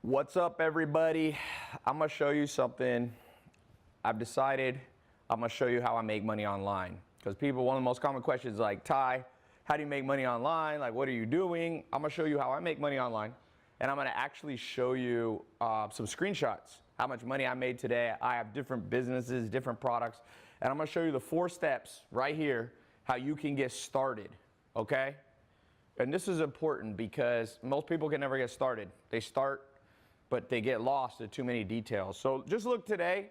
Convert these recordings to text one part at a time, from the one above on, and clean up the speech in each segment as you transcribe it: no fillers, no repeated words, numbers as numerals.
What's up, everybody? I'm gonna show you something. I've decided I'm gonna show you how I make money online. Because people, one of the most common questions is like, Tai, how do you make money online? Like, what are you doing? I'm gonna show you how I make money online. And I'm gonna actually show you some screenshots, how much money I made today. I have different businesses, different products. And I'm gonna show you the 4 steps right here, how you can get started, okay? And this is important because most people can never get started. They start, but they get lost in too many details. So just look today.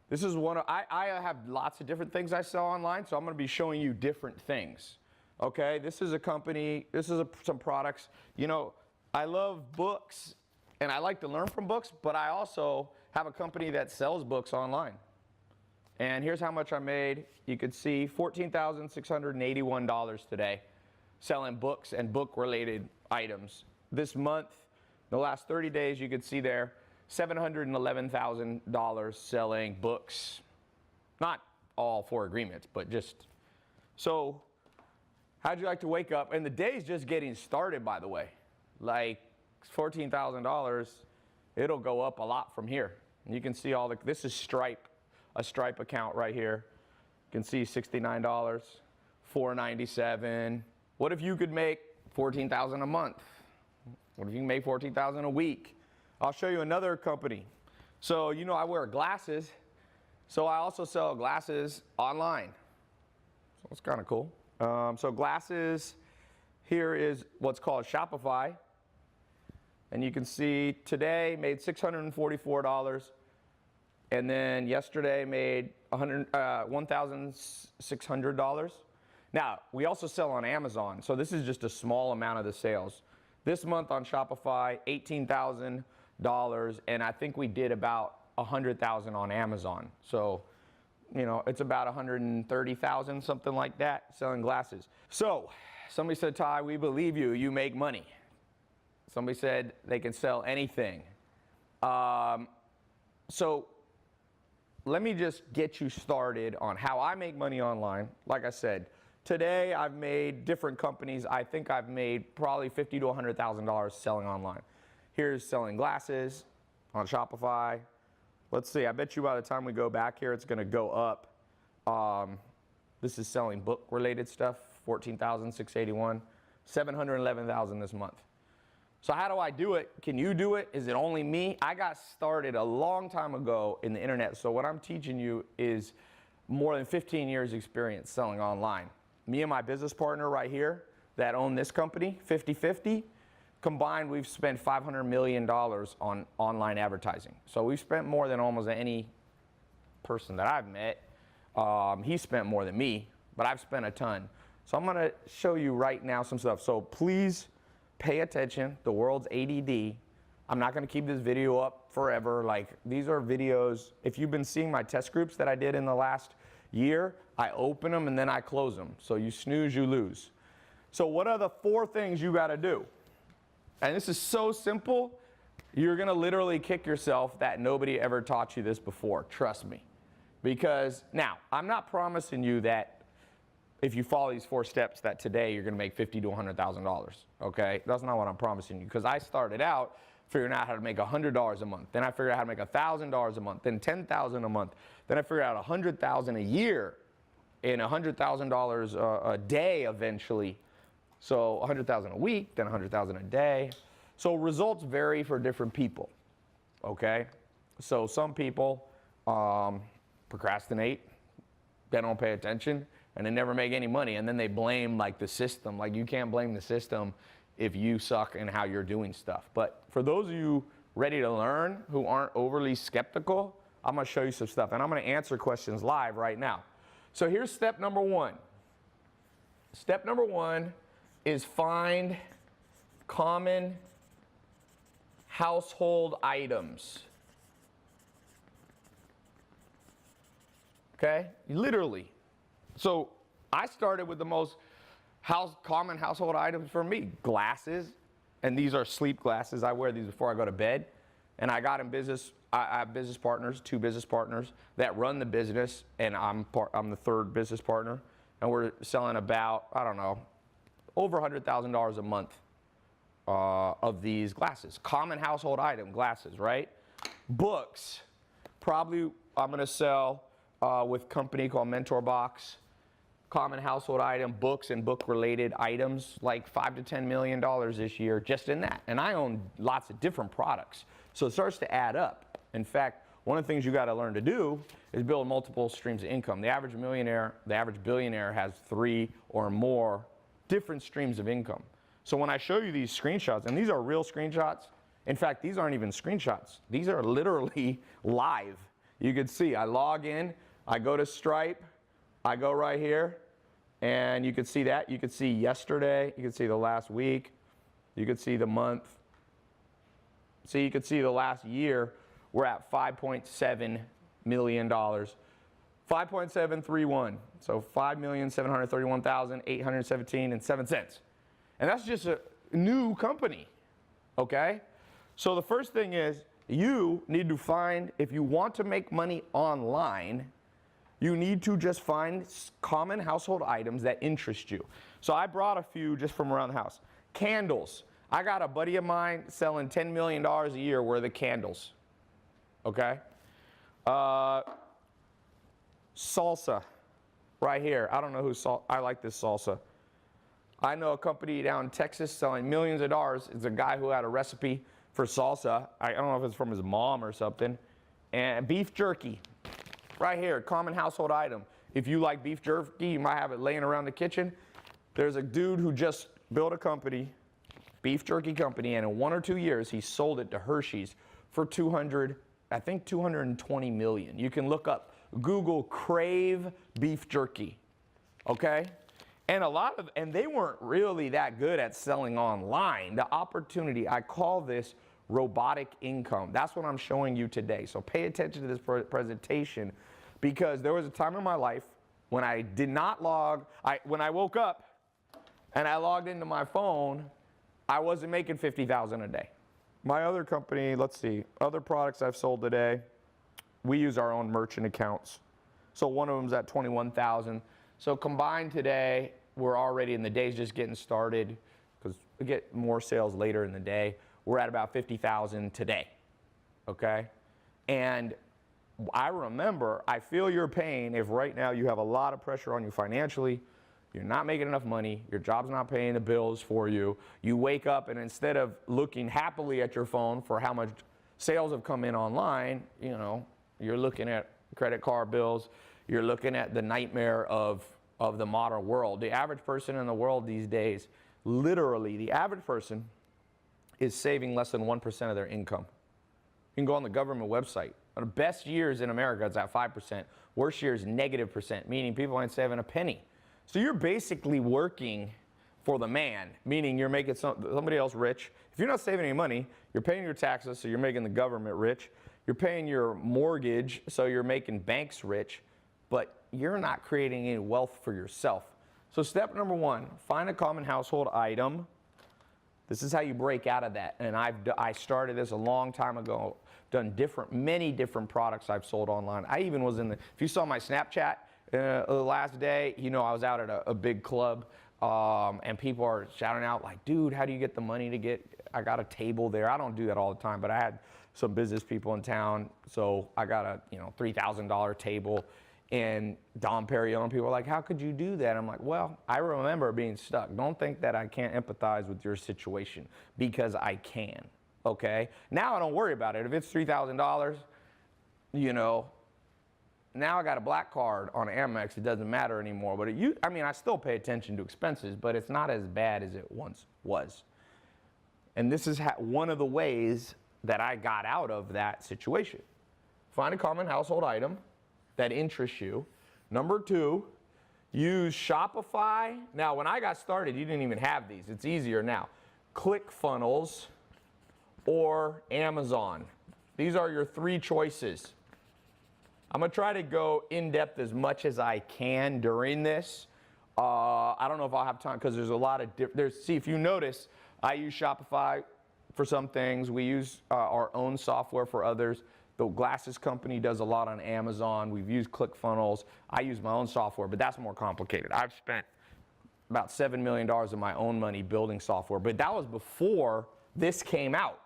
This is one of, I have lots of different things I sell online, so I'm gonna be showing you different things. Okay, this is a company, this is some products. You know, I love books and I like to learn from books, but I also have a company that sells books online. And here's how much I made. You could see $14,681 today selling books and book-related items. This month, the last 30 days, you could see there, $711,000 selling books. Not all 4 agreements, but just. So how'd you like to wake up? And the day's just getting started, by the way. Like $14,000, it'll go up a lot from here. And you can see all the, this is Stripe, a Stripe account right here. You can see $69, $497. What if you could make $14,000 a month? What if you can make $14,000 a week? I'll show you another company. So, you know, I wear glasses. So I also sell glasses online. So it's kind of cool. So glasses, here is what's called Shopify. And you can see today made $644. And then yesterday made $1,600. Now, we also sell on Amazon. So this is just a small amount of the sales. This month on Shopify, $18,000, and I think we did about $100,000 on Amazon. So, you know, it's about $130,000, something like that, selling glasses. So, somebody said, Tai, we believe you, you make money. Somebody said they can sell anything. So, let me just get you started on how I make money online. Like I said, today I've made different companies. I think I've made probably $50,000 to $100,000 selling online. Here's selling glasses on Shopify. Let's see, I bet you by the time we go back here, it's gonna go up. This is selling book-related stuff, $14,681, $711,000 this month. So how do I do it? Can you do it? Is it only me? I got started a long time ago in the internet, so what I'm teaching you is more than 15 years experience selling online. Me and my business partner right here that own this company, 50-50, combined we've spent $500 million on online advertising. So we've spent more than almost any person that I've met. He spent more than me, but I've spent a ton. So I'm gonna show you right now some stuff. So please pay attention, the world's ADD. I'm not gonna keep this video up forever. Like, these are videos, if you've been seeing my test groups that I did in the last year, I open them and then I close them. So you snooze, you lose. So what are the 4 things you gotta do? And this is so simple, you're gonna literally kick yourself that nobody ever taught you this before, trust me. Because now, I'm not promising you that if you follow these 4 steps that today you're gonna make $50,000 to $100,000, okay? That's not what I'm promising you, because I started out figuring out how to make $100 a month. Then I figured out how to make $1,000 a month, then $10,000 a month. Then I figured out $100,000 a year and $100,000 a day eventually. So $100,000 a week, then $100,000 a day. So results vary for different people, okay? So some people procrastinate, they don't pay attention, and they never make any money, and then they blame like the system. Like, you can't blame the system if you suck in how you're doing stuff. But for those of you ready to learn who aren't overly skeptical, I'm gonna show you some stuff, and I'm gonna answer questions live right now. So here's step number 1. Step number 1 is find common household items. Okay, literally. So I started with the most common household items for me, glasses, and these are sleep glasses. I wear these before I go to bed, and I got in business. I have business partners, 2 business partners that run the business, and I'm the 3rd business partner. and we're selling about, I don't know, over $100,000 a month of these glasses. Common household item glasses, right? Books, probably I'm going to sell with a company called Mentor Box. Common household item, books and book-related items, like $5 to $10 million this year just in that. And I own lots of different products, so it starts to add up. In fact, one of the things you got to learn to do is build multiple streams of income. The average millionaire, the average billionaire has 3 or more different streams of income. So when I show you these screenshots, and these are real screenshots, in fact, these aren't even screenshots. These are literally live. You can see, I log in, I go to Stripe, I go right here, and you can see that. You can see yesterday, you can see the last week, you can see the month. So you can see the last year, we're at $5.7 million. 5.731. So 5,731,817.07. And that's just a new company, okay? So the first thing is you need to find, if you want to make money online, you need to just find common household items that interest you. So I brought a few just from around the house. Candles. I got a buddy of mine selling $10 million a year worth of candles, okay? Salsa, right here. I don't know who I like this salsa. I know a company down in Texas selling millions of dollars. It's a guy who had a recipe for salsa. I don't know if it's from his mom or something. And beef jerky, right here, common household item. If you like beef jerky, you might have it laying around the kitchen. There's a dude who just built a company, beef jerky company, and in 1 or 2 years, he sold it to Hershey's for I think 220 million. You can look up, Google Crave beef jerky, okay? And and they weren't really that good at selling online. The opportunity, I call this robotic income. That's what I'm showing you today. So pay attention to this presentation, because there was a time in my life when I did not when I woke up and I logged into my phone, I wasn't making $50,000 a day. My other company, let's see, other products I've sold today, we use our own merchant accounts. So one of them's at 21,000. So combined today, we're already in the day's just getting started, because we get more sales later in the day. We're at about 50,000 today, okay? And I remember, I feel your pain if right now you have a lot of pressure on you financially, you're not making enough money, your job's not paying the bills for you, you wake up and instead of looking happily at your phone for how much sales have come in online, you know, you're looking at credit card bills, you're looking at the nightmare of the modern world. The average person in the world these days, literally, the average person is saving less than 1% of their income. You can go on the government website. The best years in America, it's at 5%. Worst years, -%, meaning people ain't saving a penny. So you're basically working for the man, meaning you're making somebody else rich. If you're not saving any money, you're paying your taxes, so you're making the government rich. You're paying your mortgage, so you're making banks rich, but you're not creating any wealth for yourself. So step number 1, find a common household item. This is how you break out of that. And I started this a long time ago, done many different products I've sold online. I even was if you saw my Snapchat the last day, you know I was out at a big club, and people are shouting out like, dude, how do you get the money I got a table there. I don't do that all the time, but I had some business people in town, so I got a $3,000 table. And Dom Perignon, people are like, how could you do that? I'm like, well, I remember being stuck. Don't think that I can't empathize with your situation, because I can, okay? Now I don't worry about it. If it's $3,000, now I got a black card on Amex, it doesn't matter anymore. But I still pay attention to expenses, but it's not as bad as it once was. And this is one of the ways that I got out of that situation. Find a common household item that interests you. Number 2, use Shopify. Now, when I got started, you didn't even have these. It's easier now. ClickFunnels or Amazon. These are your 3 choices. I'm gonna try to go in depth as much as I can during this. I don't know if I'll have time, because there's a lot of see, if you notice, I use Shopify for some things. We use our own software for others. The glasses company does a lot on Amazon. We've used ClickFunnels. I use my own software, but that's more complicated. I've spent about $7 million of my own money building software, but that was before this came out.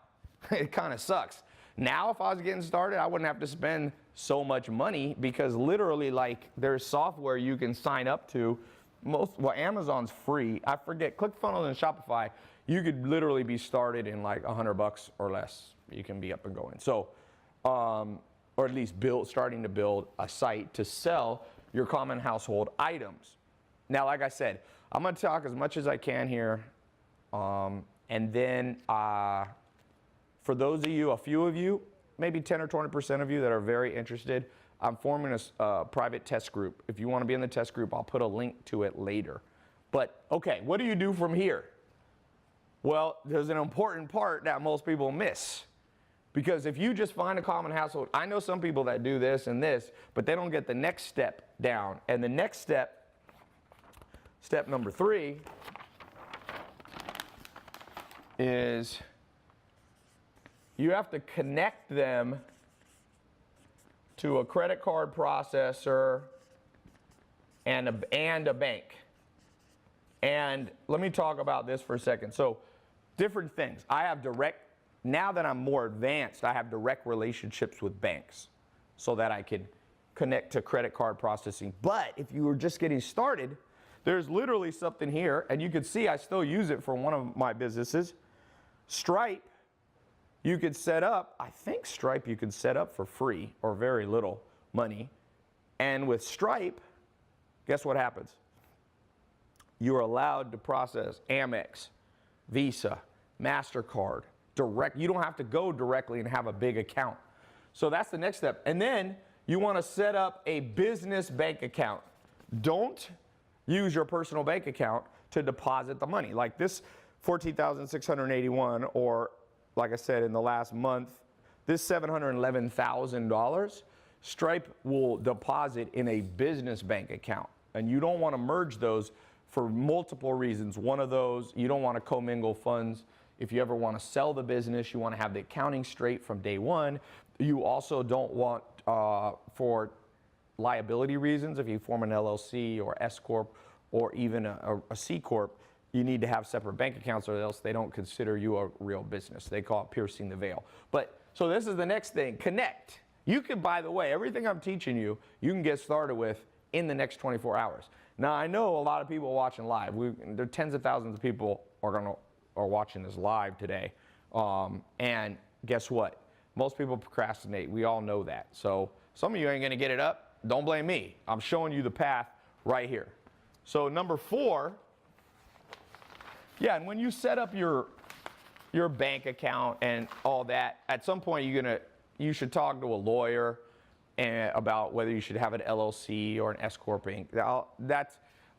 It kind of sucks. Now, if I was getting started, I wouldn't have to spend so much money because literally, like, there's software you can sign up to. Well, Amazon's free. I forget, ClickFunnels and Shopify, you could literally be started in like $100 or less. You can be up and going. So, or at least starting to build a site to sell your common household items. Now, like I said, I'm going to talk as much as I can here, and then for those of you, a few of you, maybe 10 or 20% of you that are very interested, I'm forming a private test group. If you want to be in the test group, I'll put a link to it later. But, okay, what do you do from here? Well, there's an important part that most people miss. Because if you just find a common household, I know some people that do this and this, but they don't get the next step down. And the next step, step number 3, is you have to connect them to a credit card processor and a bank. And let me talk about this for a second. So, different things. I have now that I'm more advanced, I have direct relationships with banks so that I can connect to credit card processing. But if you were just getting started, there's literally something here, and you can see I still use it for one of my businesses. Stripe, you could set up, I think Stripe you can set up for free or very little money. And with Stripe, guess what happens? You're allowed to process Amex, Visa, MasterCard, direct. You don't have to go directly and have a big account. So that's the next step. And then you want to set up a business bank account. Don't use your personal bank account to deposit the money. Like this $14,681, or like I said, in the last month, this $711,000, Stripe will deposit in a business bank account. And you don't want to merge those for multiple reasons. One of those, you don't want to commingle funds. If you ever want to sell the business, you want to have the accounting straight from day one. You also don't want, for liability reasons, if you form an LLC or S Corp or even a C Corp, you need to have separate bank accounts or else they don't consider you a real business. They call it piercing the veil. But, so this is the next thing, connect. You can, by the way, everything I'm teaching you, you can get started with in the next 24 hours. Now, I know a lot of people watching live. There are tens of thousands of people are watching this live today. And guess what? Most people procrastinate. We all know that. So some of you ain't going to get it up. Don't blame me. I'm showing you the path right here. So number 4, yeah, and when you set up your bank account and all that, at some point you should talk to a lawyer about whether you should have an LLC or an S Corp Inc.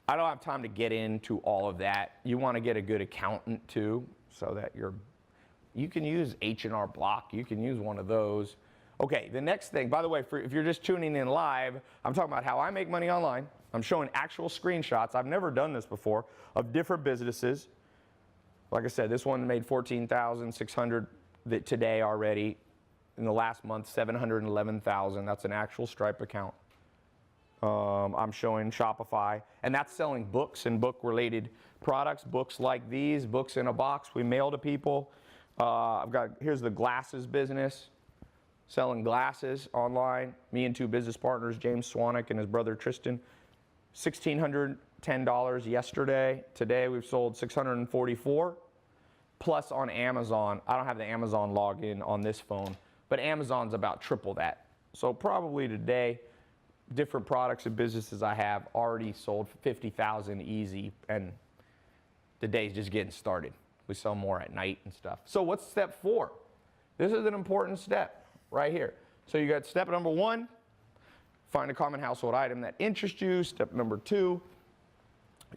I don't have time to get into all of that. You want to get a good accountant too, so that you can use H&R Block. You can use one of those. Okay, the next thing, by the way, if you're just tuning in live, I'm talking about how I make money online. I'm showing actual screenshots. I've never done this before of different businesses. Like I said, this one made $14,600 today already. In the last month, $711,000. That's an actual Stripe account. I'm showing Shopify, and that's selling books and book-related products. Books like these, books in a box we mail to people. Here's the glasses business, selling glasses online. Me and 2 business partners, James Swanick and his brother Tristan. $1,610 yesterday. Today we've sold $644. Plus on Amazon. I don't have the Amazon login on this phone, but Amazon's about triple that. So probably today, different products and businesses I have already sold 50,000 easy, and the day's just getting started. We sell more at night and stuff. So what's step 4? This is an important step right here. So you got step number 1, find a common household item that interests you. Step number 2,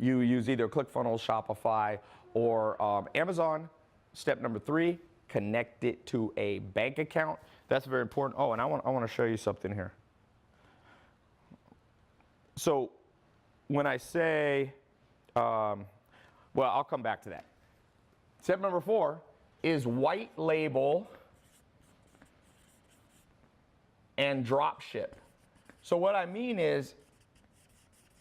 you use either ClickFunnels, Shopify, or Amazon. Step number 3, connect it to a bank account. That's very important. Oh, and I want to show you something here. So when I say, well, I'll come back to that. Step number 4 is white label and drop ship. So what I mean is,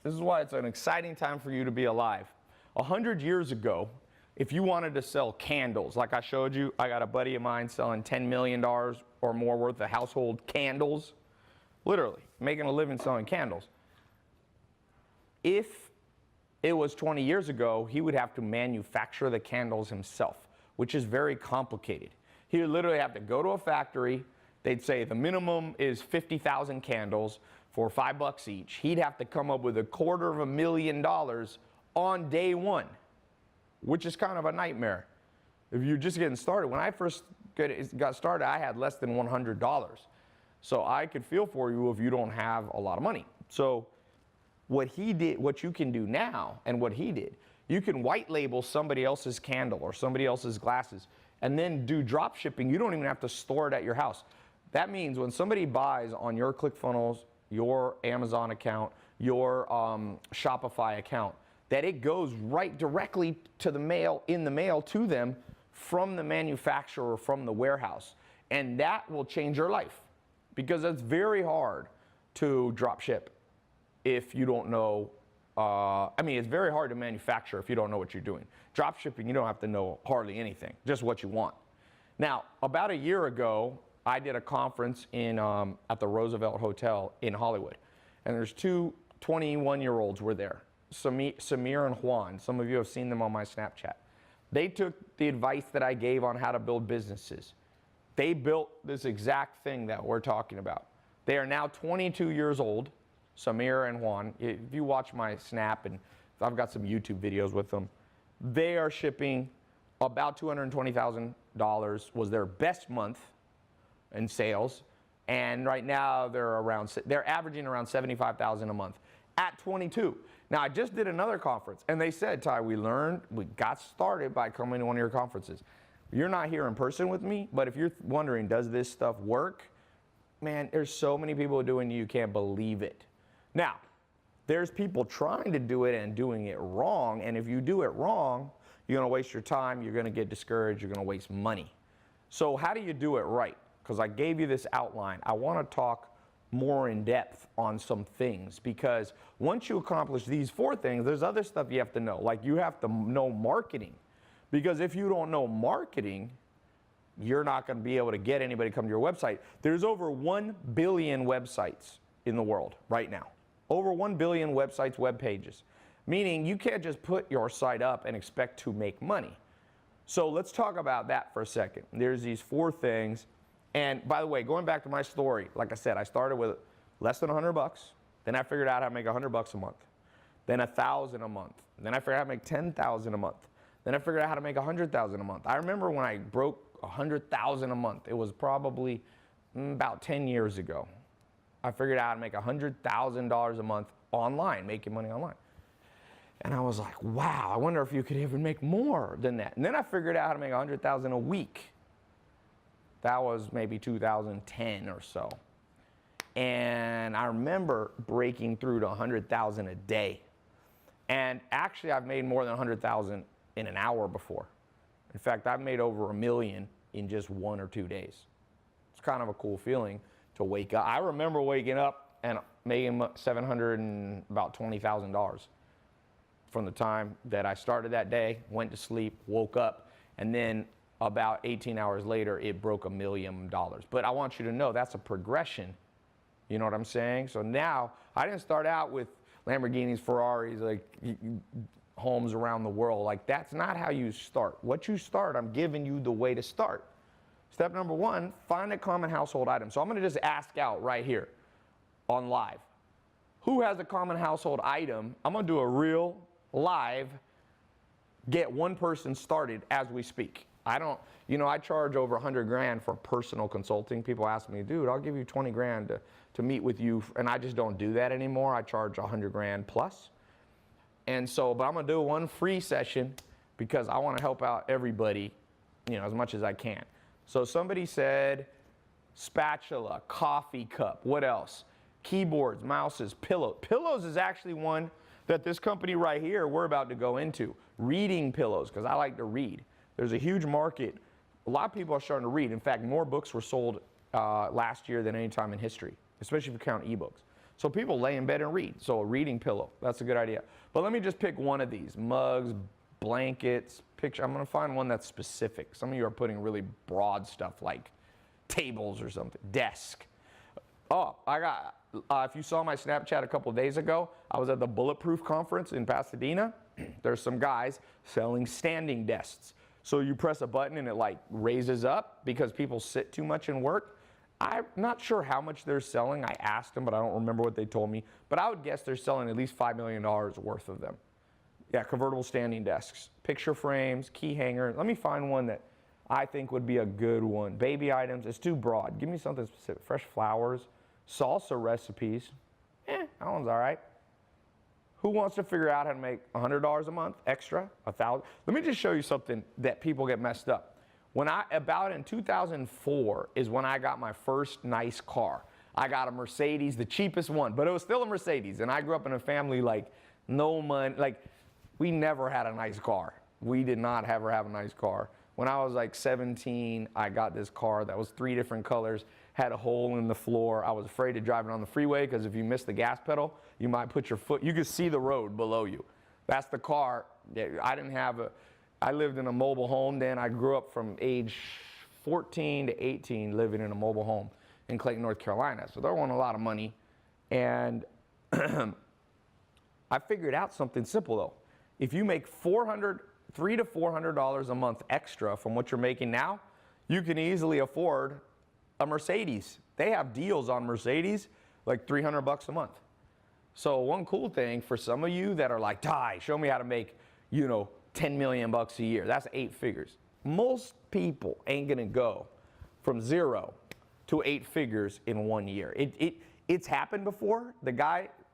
this is why it's an exciting time for you to be alive. 100 years ago, if you wanted to sell candles, like I showed you, I got a buddy of mine selling $10 million or more worth of household candles, literally making a living selling candles. If it was 20 years ago, he would have to manufacture the candles himself, which is very complicated. He would literally have to go to a factory. They'd say the minimum is 50,000 candles for $5 each. He'd have to come up with $250,000 on day one, which is kind of a nightmare. If you're just getting started, when I first got started, I had less than $100. So I could feel for you if you don't have a lot of money. So what he did, what you can do now, and what he did, you can white label somebody else's candle or somebody else's glasses and then do drop shipping. You don't even have to store it at your house. That means when somebody buys on your ClickFunnels, your Amazon account, your Shopify account, that it goes right directly to the mail, in the mail to them from the manufacturer, from the warehouse. And that will change your life, because it's very hard to drop ship if you don't know. It's very hard to manufacture if you don't know what you're doing. Drop shipping, you don't have to know hardly anything, just what you want. Now, about a year ago, I did a conference at the Roosevelt Hotel in Hollywood. And there's two 21-year-olds were there, Samir and Juan. Some of you have seen them on my Snapchat. They took the advice that I gave on how to build businesses. They built this exact thing that we're talking about. They are now 22 years old, Samir and Juan. If you watch my Snap, and I've got some YouTube videos with them, they are shipping about $220,000 was their best month in sales, and right now they're averaging around $75,000 a month at 22. Now I just did another conference, and they said, Tai, we got started by coming to one of your conferences. You're not here in person with me, but if you're wondering, does this stuff work? Man, there's so many people doing it, you can't believe it. Now, there's people trying to do it and doing it wrong, and if you do it wrong, you're gonna waste your time, you're gonna get discouraged, you're gonna waste money. So how do you do it right? Because I gave you this outline. I wanna talk more in depth on some things, because once you accomplish these 4 things, there's other stuff you have to know. Like, you have to know marketing, because if you don't know marketing, you're not gonna be able to get anybody to come to your website. There's over 1 billion websites in the world right now. Over 1 billion websites, web pages. Meaning you can't just put your site up and expect to make money. So let's talk about that for a second. There's these 4 things. And by the way, going back to my story, like I said, I started with less than $100. Then I figured out how to make $100 a month. Then $1,000 a month. Then I figured out how to make $10,000 a month. Then I figured out how to make $100,000 a month. I remember when I broke $100,000 a month. It was probably about 10 years ago. I figured out how to make $100,000 a month online, making money online. And I was like, wow, I wonder if you could even make more than that. And then I figured out how to make $100,000 a week. That was maybe 2010 or so. And I remember breaking through to 100,000 a day. And actually, I've made more than 100,000 in an hour before. In fact, I've made over $1 million in just 1 or 2 days. It's kind of a cool feeling to wake up. I remember waking up and making $720,000 from the time that I started that day, went to sleep, woke up, and then about 18 hours later, it broke $1 million. But I want you to know that's a progression. You know what I'm saying? So now, I didn't start out with Lamborghinis, Ferraris, like homes around the world. Like, that's not how you start. What you start, I'm giving you the way to start. Step number 1, find a common household item. So I'm gonna just ask out right here on live. Who has a common household item? I'm gonna do a real live, get one person started as we speak. I charge over 100 grand for personal consulting. People ask me, dude, I'll give you 20 grand to meet with you. And I just don't do that anymore. I charge 100 grand plus. And so, but I'm gonna do one free session because I wanna help out everybody, as much as I can. So somebody said spatula, coffee cup, what else? Keyboards, mouses, pillows. Pillows is actually one that this company right here, we're about to go into. Reading pillows, because I like to read. There's a huge market. A lot of people are starting to read. In fact, more books were sold last year than any time in history, especially if you count ebooks. So people lay in bed and read. So a reading pillow, that's a good idea. But let me just pick one of these: mugs, blankets, picture. I'm going to find one that's specific. Some of you are putting really broad stuff like tables or something. Desk. Oh, I got, if you saw my Snapchat a couple of days ago, I was at the Bulletproof conference in Pasadena. There's some guys selling standing desks. So you press a button and it like raises up because people sit too much and work. I'm not sure how much they're selling. I asked them, but I don't remember what they told me. But I would guess they're selling at least $5 million worth of them. Yeah, convertible standing desks, picture frames, key hangers. Let me find one that I think would be a good one. Baby items, it's too broad. Give me something specific. Fresh flowers, salsa recipes. That one's all right. Who wants to figure out how to make $100 a month extra, $1,000? Let me just show you something that people get messed up. About in 2004 is when I got my first nice car. I got a Mercedes, the cheapest one, but it was still a Mercedes. And I grew up in a family like no money, like we never had a nice car. We did not ever have a nice car. When I was like 17, I got this car that was 3 different colors, had a hole in the floor. I was afraid to drive it on the freeway because if you miss the gas pedal, you might put your foot, you could see the road below you. That's the car. I lived in a mobile home then. I grew up from age 14 to 18 living in a mobile home in Clayton, North Carolina. So there wasn't a lot of money. And I figured out something simple though. If you make $300 to $400 a month extra from what you're making now, you can easily afford a Mercedes. They have deals on Mercedes like $300 a month. So one cool thing for some of you that are like, Tai, show me how to make, 10 million bucks a year. That's 8 figures. Most people ain't gonna go from 0 to 8 figures in 1 year. It's happened before.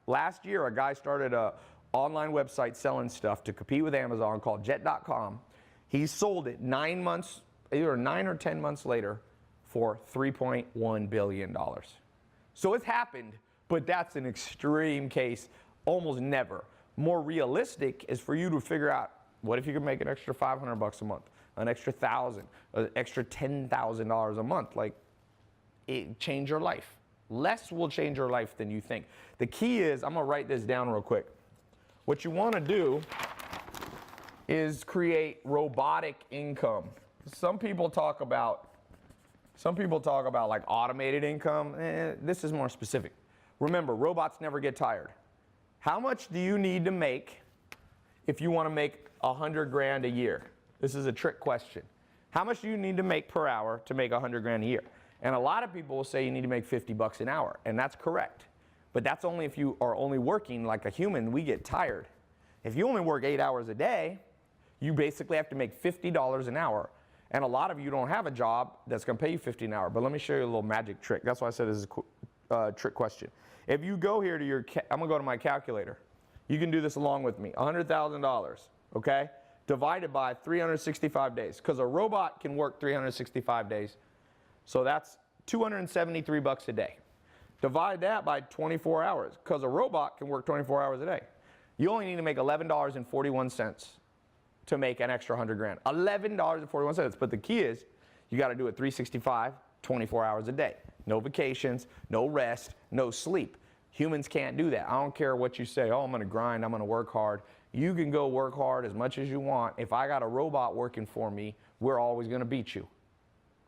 Last year, a guy started a online website selling stuff to compete with Amazon called Jet.com. He sold it 9 months, either 9 or 10 months later for $3.1 billion. So it's happened, but that's an extreme case, almost never. More realistic is for you to figure out, what if you could make an extra $500 a month, an extra $1,000, an extra $10,000 a month? Like, it change your life. Less will change your life than you think. The key is, I'm gonna write this down real quick. What you wanna do is create robotic income. Some people talk about like automated income. This is more specific. Remember, robots never get tired. How much do you need to make if you want to make 100 grand a year? This is a trick question. How much do you need to make per hour to make 100 grand a year? And a lot of people will say you need to make $50 an hour, and that's correct. But that's only if you are only working like a human. We get tired. If you only work 8 hours a day, you basically have to make $50 an hour. And a lot of you don't have a job that's going to pay you $50 an hour. But let me show you a little magic trick. That's why I said this is a trick question. If you go here to I'm going to go to my calculator. You can do this along with me. $100,000, okay? Divided by 365 days. Because a robot can work 365 days. So that's $273 a day. Divide that by 24 hours. Because a robot can work 24 hours a day. You only need to make $11.41 to make an extra 100 grand. $11.41. But the key is, you got to do it 365, 24 hours a day. No vacations, no rest, no sleep. Humans can't do that. I don't care what you say. Oh, I'm going to grind. I'm going to work hard. You can go work hard as much as you want. If I got a robot working for me, we're always going to beat you.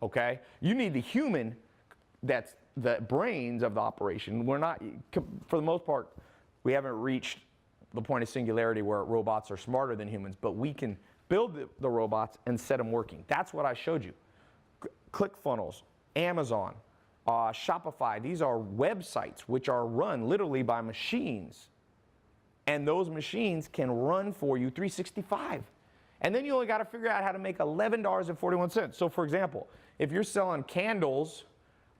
Okay? You need the human that's the brains of the operation. We're not, for the most part, we haven't reached the point of singularity where robots are smarter than humans, but we can build the robots and set them working. That's what I showed you. ClickFunnels, Amazon, Shopify, these are websites which are run literally by machines. And those machines can run for you 365. And then you only got to figure out how to make $11.41. So for example, if you're selling candles,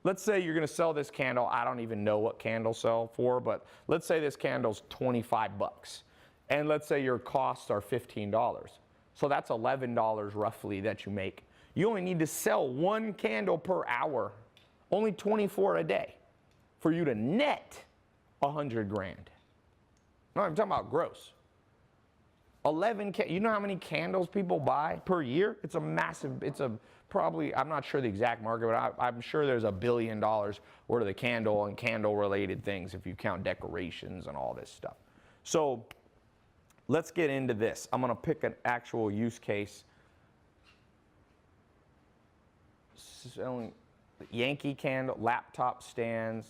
let's say you're going to sell this candle. I don't even know what candles sell for, but let's say this candle's 25 bucks. And let's say your costs are $15. So that's $11 roughly that you make. You only need to sell 1 candle per hour. Only 24 a day for you to net 100 grand. No, I'm talking about gross. 11, you know how many candles people buy per year? It's a massive, probably, I'm not sure the exact market, but I'm sure there's $1 billion worth of the candle and candle related things if you count decorations and all this stuff. So let's get into this. I'm going to pick an actual use case. Selling Yankee candle, laptop stands,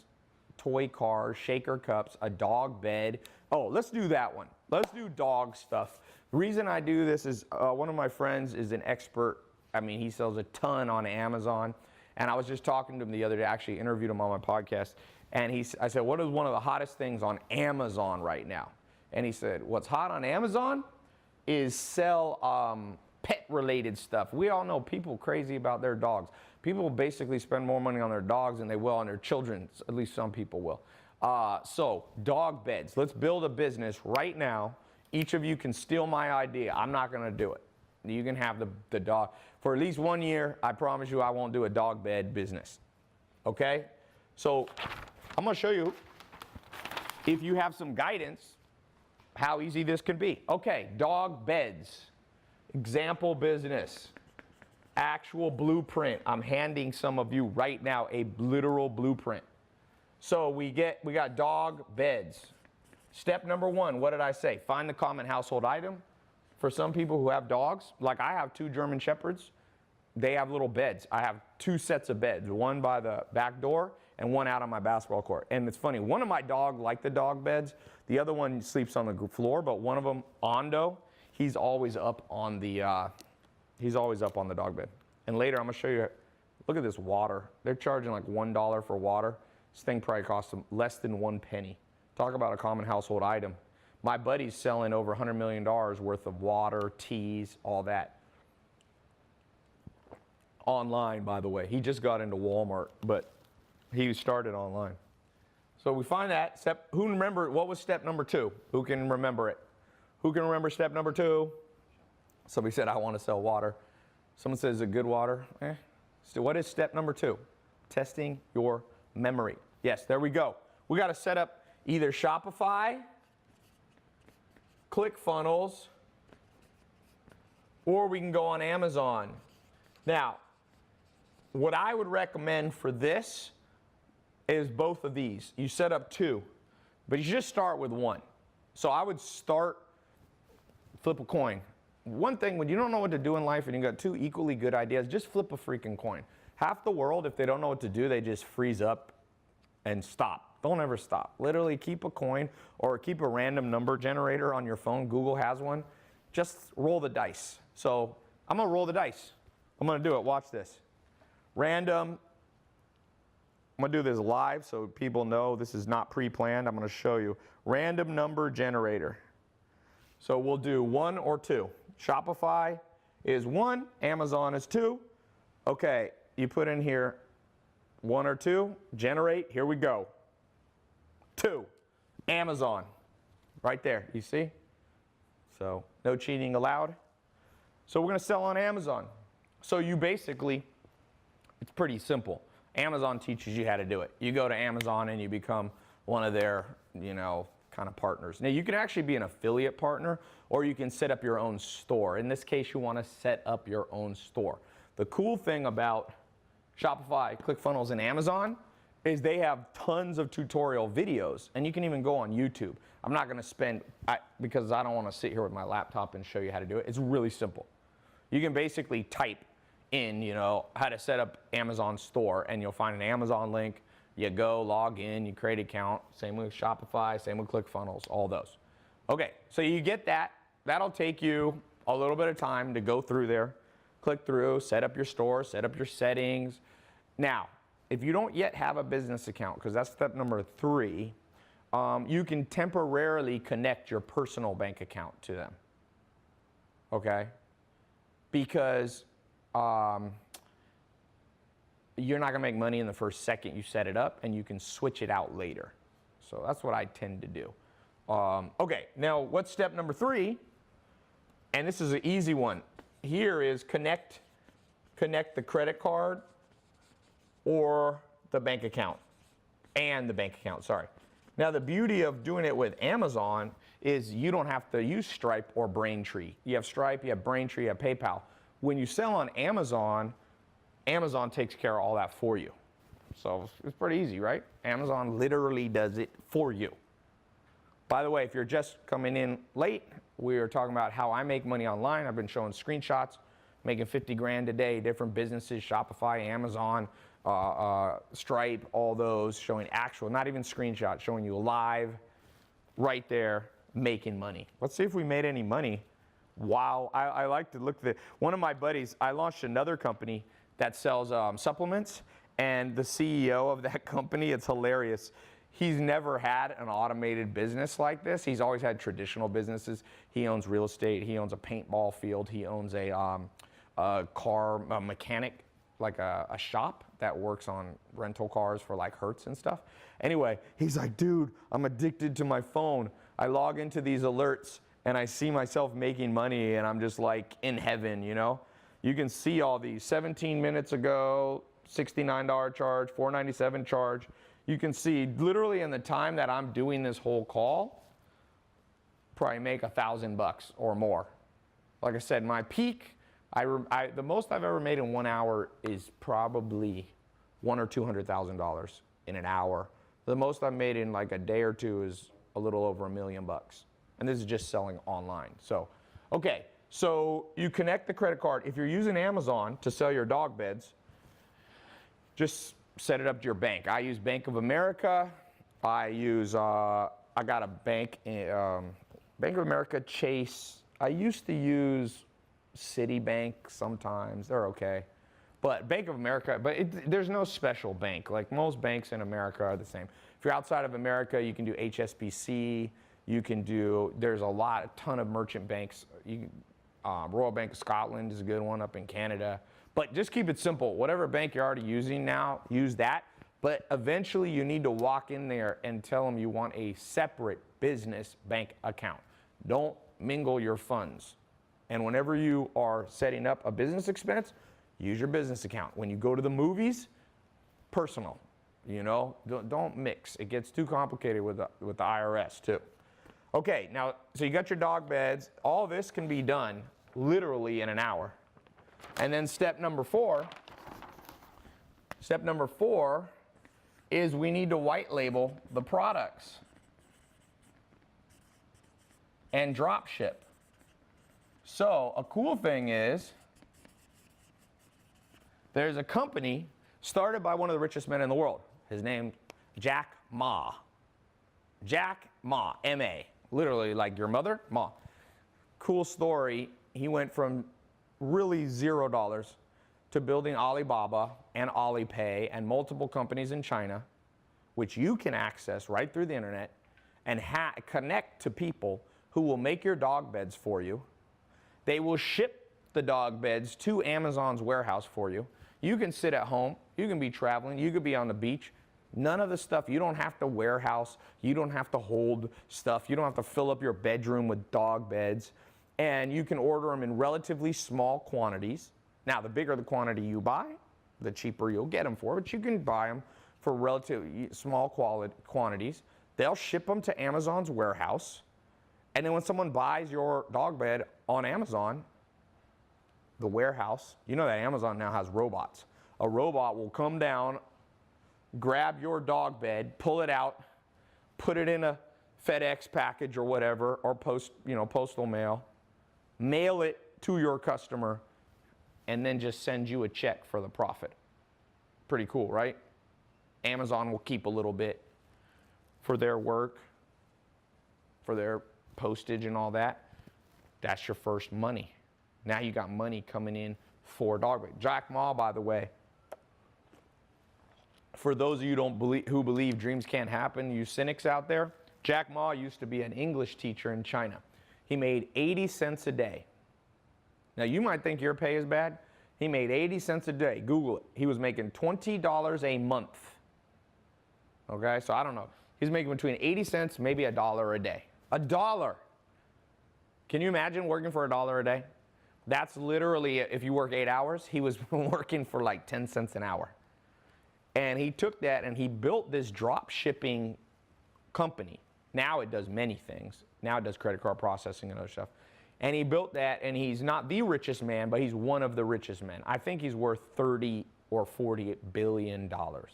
toy cars, shaker cups, a dog bed. Oh, let's do that one. Let's do dog stuff. The reason I do this is one of my friends is an expert. I mean, he sells a ton on Amazon. And I was just talking to him the other day, actually interviewed him on my podcast. And I said, what is one of the hottest things on Amazon right now? And he said, what's hot on Amazon is sell pet-related stuff. We all know people crazy about their dogs. People basically spend more money on their dogs than they will on their children. At least some people will. So dog beds. Let's build a business right now. Each of you can steal my idea. I'm not going to do it. You can have the dog. For at least 1 year, I promise you I won't do a dog bed business. Okay? So I'm going to show you, if you have some guidance, how easy this can be. Okay, dog beds. Example business. Actual blueprint. I'm handing some of you right now a literal blueprint. So we got dog beds. Step number 1, what did I say? Find the common household item. For some people who have dogs, like I have 2 German Shepherds, they have little beds. I have 2 sets of beds, one by the back door and one out on my basketball court. And it's funny, one of my dogs like the dog beds. The other one sleeps on the floor, but one of them, Ondo, he's always up on the dog bed. And later I'm gonna show you, look at this water. They're charging like $1 for water. This thing probably costs them less than 1 penny. Talk about a common household item. My buddy's selling over $100 million worth of water, teas, all that. Online, by the way. He just got into Walmart, but he started online. So we find that. Who remember, what was step number 2? Who can remember it? Who can remember step number 2? Somebody said, I want to sell water. Someone says, is it good water? So what is step number 2? Testing your memory. Yes, there we go. We got to set up either Shopify, ClickFunnels, or we can go on Amazon. Now, what I would recommend for this is both of these. You set up 2, but you just start with 1. So I would start, flip a coin. One thing, when you don't know what to do in life and you've got 2 equally good ideas, just flip a freaking coin. Half the world, if they don't know what to do, they just freeze up and stop. Don't ever stop. Literally keep a coin or keep a random number generator on your phone. Google has one. Just roll the dice. So I'm going to roll the dice. I'm going to do it. Watch this. Random. I'm going to do this live so people know this is not pre-planned. I'm going to show you. Random number generator. So we'll do 1 or 2. Shopify is 1. Amazon is 2. Okay, you put in here 1 or 2. Generate. Here we go. 2. Amazon. Right there. You see? So no cheating allowed. So we're going to sell on Amazon. So you basically, it's pretty simple. Amazon teaches you how to do it. You go to Amazon and you become one of their, kind of partners. Now you can actually be an affiliate partner or you can set up your own store. In this case, you want to set up your own store. The cool thing about Shopify, ClickFunnels, and Amazon is they have tons of tutorial videos, and you can even go on YouTube. I'm not going to spend, because I don't want to sit here with my laptop and show you how to do it. It's really simple. You can basically type in, how to set up Amazon store, and you'll find an Amazon link. You go, log in, you create an account. Same with Shopify, same with ClickFunnels, all those. Okay, so you get that. That'll take you a little bit of time to go through there, click through, set up your store, set up your settings. Now, if you don't yet have a business account, because that's step number 3, you can temporarily connect your personal bank account to them. Okay? Because you're not going to make money in the first second you set it up, and you can switch it out later. So that's what I tend to do. Okay, now what's step number 3? And this is an easy one. Here is connect the credit card or the bank account. And the bank account, sorry. Now the beauty of doing it with Amazon is you don't have to use Stripe or Braintree. You have Stripe, you have Braintree, you have PayPal. When you sell on Amazon, Amazon takes care of all that for you. So it's pretty easy, right? Amazon literally does it for you. By the way, if you're just coming in late, we are talking about how I make money online. I've been showing screenshots, making 50 grand a day, different businesses, Shopify, Amazon, Stripe, all those, showing actual, not even screenshots, showing you live, right there, making money. Let's see if we made any money. Wow, I like to look at one of my buddies, I launched another company that sells supplements, and the CEO of that company, it's hilarious. He's never had an automated business like this. He's always had traditional businesses. He owns real estate. He owns a paintball field. He owns a car mechanic, like a shop that works on rental cars for like Hertz and stuff. Anyway, he's like, dude, I'm addicted to my phone. I log into these alerts and I see myself making money and I'm just like in heaven, you know? You can see all these 17 minutes ago, $69 charge, $497 charge. You can see literally in the time that I'm doing this whole call, probably make $1,000 or more. Like I said, my peak, the most I've ever made in 1 hour is probably $100,000 or $200,000 in an hour. The most I've made in like a day or two is a little over $1 million. And this is just selling online. So, okay, so you connect the credit card. If you're using Amazon to sell your dog beds, just set it up to your bank. I use Bank of America. I use, I got a bank, Bank of America, Chase. I used to use Citibank sometimes. They're okay. But Bank of America, there's no special bank. Like most banks in America are the same. If you're outside of America, you can do HSBC. You can do, there's a ton of merchant banks. Royal Bank of Scotland is a good one up in Canada. But just keep it simple. Whatever bank you're already using now, use that. But eventually you need to walk in there and tell them you want a separate business bank account. Don't mingle your funds. And whenever you are setting up a business expense, use your business account. When you go to the movies, personal. You know, don't mix. It gets too complicated with the IRS too. Okay, now, so you got your dog beds. All this can be done literally in an hour. And then step number four is we need to white label the products and drop ship. So a cool thing is there's a company started by one of the richest men in the world. His name, Jack Ma. Jack Ma, M-A. Literally like your mother, Ma. Cool story. He went from really $0 to building Alibaba and Alipay and multiple companies in China, which you can access right through the internet and connect to people who will make your dog beds for you. They will ship the dog beds to Amazon's warehouse for you. You can sit at home, you can be traveling, you could be on the beach. None of the stuff, you don't have to warehouse, you don't have to hold stuff, you don't have to fill up your bedroom with dog beds. And you can order them in relatively small quantities. Now, the bigger the quantity you buy, the cheaper you'll get them for, but you can buy them for relatively small quantities. They'll ship them to Amazon's warehouse. And then when someone buys your dog bed on Amazon, the warehouse, you know that Amazon now has robots. A robot will come down, grab your dog bed, pull it out, put it in a FedEx package or whatever, or postal mail, mail it to your customer, and then just send you a check for the profit. Pretty cool, right? Amazon will keep a little bit for their work, for their postage and all that. That's your first money. Now you got money coming in for dog bed. Jack Ma, by the way, for those of you who believe dreams can't happen, you cynics out there, Jack Ma used to be an English teacher in China. He made 80 cents a day. Now you might think your pay is bad. He made 80 cents a day. Google it. He was making $20 a month. Okay, so I don't know. He's making between 80 cents, maybe $1 a day. $1. Can you imagine working for $1 a day? That's literally, if you work 8 hours, he was working for like 10 cents an hour. And he took that and he built this drop shipping company. Now it does many things. Now it does credit card processing and other stuff. And he built that, and he's not the richest man, but he's one of the richest men. I think he's worth 30 or 40 billion dollars.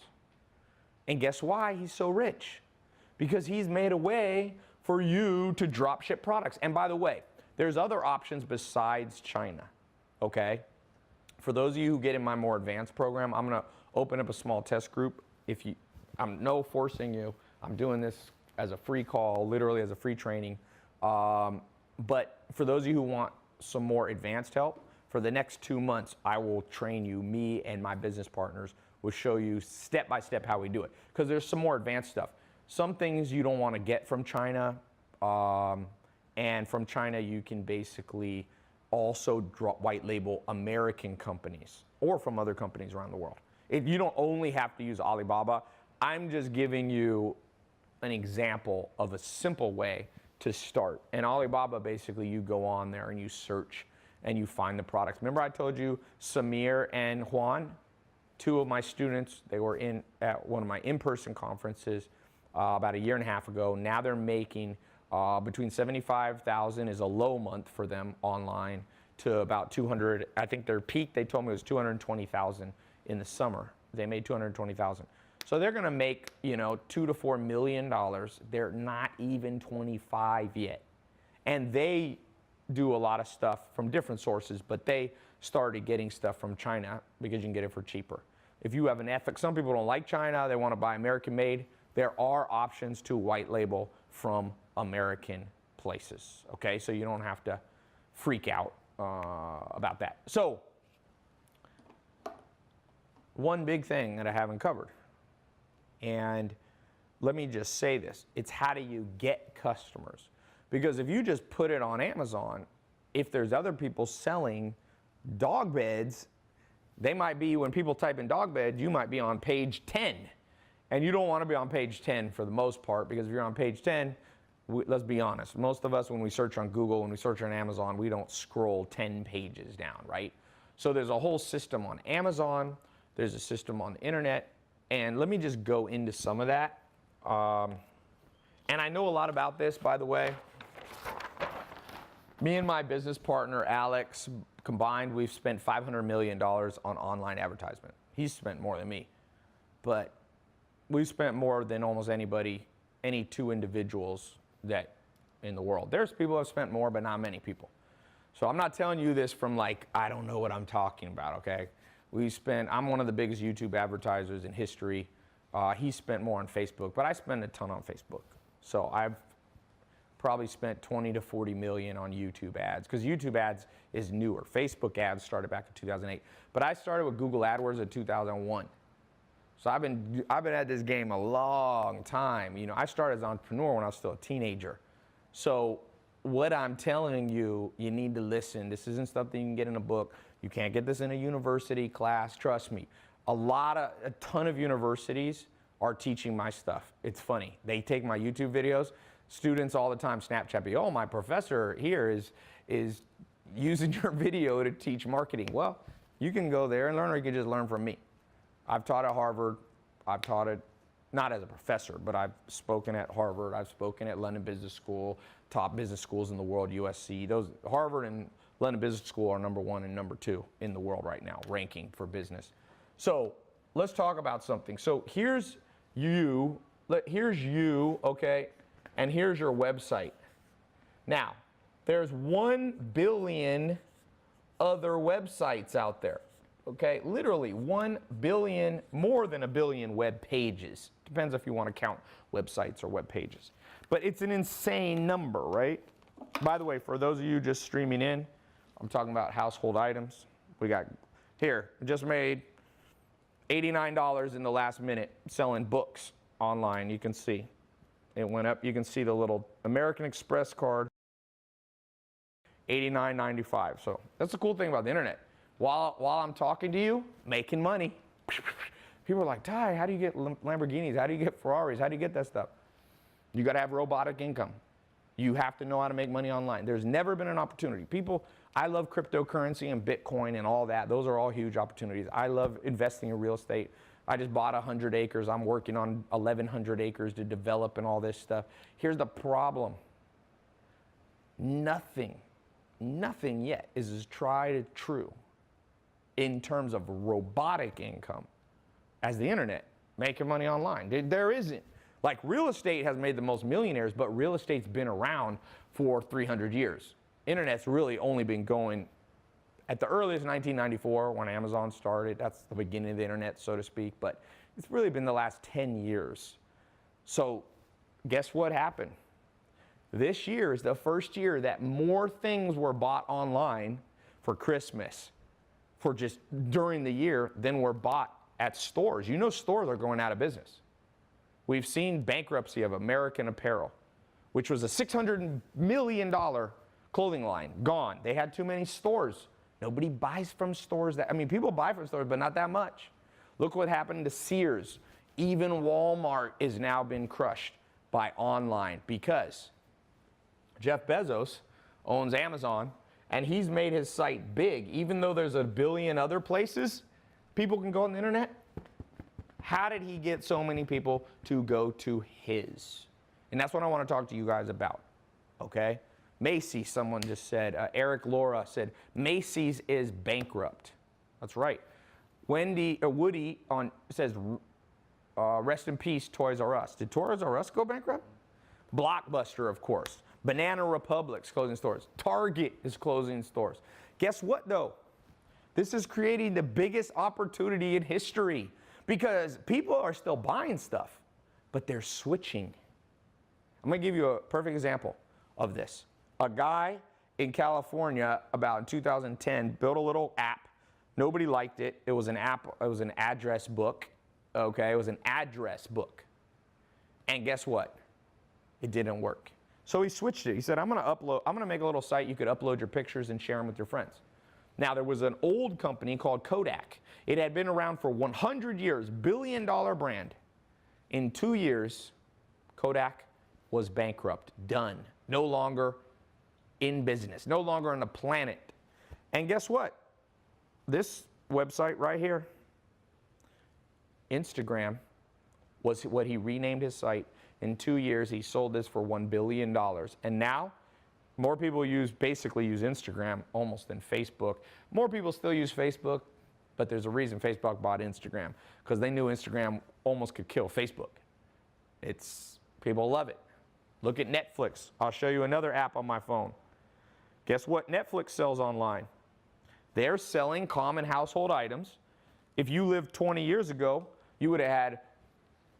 And guess why he's so rich? Because he's made a way for you to drop ship products. And by the way, there's other options besides China, okay? For those of you who get in my more advanced program, I'm gonna open up a small test group. I'm no forcing you. I'm doing this as a free call, literally as a free training. But for those of you who want some more advanced help, for the next 2 months, I will train you. Me and my business partners will show you step by step how we do it. Because there's some more advanced stuff. Some things you don't want to get from China. And from China, you can basically also white label American companies or from other companies around the world. You don't only have to use Alibaba. I'm just giving you an example of a simple way to start. And Alibaba, basically, you go on there and you search and you find the products. Remember I told you Samir and Juan, 2 of my students, they were at one of my in-person conferences about 1.5 years ago. Now they're making between 75,000 is a low month for them online to about 200. I think their peak, they told me, was 220,000 in the summer. They made 220,000. So they're going to make, $2 to $4 million. They're not even 25 yet. And they do a lot of stuff from different sources, but they started getting stuff from China because you can get it for cheaper. If you have an ethic, some people don't like China, they want to buy American made. There are options to white label from American places, okay? So you don't have to freak out about that. So one big thing that I haven't covered, and let me just say this, it's how do you get customers? Because if you just put it on Amazon, if there's other people selling dog beds, they might be, when people type in dog bed, you might be on page 10. And you don't want to be on page 10 for the most part, because if you're on page 10, let's be honest, most of us when we search on Google, when we search on Amazon, we don't scroll 10 pages down, right? So there's a whole system on Amazon, there's a system on the internet, and let me just go into some of that. And I know a lot about this, by the way. Me and my business partner, Alex, combined, we've spent $500 million on online advertisement. He's spent more than me. But we've spent more than almost anybody, any 2 individuals that in the world. There's people who have spent more, but not many people. So I'm not telling you this from like, I don't know what I'm talking about, okay? I'm one of the biggest YouTube advertisers in history. He spent more on Facebook, but I spend a ton on Facebook. So I've probably spent 20 to 40 million on YouTube ads, because YouTube ads is newer. Facebook ads started back in 2008. But I started with Google AdWords in 2001. So I've been at this game a long time. I started as an entrepreneur when I was still a teenager. So what I'm telling you, you need to listen. This isn't stuff that you can get in a book. You can't get this in a university class, trust me. A ton of universities are teaching my stuff. It's funny. They take my YouTube videos. Students all the time Snapchat me, oh, my professor here is using your video to teach marketing. Well, you can go there and learn, or you can just learn from me. I've taught at Harvard. I've taught it, not as a professor, but I've spoken at Harvard. I've spoken at London Business School, top business schools in the world, USC. Harvard and London Business School are #1 and #2 in the world right now, ranking for business. So let's talk about something. So here's you, okay, and here's your website. Now, there's 1 billion other websites out there. Okay, literally 1 billion, more than 1 billion web pages. Depends if you want to count websites or web pages. But it's an insane number, right? By the way, for those of you just streaming in, I'm talking about household items. We got here, just made $89 in the last minute selling books online. You can see it went up. You can see the little American Express card, $89.95. So that's the cool thing about the internet. While I'm talking to you, making money. People are like, Tai, how do you get Lamborghinis? How do you get Ferraris? How do you get that stuff? You got to have robotic income. You have to know how to make money online. There's never been an opportunity. I love cryptocurrency and Bitcoin and all that. Those are all huge opportunities. I love investing in real estate. I just bought 100 acres. I'm working on 1,100 acres to develop and all this stuff. Here's the problem. Nothing yet is as tried and true in terms of robotic income as the internet, making money online. There isn't. Like real estate has made the most millionaires, but real estate's been around for 300 years. Internet's really only been going at the earliest 1994 when Amazon started. That's the beginning of the internet, so to speak, but it's really been the last 10 years. So guess what happened? This year is the first year that more things were bought online for Christmas, for just during the year, than were bought at stores. You know stores are going out of business. We've seen bankruptcy of American Apparel, which was a $600 million clothing line, gone. They had too many stores. Nobody buys from stores. People buy from stores, but not that much. Look what happened to Sears. Even Walmart is now been crushed by online because Jeff Bezos owns Amazon, and he's made his site big. Even though there's a billion other places people can go on the internet, how did he get so many people to go to his? And that's what I want to talk to you guys about, okay? Macy's, someone just said, Eric Laura said, Macy's is bankrupt. That's right. Woody says, rest in peace, Toys R Us. Did Toys R Us go bankrupt? Blockbuster, of course. Banana Republic's closing stores. Target is closing stores. Guess what, though? This is creating the biggest opportunity in history because people are still buying stuff, but they're switching. I'm going to give you a perfect example of this. A guy in California about in 2010 built a little app. Nobody liked it. It was an app. It was an address book. Okay, it was an address book. And guess what? It didn't work. So he switched it. He said, I'm going to make a little site you could upload your pictures and share them with your friends. Now, there was an old company called Kodak. It had been around for 100 years, billion-dollar brand. In 2 years, Kodak was bankrupt, done, no longer in business, no longer on the planet. And guess what? This website right here, Instagram, was what he renamed his site. In 2 years, he sold this for $1 billion. And now, more people basically use Instagram almost than Facebook. More people still use Facebook, but there's a reason Facebook bought Instagram, because they knew Instagram almost could kill Facebook. People love it. Look at Netflix. I'll show you another app on my phone. Guess what Netflix sells online? They're selling common household items. If you lived 20 years ago, you would have had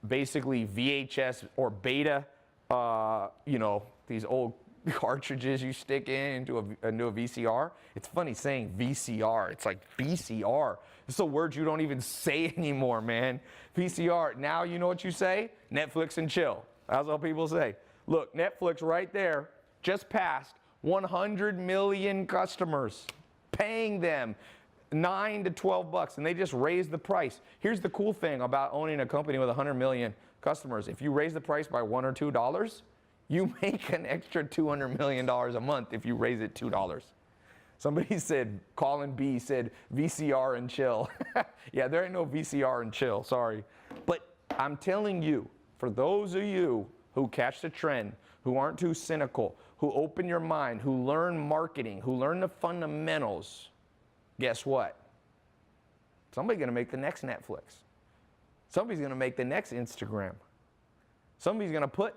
basically VHS or beta, these old cartridges you stick into a VCR. It's funny saying VCR. It's like VCR. It's a word you don't even say anymore, man. VCR. Now you know what you say? Netflix and chill. That's what people say. Look, Netflix right there just passed 100 million customers, paying them $9 to $12, and they just raised the price. Here's the cool thing about owning a company with 100 million customers. If you raise the price by $1 or $2, you make an extra $200 million a month if you raise it $2. Somebody said, Colin B said, VCR and chill. Yeah, there ain't no VCR and chill, sorry. But I'm telling you, for those of you who catch the trend, who aren't too cynical, who open your mind, who learn marketing, who learn the fundamentals, guess what? Somebody's going to make the next Netflix. Somebody's going to make the next Instagram. Somebody's going to put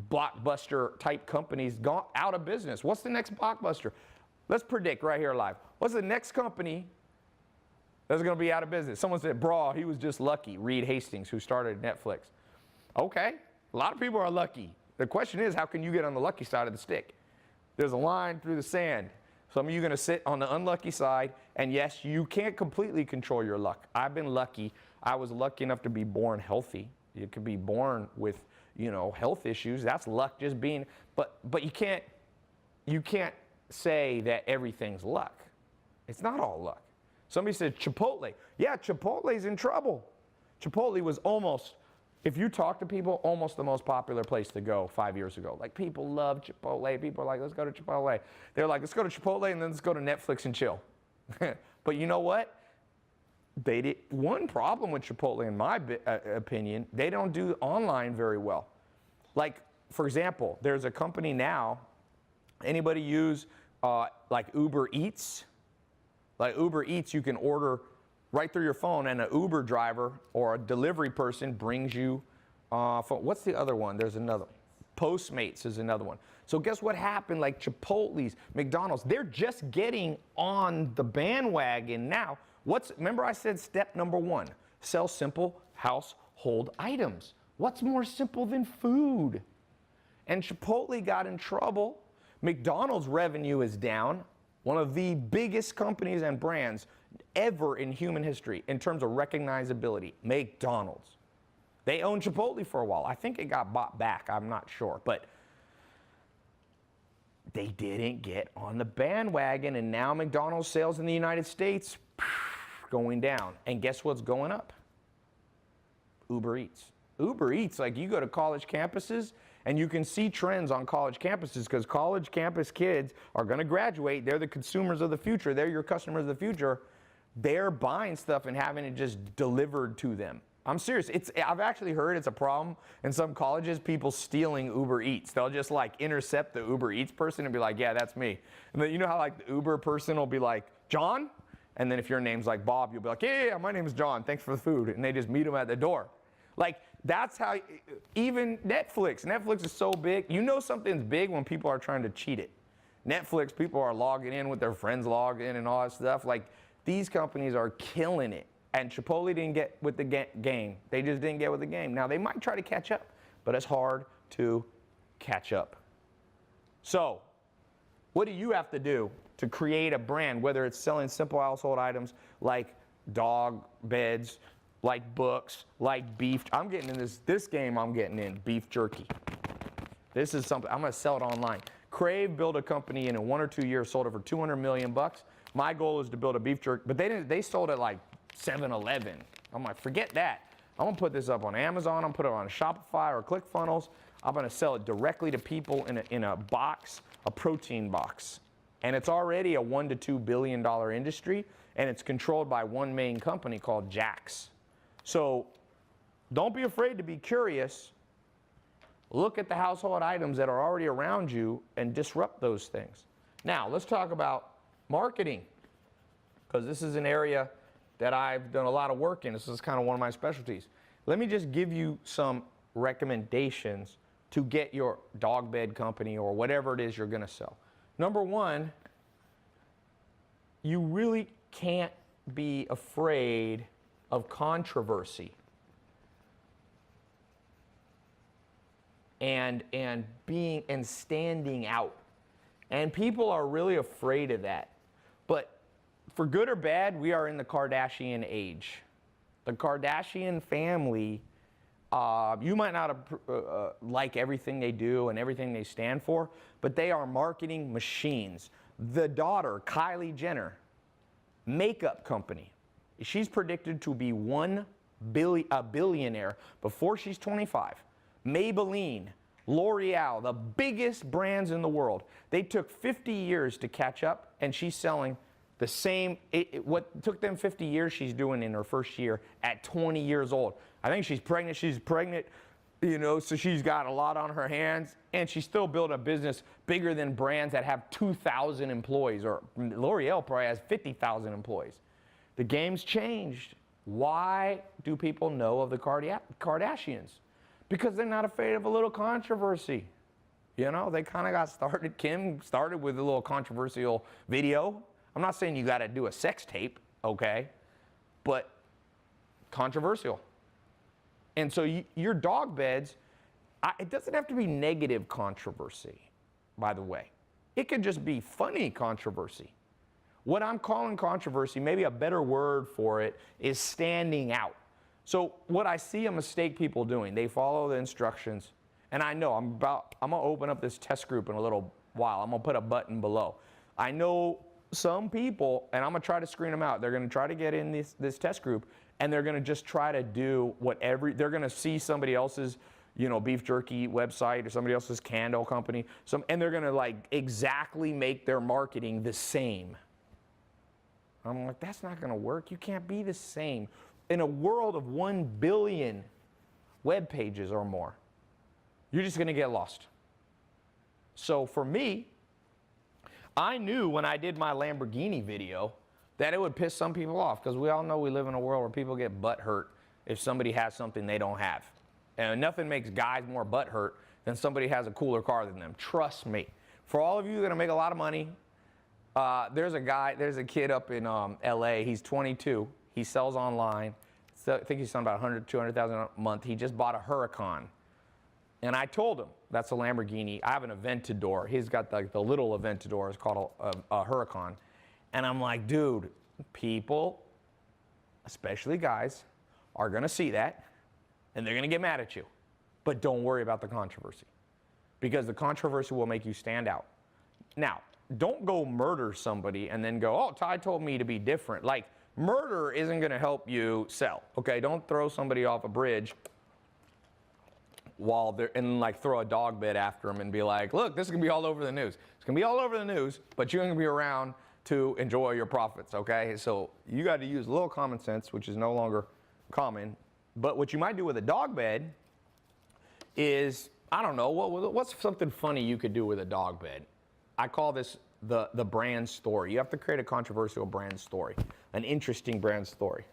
blockbuster type companies out of business. What's the next blockbuster? Let's predict right here live. What's the next company that's going to be out of business? Someone said, bro, he was just lucky. Reed Hastings, who started Netflix. Okay, a lot of people are lucky. The question is, how can you get on the lucky side of the stick? There's a line through the sand. Some of you are going to sit on the unlucky side, and yes, you can't completely control your luck. I've been lucky. I was lucky enough to be born healthy. You could be born with, health issues. That's luck just being, but you can't say that everything's luck. It's not all luck. Somebody said Chipotle. Yeah, Chipotle's in trouble. Chipotle was almost, if you talk to people, almost the most popular place to go 5 years ago. Like, people love Chipotle. People are like, let's go to Chipotle. They're like, let's go to Chipotle and then let's go to Netflix and chill. But you know what? One problem with Chipotle, in my opinion, they don't do online very well. Like, for example, there's a company now, anybody use like Uber Eats? Like Uber Eats, you can order right through your phone, and an Uber driver or a delivery person brings you, what's the other one? There's another. Postmates is another one. So guess what happened? Like Chipotle's, McDonald's, they're just getting on the bandwagon now. Remember I said step number one, sell simple household items. What's more simple than food? And Chipotle got in trouble. McDonald's revenue is down, one of the biggest companies and brands ever in human history in terms of recognizability, McDonald's. They owned Chipotle for a while. I think it got bought back, I'm not sure, but they didn't get on the bandwagon, and now McDonald's sales in the United States going down. And guess what's going up? Uber Eats. Uber Eats, like you go to college campuses and you can see trends on college campuses because college campus kids are going to graduate. They're the consumers of the future. They're your customers of the future. They're buying stuff and having it just delivered to them. I'm serious. I've actually heard it's a problem in some colleges, people stealing Uber Eats. They'll just like intercept the Uber Eats person and be like, yeah, that's me. And then you know how like the Uber person will be like, John? And then if your name's like Bob, you'll be like, yeah, my name is John. Thanks for the food. And they just meet them at the door. Like, that's how, even Netflix is so big. You know something's big when people are trying to cheat it. Netflix, people are logging in with their friends log in and all that stuff. Like, these companies are killing it. And Chipotle didn't get with the game. They just didn't get with the game. Now, they might try to catch up, but it's hard to catch up. So, what do you have to do to create a brand, whether it's selling simple household items like dog beds, like books, like beef? I'm getting in this game I'm getting in, beef jerky. This is something, I'm gonna sell it online. Crave built a company and in 1 or 2 years sold it for $200 million. My goal is to build a beef jerky, but they sold it like 7-Eleven. I'm like, forget that. I'm gonna put this up on Amazon, I'm gonna put it on Shopify or ClickFunnels. I'm gonna sell it directly to people in a box, a protein box. And it's already a $1 to $2 billion industry, and it's controlled by one main company called Jax. So don't be afraid to be curious. Look at the household items that are already around you and disrupt those things. Now, let's talk about marketing, because this is an area that I've done a lot of work in. This is kind of one of my specialties. Let me just give you some recommendations to get your dog bed company or whatever it is you're going to sell. Number one, you really can't be afraid of controversy and standing out. And people are really afraid of that. But for good or bad, we are in the Kardashian age. The Kardashian family, you might not like everything they do and everything they stand for, but they are marketing machines. The daughter, Kylie Jenner, makeup company. She's predicted to be a billionaire before she's 25. Maybelline, L'Oreal, the biggest brands in the world. They took 50 years to catch up, and she's selling the same, what took them 50 years, she's doing in her first year at 20 years old. I think she's pregnant, you know, so she's got a lot on her hands, and she still built a business bigger than brands that have 2,000 employees, or L'Oreal probably has 50,000 employees. The game's changed. Why do people know of the Kardashians? Because they're not afraid of a little controversy. You know, they kind of got started. Kim started with a little controversial video. I'm not saying you got to do a sex tape, okay? But controversial. And so your dog beds, it doesn't have to be negative controversy, by the way. It could just be funny controversy. What I'm calling controversy, maybe a better word for it, is standing out. So what I see a mistake people doing, they follow the instructions, and I know I'm gonna open up this test group in a little while. I'm gonna put a button below. I know some people, and I'm gonna try to screen them out. They're gonna try to get in this test group, and they're gonna just try to do they're gonna see somebody else's, you know, beef jerky website or somebody else's candle company, and they're gonna like exactly make their marketing the same. I'm like, that's not gonna work. You can't be the same. In a world of 1 billion web pages or more, you're just gonna get lost. So for me, I knew when I did my Lamborghini video that it would piss some people off, because we all know we live in a world where people get butt hurt if somebody has something they don't have. And nothing makes guys more butt hurt than somebody has a cooler car than them. Trust me. For all of you that are make a lot of money, there's a kid up in LA. He's 22. He sells online. So I think he's selling about 100, 200,000 a month. He just bought a Huracan. And I told him, that's a Lamborghini. I have an Aventador. He's got the little Aventador. It's called a Huracan. And I'm like, dude, people, especially guys, are going to see that, and they're going to get mad at you. But don't worry about the controversy, because the controversy will make you stand out. Now, don't go murder somebody and then go, oh, Tai told me to be different. Like, murder isn't going to help you sell, okay? Don't throw somebody off a bridge while they're, and like throw a dog bed after them and be like, look, this is going to be all over the news. It's going to be all over the news, but you're going to be around to enjoy your profits, okay? So you got to use a little common sense, which is no longer common. But what you might do with a dog bed is, I don't know, what's something funny you could do with a dog bed? I call this the brand story. You have to create a controversial brand story, an interesting brand story.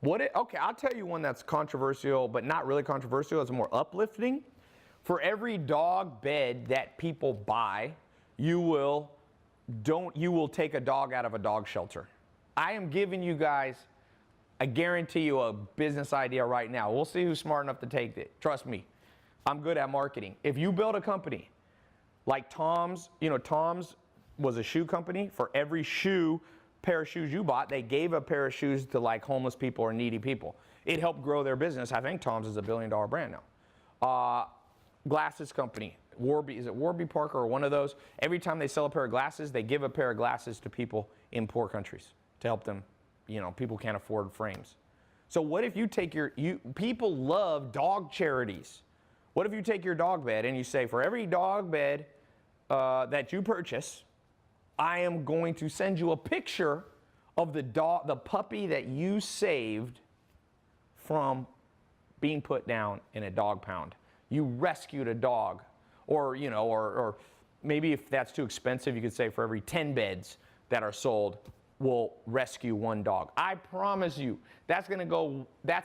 Okay, I'll tell you one that's controversial, but not really controversial. It's more uplifting. For every dog bed that people buy, you will take a dog out of a dog shelter. I am giving you guys, I guarantee you, a business idea right now. We'll see who's smart enough to take it. Trust me, I'm good at marketing. If you build a company like Tom's, Tom's was a shoe company. For every pair of shoes you bought, they gave a pair of shoes to like homeless people or needy people. It helped grow their business. I think Tom's is a $1 billion brand now. Glasses company. Warby, is it Warby Parker or one of those? Every time they sell a pair of glasses, they give a pair of glasses to people in poor countries to help them. People can't afford frames. So what if you take people love dog charities. What if you take your dog bed and you say, for every dog bed that you purchase, I am going to send you a picture of the puppy that you saved from being put down in a dog pound. You rescued a dog. Or maybe if that's too expensive, you could say for every 10 beds that are sold, we'll rescue one dog. I promise you, that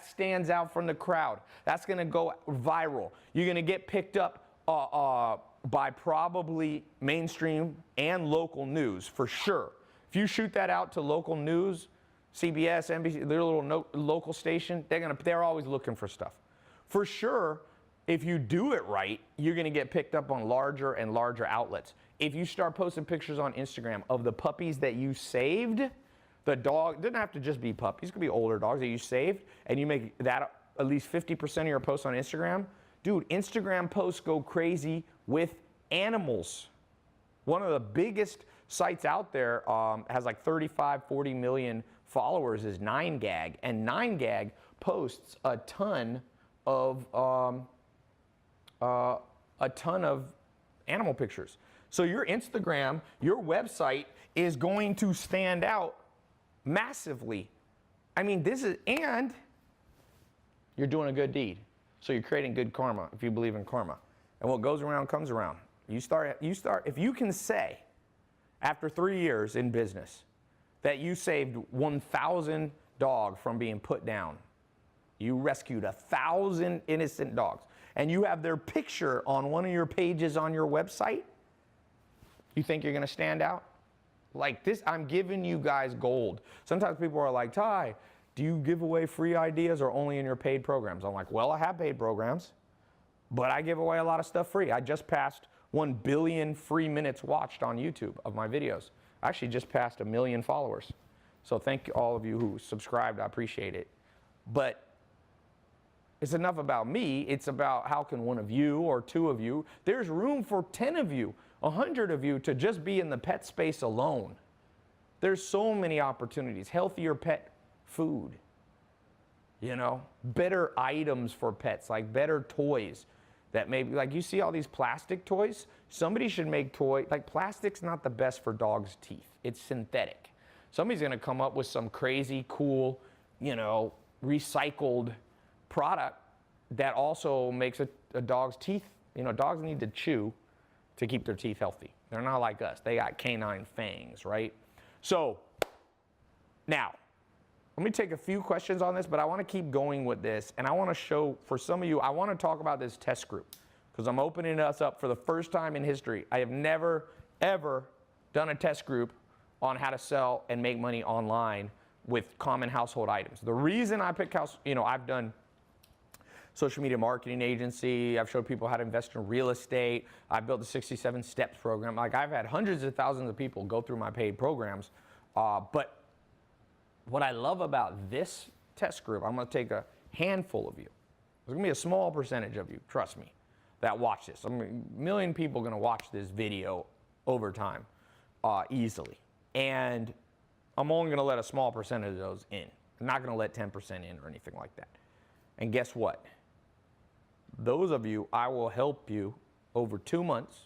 stands out from the crowd. That's gonna go viral. You're gonna get picked up by probably mainstream and local news, for sure. If you shoot that out to local news, CBS, NBC, their little local station, they're always looking for stuff. For sure, if you do it right, you're going to get picked up on larger and larger outlets. If you start posting pictures on Instagram of the puppies that you saved, the dog doesn't have to just be puppies, it could be older dogs that you saved, and you make that at least 50% of your posts on Instagram. Dude, Instagram posts go crazy with animals. One of the biggest sites out there has like 35, 40 million followers is 9gag, and 9gag posts a ton of animal pictures. So your Instagram, your website is going to stand out massively. I mean, and you're doing a good deed. So you're creating good karma if you believe in karma. And what goes around comes around. If you can say, after 3 years in business, that you saved 1,000 dogs from being put down, you rescued 1,000 innocent dogs, and you have their picture on one of your pages on your website, you think you're going to stand out? Like this, I'm giving you guys gold. Sometimes people are like, Tai, do you give away free ideas or only in your paid programs? I'm like, well, I have paid programs, but I give away a lot of stuff free. I just passed 1 billion free minutes watched on YouTube of my videos. I actually just passed 1 million followers. So thank all of you who subscribed. I appreciate it. But it's enough about me. It's about how can one of you or 2 of you, there's room for 10 of you, 100 of you to just be in the pet space alone. There's so many opportunities. Healthier pet food, better items for pets, like better toys that maybe, like you see all these plastic toys. Somebody should make like plastic's not the best for dogs' teeth. It's synthetic. Somebody's going to come up with some crazy, cool, recycled product that also makes a dog's teeth. Dogs need to chew to keep their teeth healthy. They're not like us. They got canine fangs, right? So now, let me take a few questions on this, but I want to keep going with this. And I want to show, for some of you, I want to talk about this test group because I'm opening us up for the first time in history. I have never, ever done a test group on how to sell and make money online with common household items. The reason I pick I've done social media marketing agency, I've showed people how to invest in real estate, I've built the 67 steps program. Like, I've had hundreds of thousands of people go through my paid programs. But what I love about this test group, I'm going to take a handful of you. There's going to be a small percentage of you, trust me, that watch this. I mean, a million people are going to watch this video over time easily. And I'm only going to let a small percentage of those in. I'm not going to let 10% in or anything like that. And guess what? Those of you, I will help you over 2 months,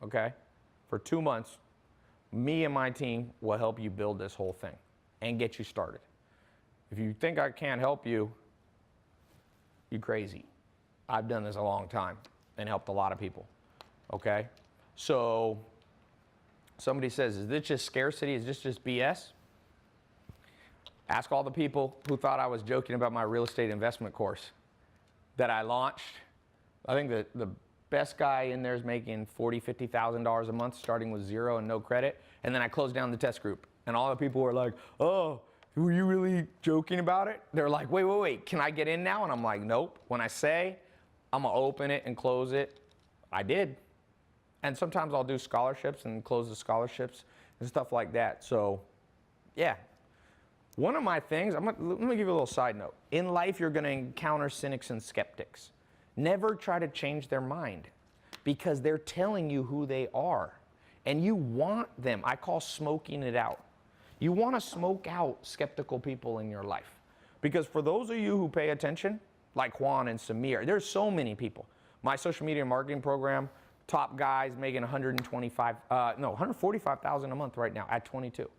okay? For 2 months, me and my team will help you build this whole thing and get you started. If you think I can't help you, you're crazy. I've done this a long time and helped a lot of people, okay? So somebody says, is this just scarcity? Is this just BS? Ask all the people who thought I was joking about my real estate investment course that I launched. I think the best guy in there is making $40,000, $50,000 a month starting with zero and no credit. And then I closed down the test group. And all the people were like, oh, were you really joking about it? They're like, wait, can I get in now? And I'm like, nope. When I say I'm going to open it and close it, I did. And sometimes I'll do scholarships and close the scholarships and stuff like that. So, yeah. One of my things, let me give you a little side note. In life, you're going to encounter cynics and skeptics. Never try to change their mind because they're telling you who they are. And you want them. I call smoking it out. You want to smoke out skeptical people in your life. Because for those of you who pay attention, like Juan and Samir, there's so many people. My social media marketing program, top guys making $145,000 a month right now at 22.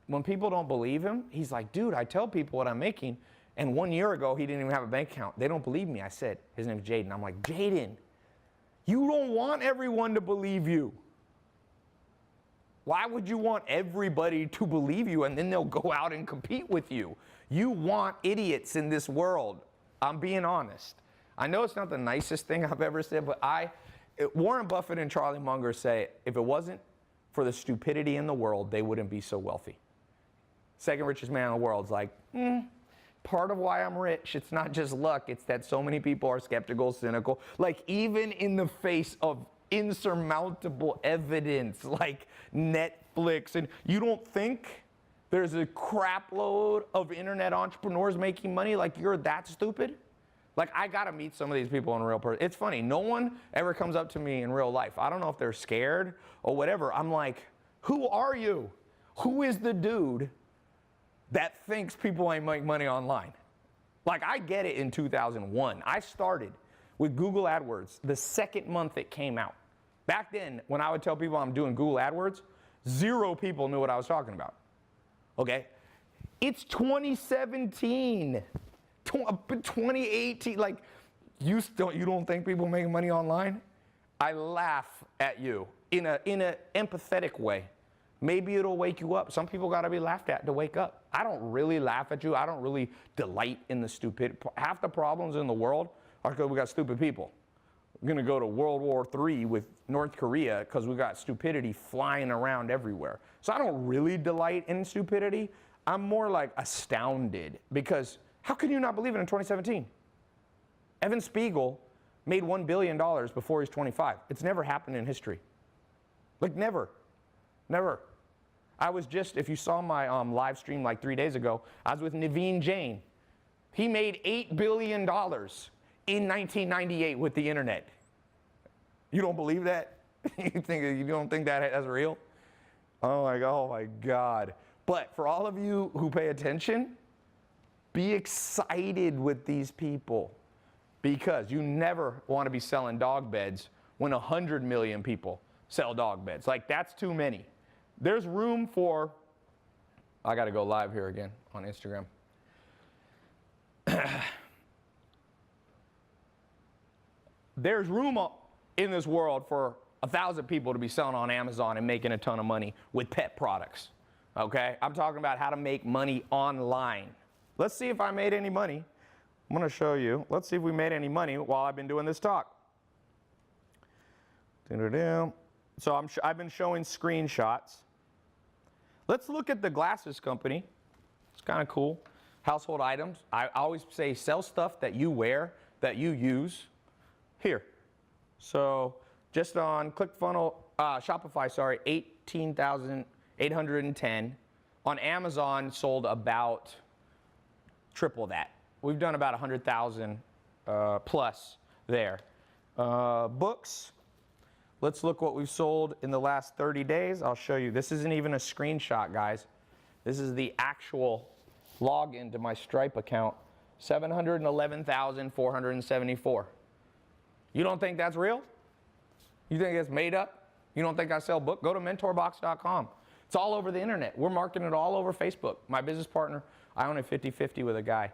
When people don't believe him, he's like, dude, I tell people what I'm making. And 1 year ago, he didn't even have a bank account. They don't believe me. I said, his name's Jaden. I'm like, Jaden, you don't want everyone to believe you. Why would you want everybody to believe you and then they'll go out and compete with you? You want idiots in this world. I'm being honest. I know it's not the nicest thing I've ever said, but Warren Buffett and Charlie Munger say, if it wasn't for the stupidity in the world, they wouldn't be so wealthy. Second richest man in the world is like, part of why I'm rich, it's not just luck, it's that so many people are skeptical, cynical. Like, even in the face of insurmountable evidence like Netflix, and you don't think there's a crap load of internet entrepreneurs making money? Like, you're that stupid? Like, I gotta meet some of these people in real person. It's funny, no one ever comes up to me in real life. I don't know if they're scared or whatever. I'm like, who are you? Who is the dude that thinks people ain't make money online? Like, I get it in 2001. I started with Google AdWords the second month it came out. Back then, when I would tell people I'm doing Google AdWords, 0 people knew what I was talking about. Okay? It's 2017. 2018, like, you don't think people making money online? I laugh at you in a empathetic way. Maybe it'll wake you up. Some people got to be laughed at to wake up. I don't really laugh at you. I don't really delight in the stupid. Half the problems in the world are because we got stupid people. We're going to go to World War III with North Korea because we got stupidity flying around everywhere. So I don't really delight in stupidity. I'm more like astounded because how can you not believe it in 2017? Evan Spiegel made $1 billion before he's 25. It's never happened in history. Like, never. Never. I was just, if you saw my live stream like 3 days ago, I was with Naveen Jain. He made $8 billion in 1998 with the internet. You don't believe that? You don't think that's real? Oh my God. But for all of you who pay attention, be excited with these people because you never want to be selling dog beds when 100 million people sell dog beds. Like, that's too many. There's room for I got to go live here again on Instagram. There's room in this world for 1,000 people to be selling on Amazon and making a ton of money with pet products. Okay? I'm talking about how to make money online. Let's see if I made any money. I'm going to show you. Let's see if we made any money while I've been doing this talk. So I've been showing screenshots. Let's look at the glasses company. It's kind of cool. Household items. I always say sell stuff that you wear, that you use. Here. So just on ClickFunnels, Shopify, sorry, 18,810. On Amazon, sold about triple that. We've done about 100,000 plus there. Books. Let's look what we've sold in the last 30 days. I'll show you. This isn't even a screenshot, guys. This is the actual login to my Stripe account. 711,474. You don't think that's real? You think it's made up? You don't think I sell books? Go to mentorbox.com. It's all over the internet. We're marketing it all over Facebook. My business partner, I own a 50-50 with a guy.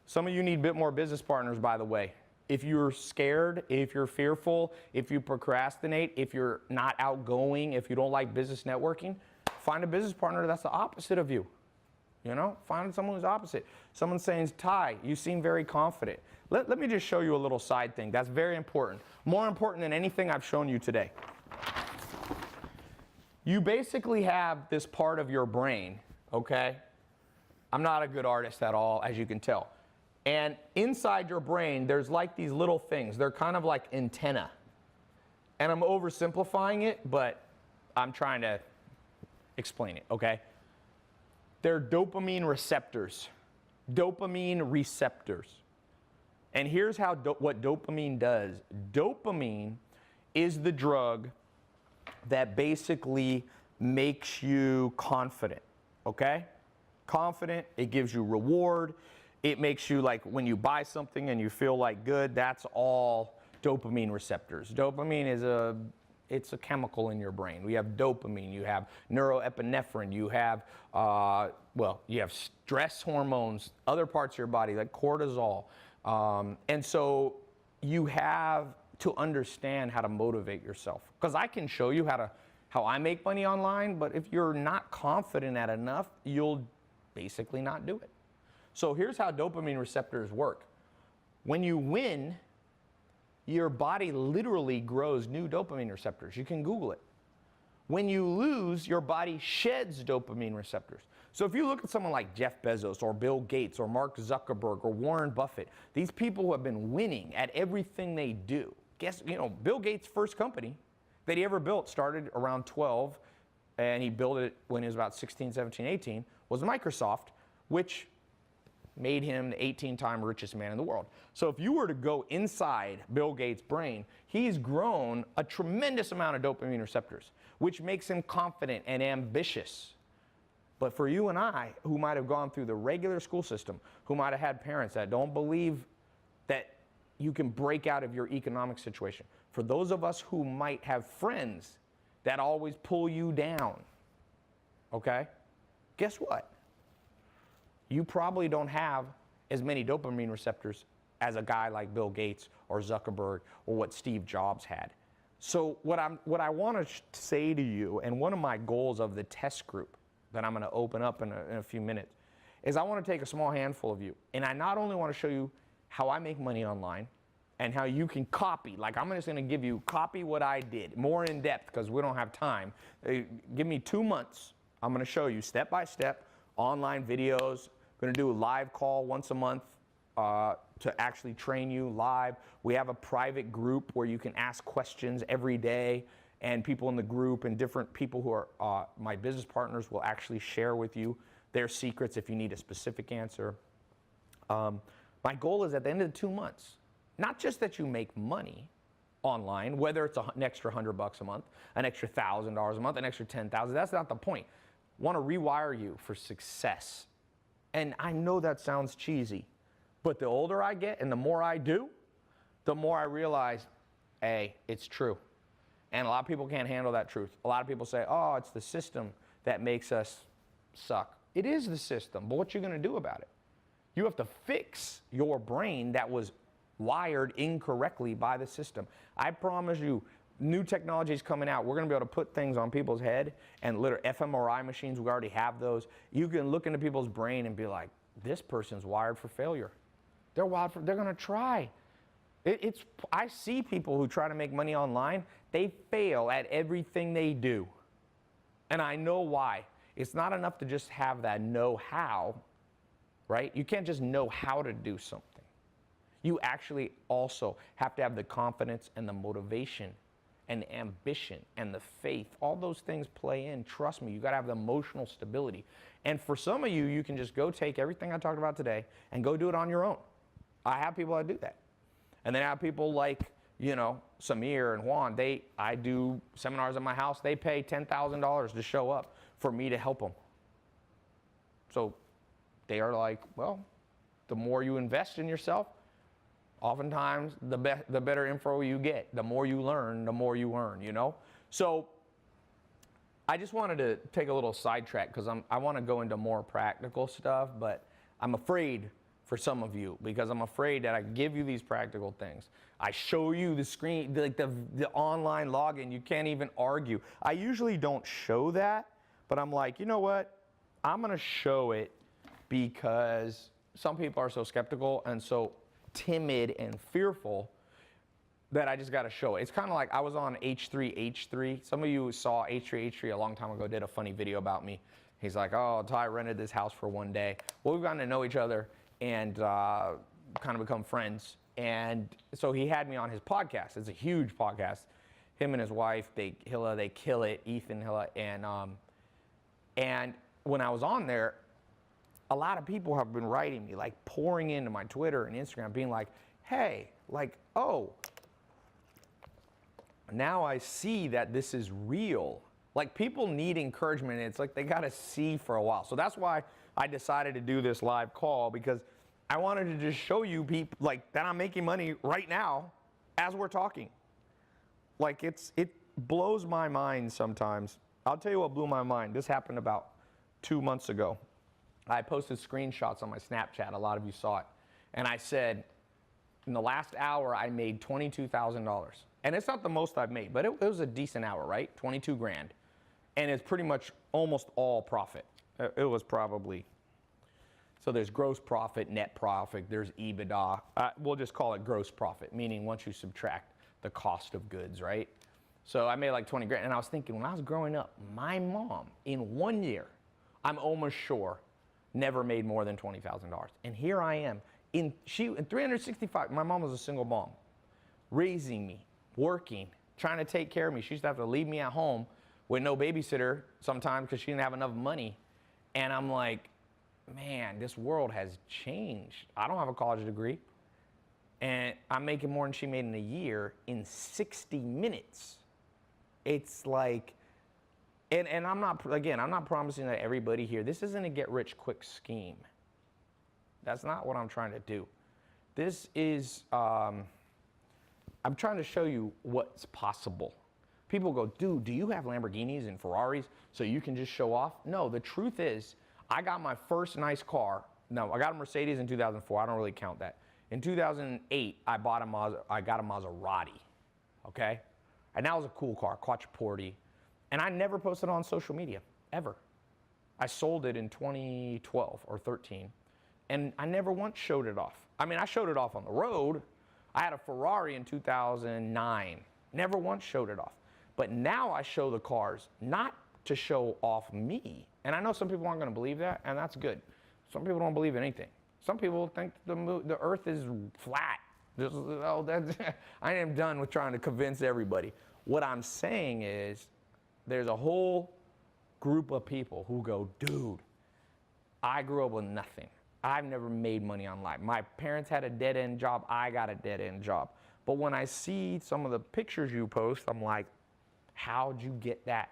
Some of you need a bit more business partners, by the way. If you're scared, if you're fearful, if you procrastinate, if you're not outgoing, if you don't like business networking, find a business partner that's the opposite of you. You know, find someone who's opposite. Someone saying, Tai, you seem very confident. Let me just show you a little side thing. That's very important. More important than anything I've shown you today. You basically have this part of your brain, okay? I'm not a good artist at all, as you can tell. And inside your brain, there's like these little things. They're kind of like antenna. And I'm oversimplifying it, but I'm trying to explain it, okay? They're dopamine receptors. Dopamine receptors. And here's how what dopamine does. Dopamine is the drug that basically makes you confident, okay? Confident, it gives you reward. It makes you, like, when you buy something and you feel like good, that's all dopamine receptors. Dopamine is it's a chemical in your brain. We have dopamine, you have neuroepinephrine, you have, you have stress hormones, other parts of your body like cortisol. And so you have to understand how to motivate yourself. Because I can show you how I make money online, but if you're not confident at enough, you'll basically not do it. So here's how dopamine receptors work. When you win, your body literally grows new dopamine receptors. You can Google it. When you lose, your body sheds dopamine receptors. So if you look at someone like Jeff Bezos or Bill Gates or Mark Zuckerberg or Warren Buffett, these people who have been winning at everything they do. Guess, Bill Gates' first company that he ever built started around 12, and he built it when he was about 16, 17, 18, was Microsoft, which made him the 18-time richest man in the world. So if you were to go inside Bill Gates' brain, he's grown a tremendous amount of dopamine receptors, which makes him confident and ambitious. But for you and I, who might have gone through the regular school system, who might have had parents that don't believe that you can break out of your economic situation, for those of us who might have friends that always pull you down, okay, guess what? You probably don't have as many dopamine receptors as a guy like Bill Gates or Zuckerberg or what Steve Jobs had. So what I want to say to you, and one of my goals of the test group that I'm going to open up in a few minutes, is I want to take a small handful of you, and I not only want to show you how I make money online and how you can copy, like I'm just going to give you, copy what I did, more in depth because we don't have time. Give me 2 months. I'm going to show you step by step online videos. Going to do a live call once a month to actually train you live. We have a private group where you can ask questions every day, and people in the group and different people who are my business partners will actually share with you their secrets if you need a specific answer. My goal is at the end of the 2 months, not just that you make money online, whether it's an extra $100 a month, an extra $1,000 a month, an extra $10,000. That's not the point. I want to rewire you for success. And I know that sounds cheesy, but the older I get and the more I do, the more I realize, hey, it's true. And a lot of people can't handle that truth. A lot of people say, oh, it's the system that makes us suck. It is the system, but what you gonna do about it? You have to fix your brain that was wired incorrectly by the system. I promise you, new technology is coming out. We're gonna be able to put things on people's head, and literally fMRI machines, we already have those. You can look into people's brain and be like, this person's wired for failure. They're gonna try. I see people who try to make money online, they fail at everything they do. And I know why. It's not enough to just have that know-how, right? You can't just know how to do something. You actually also have to have the confidence and the motivation and the ambition and the faith. All those things play in. Trust me, you gotta have the emotional stability. And for some of you, you can just go take everything I talked about today and go do it on your own. I have people that do that. And then I have people like, Samir and Juan, I do seminars at my house. They pay $10,000 to show up for me to help them. So they are like, well, the more you invest in yourself, oftentimes the better info you get. The more you learn, the more you earn, So I just wanted to take a little sidetrack because I want to go into more practical stuff, but I'm afraid for some of you because I'm afraid that I give you these practical things. I show you the screen, like the online login, you can't even argue. I usually don't show that, but I'm like, you know what? I'm gonna show it because some people are so skeptical and so timid and fearful that I just gotta show it. It's kind of like I was on H3H3. Some of you saw H3H3 a long time ago, did a funny video about me. He's like, oh, Tai rented this house for one day. Well, we've gotten to know each other and kind of become friends. And so he had me on his podcast. It's a huge podcast. Him and his wife, Hilla, they kill it, Ethan, Hilla. And when I was on there, a lot of people have been writing me, like pouring into my Twitter and Instagram, being like, hey, like, oh, now I see that this is real. Like people need encouragement. It's like they got to see for a while. So that's why I decided to do this live call because I wanted to just show you people like that I'm making money right now as we're talking. Like it blows my mind sometimes. I'll tell you what blew my mind. This happened about 2 months ago. I posted screenshots on my Snapchat. A lot of you saw it. And I said, in the last hour, I made $22,000. And it's not the most I've made, but it was a decent hour, right? 22 grand. And it's pretty much almost all profit. It was probably, so there's gross profit, net profit, there's EBITDA. We'll just call it gross profit, meaning once you subtract the cost of goods, right? So I made like 20 grand. And I was thinking, when I was growing up, my mom, in 1 year, I'm almost sure, never made more than $20,000. And here I am, in 365, my mom was a single mom, raising me, working, trying to take care of me. She used to have to leave me at home with no babysitter sometimes because she didn't have enough money. And I'm like, man, this world has changed. I don't have a college degree. And I'm making more than she made in a year in 60 minutes. It's like, and I'm not promising that everybody here, this isn't a get rich quick scheme. That's not what I'm trying to do. This is, I'm trying to show you what's possible. People go, dude, do you have Lamborghinis and Ferraris so you can just show off? No, the truth is, I got my first nice car. No, I got a Mercedes in 2004. I don't really count that. In 2008, I got a Maserati, okay? And that was a cool car, Quattroporte. And I never posted on social media, ever. I sold it in 2012 or 13, and I never once showed it off. I mean, I showed it off on the road. I had a Ferrari in 2009. Never once showed it off. But now I show the cars not to show off me. And I know some people aren't going to believe that, and that's good. Some people don't believe anything. Some people think the earth is flat. I am done with trying to convince everybody. What I'm saying is there's a whole group of people who go, dude, I grew up with nothing. I've never made money online. My parents had a dead-end job. I got a dead-end job. But when I see some of the pictures you post, I'm like, how'd you get that?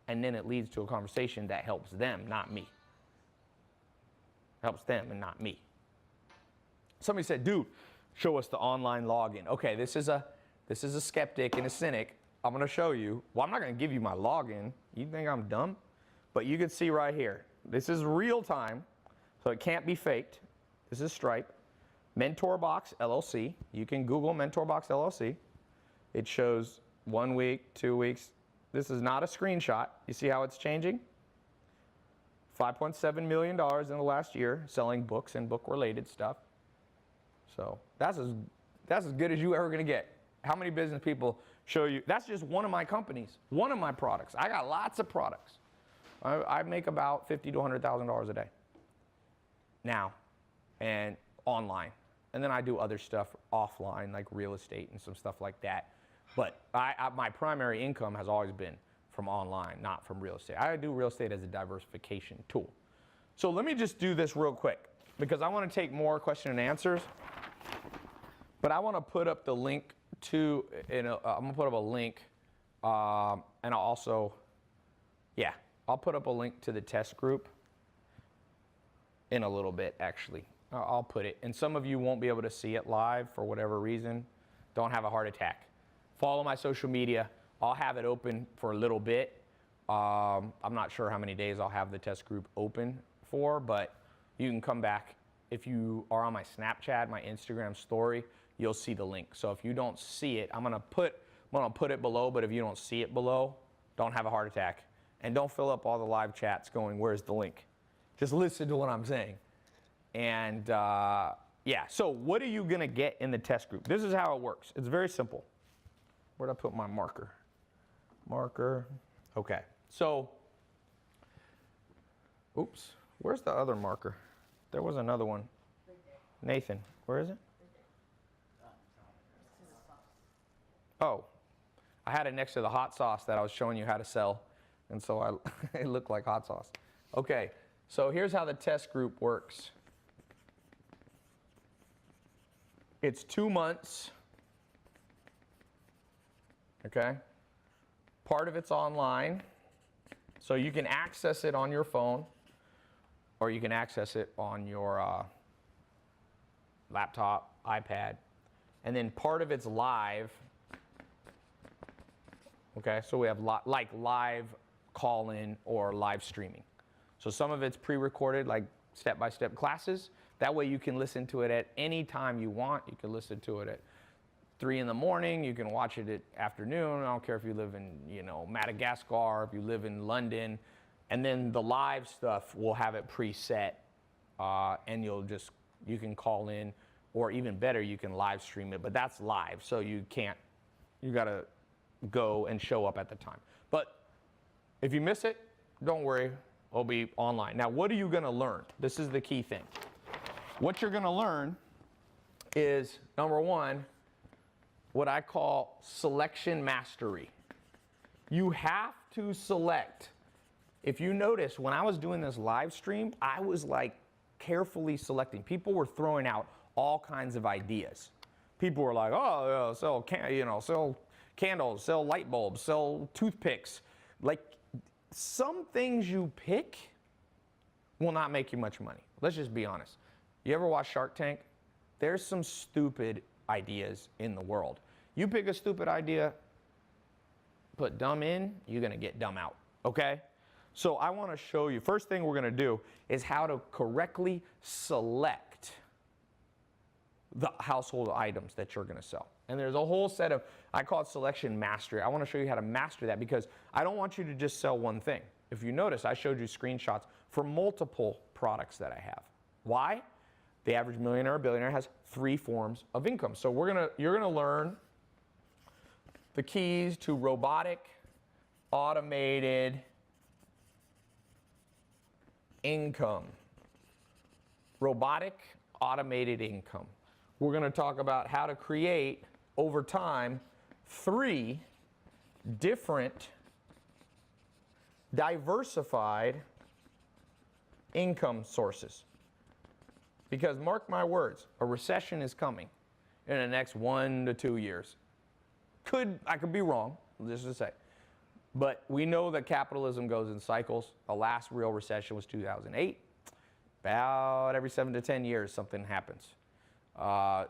And then it leads to a conversation that helps them, not me. Helps them and not me. Somebody said, dude, show us the online login. Okay, this is a skeptic and a cynic. I'm gonna show you. Well, I'm not gonna give you my login. You think I'm dumb? But you can see right here. This is real time, so it can't be faked. This is Stripe. MentorBox LLC. You can Google MentorBox LLC. It shows 1 week, 2 weeks. This is not a screenshot. You see how it's changing? $5.7 million in the last year selling books and book-related stuff. So that's as good as you ever going to get. How many business people show you? That's just one of my companies, one of my products. I got lots of products. I make about $50,000 to $100,000 a day now, and online. And then I do other stuff offline, like real estate and some stuff like that. But my primary income has always been from online, not from real estate. I do real estate as a diversification tool. So let me just do this real quick, because I want to take more question and answers. But I want to put up the link to, I'm going to put up a link, and I'll also, I'll put up a link to the test group in a little bit, actually. I'll put it. And some of you won't be able to see it live for whatever reason. Don't have a heart attack. Follow my social media. I'll have it open for a little bit. I'm not sure how many days I'll have the test group open for, but you can come back. If you are on my Snapchat, my Instagram story, you'll see the link. So if you don't see it, I'm gonna put it below, but if you don't see it below, don't have a heart attack. And don't fill up all the live chats going, where's the link? Just listen to what I'm saying. And so what are you gonna get in the test group? This is how it works. It's very simple. Where'd I put my marker? Marker, okay. So, oops, where's the other marker? There was another one. Nathan, where is it? Oh, I had it next to the hot sauce that I was showing you how to sell. And so it looked like hot sauce. Okay, so here's how the test group works. It's 2 months, okay? Part of it's online, so you can access it on your phone, or you can access it on your laptop, iPad, and then part of it's live. Okay, so we have like live call-in or live streaming. So some of it's pre-recorded, like step-by-step classes. That way you can listen to it at any time you want. You can listen to it at 3 in the morning. You can watch it at afternoon. I don't care if you live in, Madagascar, if you live in London. And then the live stuff, we'll have it preset, and you can call in, or even better, you can live stream it. But that's live, so you gotta go and show up at the time. But if you miss it, don't worry, it'll be online. Now, what are you gonna learn? This is the key thing. What you're gonna learn is, number one, what I call selection mastery. You have to select. If you notice, when I was doing this live stream, I was like carefully selecting. People were throwing out all kinds of ideas. People were like, oh, sell candles, sell light bulbs, sell toothpicks. Like, some things you pick will not make you much money. Let's just be honest. You ever watch Shark Tank? There's some stupid ideas in the world. You pick a stupid idea, put dumb in, you're gonna get dumb out, okay? So I wanna show you, first thing we're gonna do is how to correctly select the household items that you're gonna sell. And there's a whole set of, I call it selection mastery. I wanna show you how to master that, because I don't want you to just sell one thing. If you notice, I showed you screenshots for multiple products that I have. Why? The average millionaire or billionaire has 3 forms of income. So you're gonna learn the keys to robotic, automated income. Robotic, automated income. We're gonna talk about how to create, over time, 3 different diversified income sources. Because mark my words, a recession is coming in the next 1 to 2 years. I could be wrong, just to say. But we know that capitalism goes in cycles. The last real recession was 2008. About every 7 to 10 years, something happens.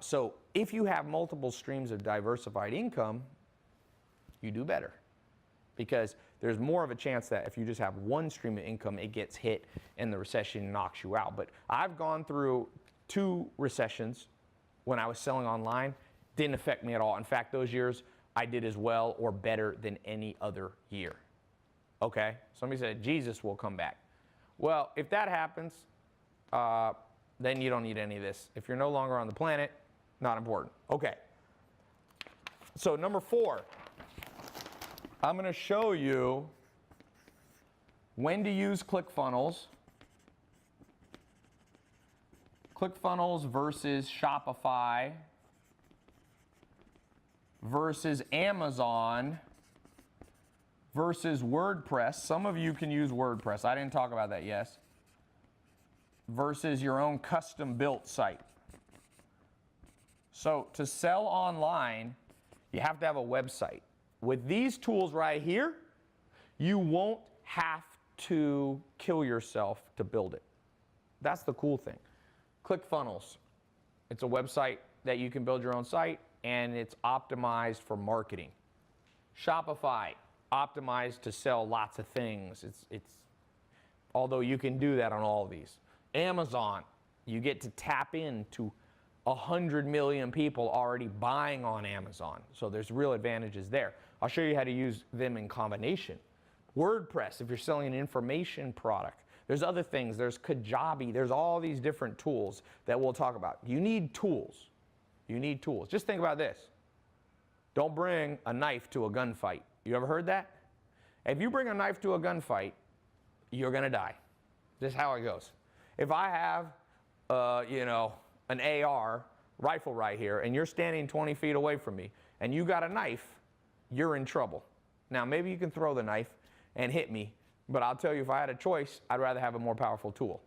So if you have multiple streams of diversified income, you do better. Because there's more of a chance that if you just have one stream of income, it gets hit and the recession knocks you out. But I've gone through 2 recessions when I was selling online. Didn't affect me at all. In fact, those years I did as well or better than any other year. Okay? Somebody said, Jesus will come back. Well, if that happens, then you don't need any of this. If you're no longer on the planet, not important. Okay. So number 4, I'm going to show you when to use ClickFunnels. ClickFunnels versus Shopify versus Amazon versus WordPress. Some of you can use WordPress. I didn't talk about that, yes. Versus your own custom built site. So to sell online, you have to have a website. With these tools right here, you won't have to kill yourself to build it. That's the cool thing. ClickFunnels. It's a website that you can build your own site, and it's optimized for marketing. Shopify, optimized to sell lots of things. Although you can do that on all of these. Amazon, you get to tap into 100 million people already buying on Amazon. So there's real advantages there. I'll show you how to use them in combination. WordPress, if you're selling an information product. There's other things. There's Kajabi. There's all these different tools that we'll talk about. You need tools. You need tools. Just think about this. Don't bring a knife to a gunfight. You ever heard that? If you bring a knife to a gunfight, you're going to die. This is how it goes. If I have, an AR rifle right here, and you're standing 20 feet away from me, and you got a knife, you're in trouble. Now, maybe you can throw the knife and hit me, but I'll tell you, if I had a choice, I'd rather have a more powerful tool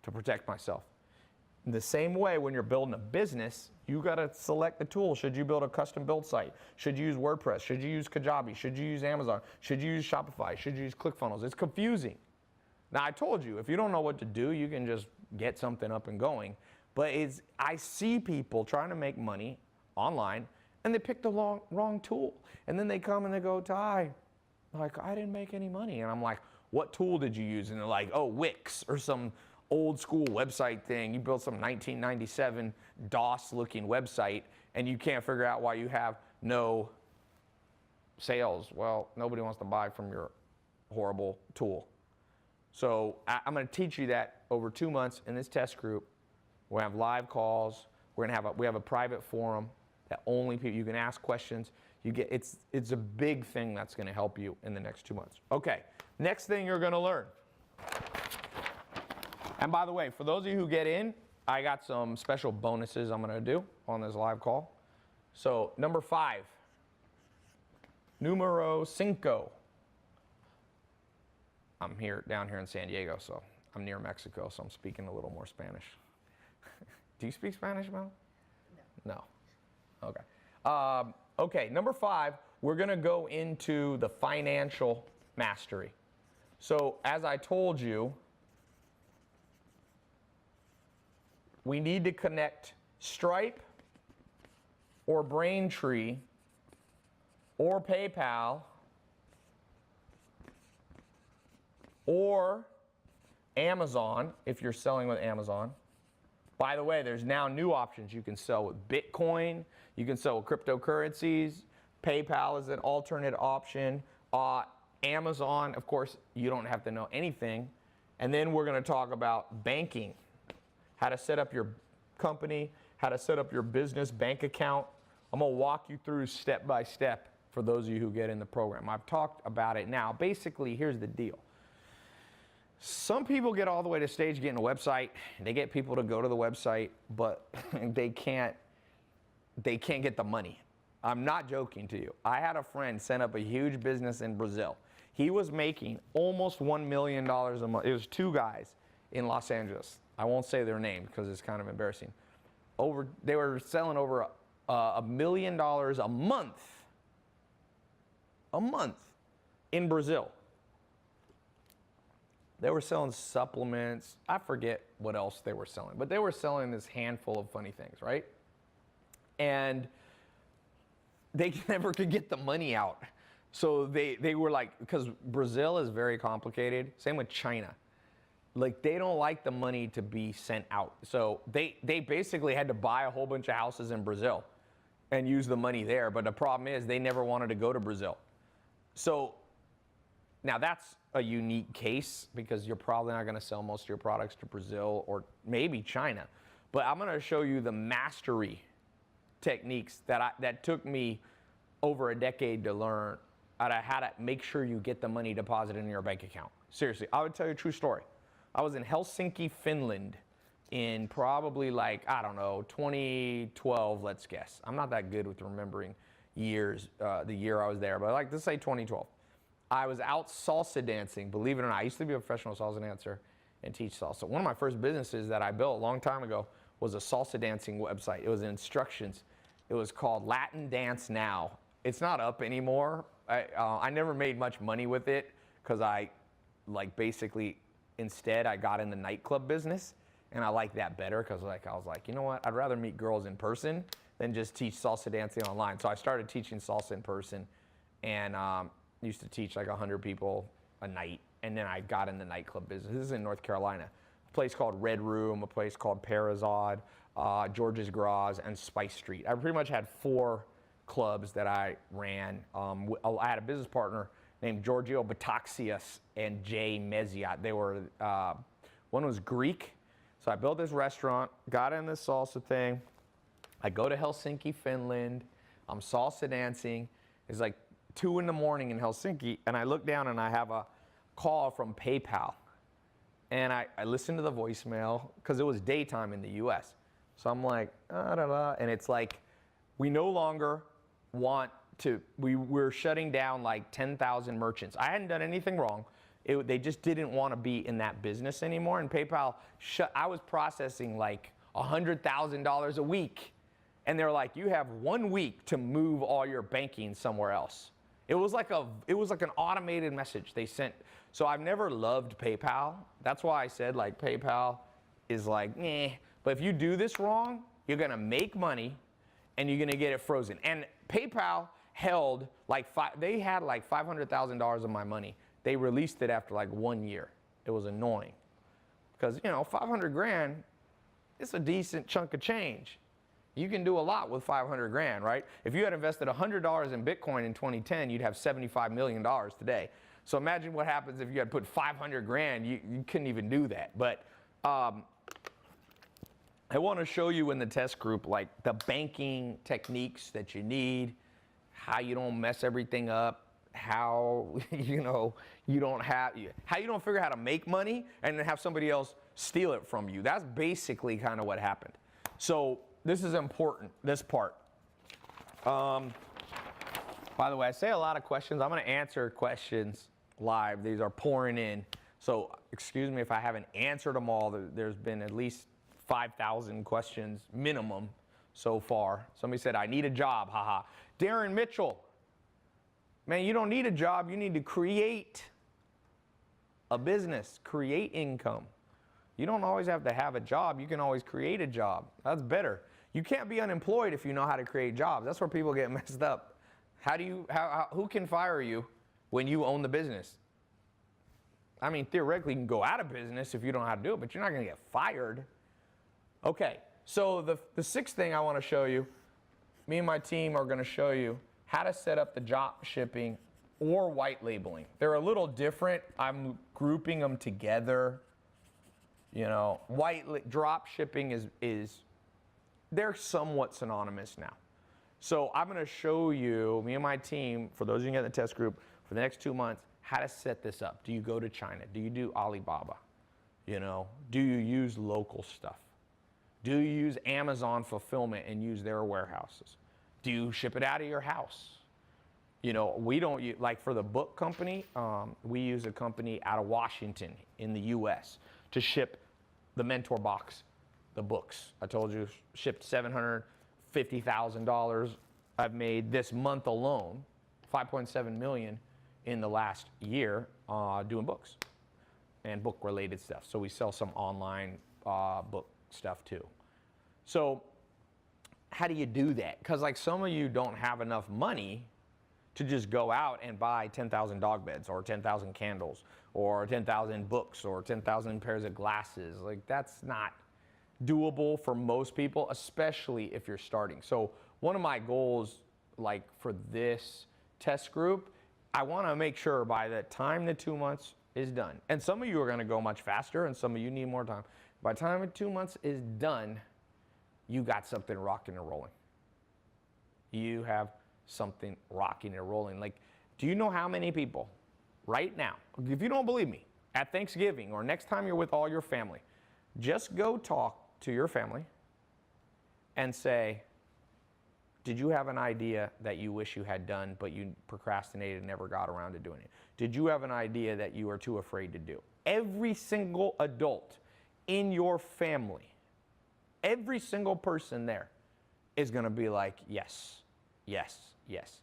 to protect myself. In the same way, when you're building a business, you got to select the tool. Should you build a custom build site? Should you use WordPress? Should you use Kajabi? Should you use Amazon? Should you use Shopify? Should you use ClickFunnels? It's confusing. Now, I told you, if you don't know what to do, you can just get something up and going. But I see people trying to make money online, and they pick the wrong tool. And then they come and they go, Tai, like, I didn't make any money. And I'm like, what tool did you use? And they're like, oh, Wix or some old school website thing. You built some 1997 DOS looking website, and you can't figure out why you have no sales. Well, nobody wants to buy from your horrible tool. So I'm going to teach you that over 2 months in this test group. We'll have live calls. We have a private forum that only people, you can ask questions. It's a big thing that's going to help you in the next 2 months. Okay, next thing you're going to learn. And by the way, for those of you who get in, I got some special bonuses I'm going to do on this live call. So number 5, numero 5. I'm down here in San Diego, so I'm near Mexico, so I'm speaking a little more Spanish. Do you speak Spanish, Mel? No. Okay. Okay, number 5, we're going to go into the financial mastery. So as I told you, we need to connect Stripe or Braintree or PayPal or Amazon if you're selling with Amazon. By the way, there's now new options. You can sell with Bitcoin. You can sell with cryptocurrencies. PayPal is an alternate option. Amazon, of course, you don't have to know anything. And then we're going to talk about banking, how to set up your company, how to set up your business bank account. I'm going to walk you through step by step for those of you who get in the program. I've talked about it now. Basically, here's the deal. Some people get all the way to stage getting a website. They get people to go to the website, but they can't get the money. I'm not joking to you. I had a friend set up a huge business in Brazil. He was making almost $1 million a month. It was 2 guys in Los Angeles. I won't say their name because it's kind of embarrassing. They were selling over $1 million a month in Brazil. They were selling supplements. I forget what else they were selling, but they were selling this handful of funny things, right? And they never could get the money out. So they were like, because Brazil is very complicated. Same with China. Like they don't like the money to be sent out. So they basically had to buy a whole bunch of houses in Brazil and use the money there. But the problem is they never wanted to go to Brazil. So now that's a unique case because you're probably not going to sell most of your products to Brazil or maybe China. But I'm going to show you the mastery techniques that took me over a decade to learn how to make sure you get the money deposited in your bank account. Seriously, I would tell you a true story. I was in Helsinki, Finland in probably like, I don't know, 2012, let's guess. I'm not that good with remembering years, the year I was there, but like, let's say 2012. I was out salsa dancing, believe it or not. I used to be a professional salsa dancer and teach salsa. One of my first businesses that I built a long time ago was a salsa dancing website. It was instructions. It was called Latin Dance Now. It's not up anymore. I never made much money with it because I basically instead I got in the nightclub business and I liked that better because I was like, you know what, I'd rather meet girls in person than just teach salsa dancing online. So I started teaching salsa in person and used to teach like 100 people a night, and then I got in the nightclub business. This is in North Carolina. A place called Red Room, a place called Parazod, George's Graz, and Spice Street. I pretty much had 4 clubs that I ran. I had a business partner named Giorgio Bataxias and Jay Meziat. They were, one was Greek. So I built this restaurant, got in this salsa thing. I go to Helsinki, Finland. I'm salsa dancing. It's like 2 in the morning in Helsinki, and I look down and I have a call from PayPal. And I listened to the voicemail because it was daytime in the US. So I'm like, and it's like, we no longer want to, we're shutting down like 10,000 merchants. I hadn't done anything wrong. They just didn't want to be in that business anymore. And PayPal I was processing like $100,000 a week. And they're like, you have 1 week to move all your banking somewhere else. It was like an automated message they sent. So I've never loved PayPal. That's why I said like PayPal is like, meh. But if you do this wrong, you're gonna make money and you're gonna get it frozen. And PayPal held like, they had like $500,000 of my money. They released it after like 1 year. It was annoying. Because, you know, 500 grand, it's a decent chunk of change. You can do a lot with 500 grand, right? If you had invested $100 in Bitcoin in 2010, you'd have $75 million today. So imagine what happens if you had put 500 grand, you couldn't even do that. But I want to show you in the test group, like the banking techniques that you need, how you don't mess everything up, how, you know, how you don't figure out how to make money and then have somebody else steal it from you. That's basically kind of what happened. So this is important, this part. By the way, I say a lot of questions. I'm going to answer questions live. These are pouring in. So excuse me if I haven't answered them all. There's been at least 5,000 questions minimum so far. Somebody said, I need a job, haha. Darren Mitchell, man, you don't need a job. You need to create a business, create income. You don't always have to have a job. You can always create a job. That's better. You can't be unemployed if you know how to create jobs. That's where people get messed up. Who can fire you when you own the business? I mean, theoretically, you can go out of business if you don't know how to do it, but you're not going to get fired. Okay, so the sixth thing I want to show you, me and my team are going to show you how to set up the drop shipping or white labeling. They're a little different. I'm grouping them together. You know, drop shipping they're somewhat synonymous now. So I'm going to show you, me and my team, for those of you in the test group, for the next 2 months, how to set this up. Do you go to China? Do you do Alibaba? You know, do you use local stuff? Do you use Amazon fulfillment and use their warehouses? Do you ship it out of your house? You know, we don't use, like for the book company, we use a company out of Washington in the US to ship the Mentor box, the books. I told you, shipped $750,000. I've made this month alone, 5.7 million in the last year doing books and book related stuff. So we sell some online book stuff too. So how do you do that? Because like some of you don't have enough money to just go out and buy 10,000 dog beds or 10,000 candles or 10,000 books or 10,000 pairs of glasses. Like, that's not doable for most people, especially if you're starting. So one of my goals, like for this test group, I want to make sure by the time the 2 months is done, and some of you are going to go much faster and some of you need more time. By the time the 2 months is done, you got something rocking and rolling. You have something rocking and rolling. Like, do you know how many people right now, if you don't believe me, at Thanksgiving or next time you're with all your family, just go talk to your family and say, did you have an idea that you wish you had done, but you procrastinated and never got around to doing it? Did you have an idea that you are too afraid to do? Every single adult in your family, every single person there is going to be like, yes, yes, yes.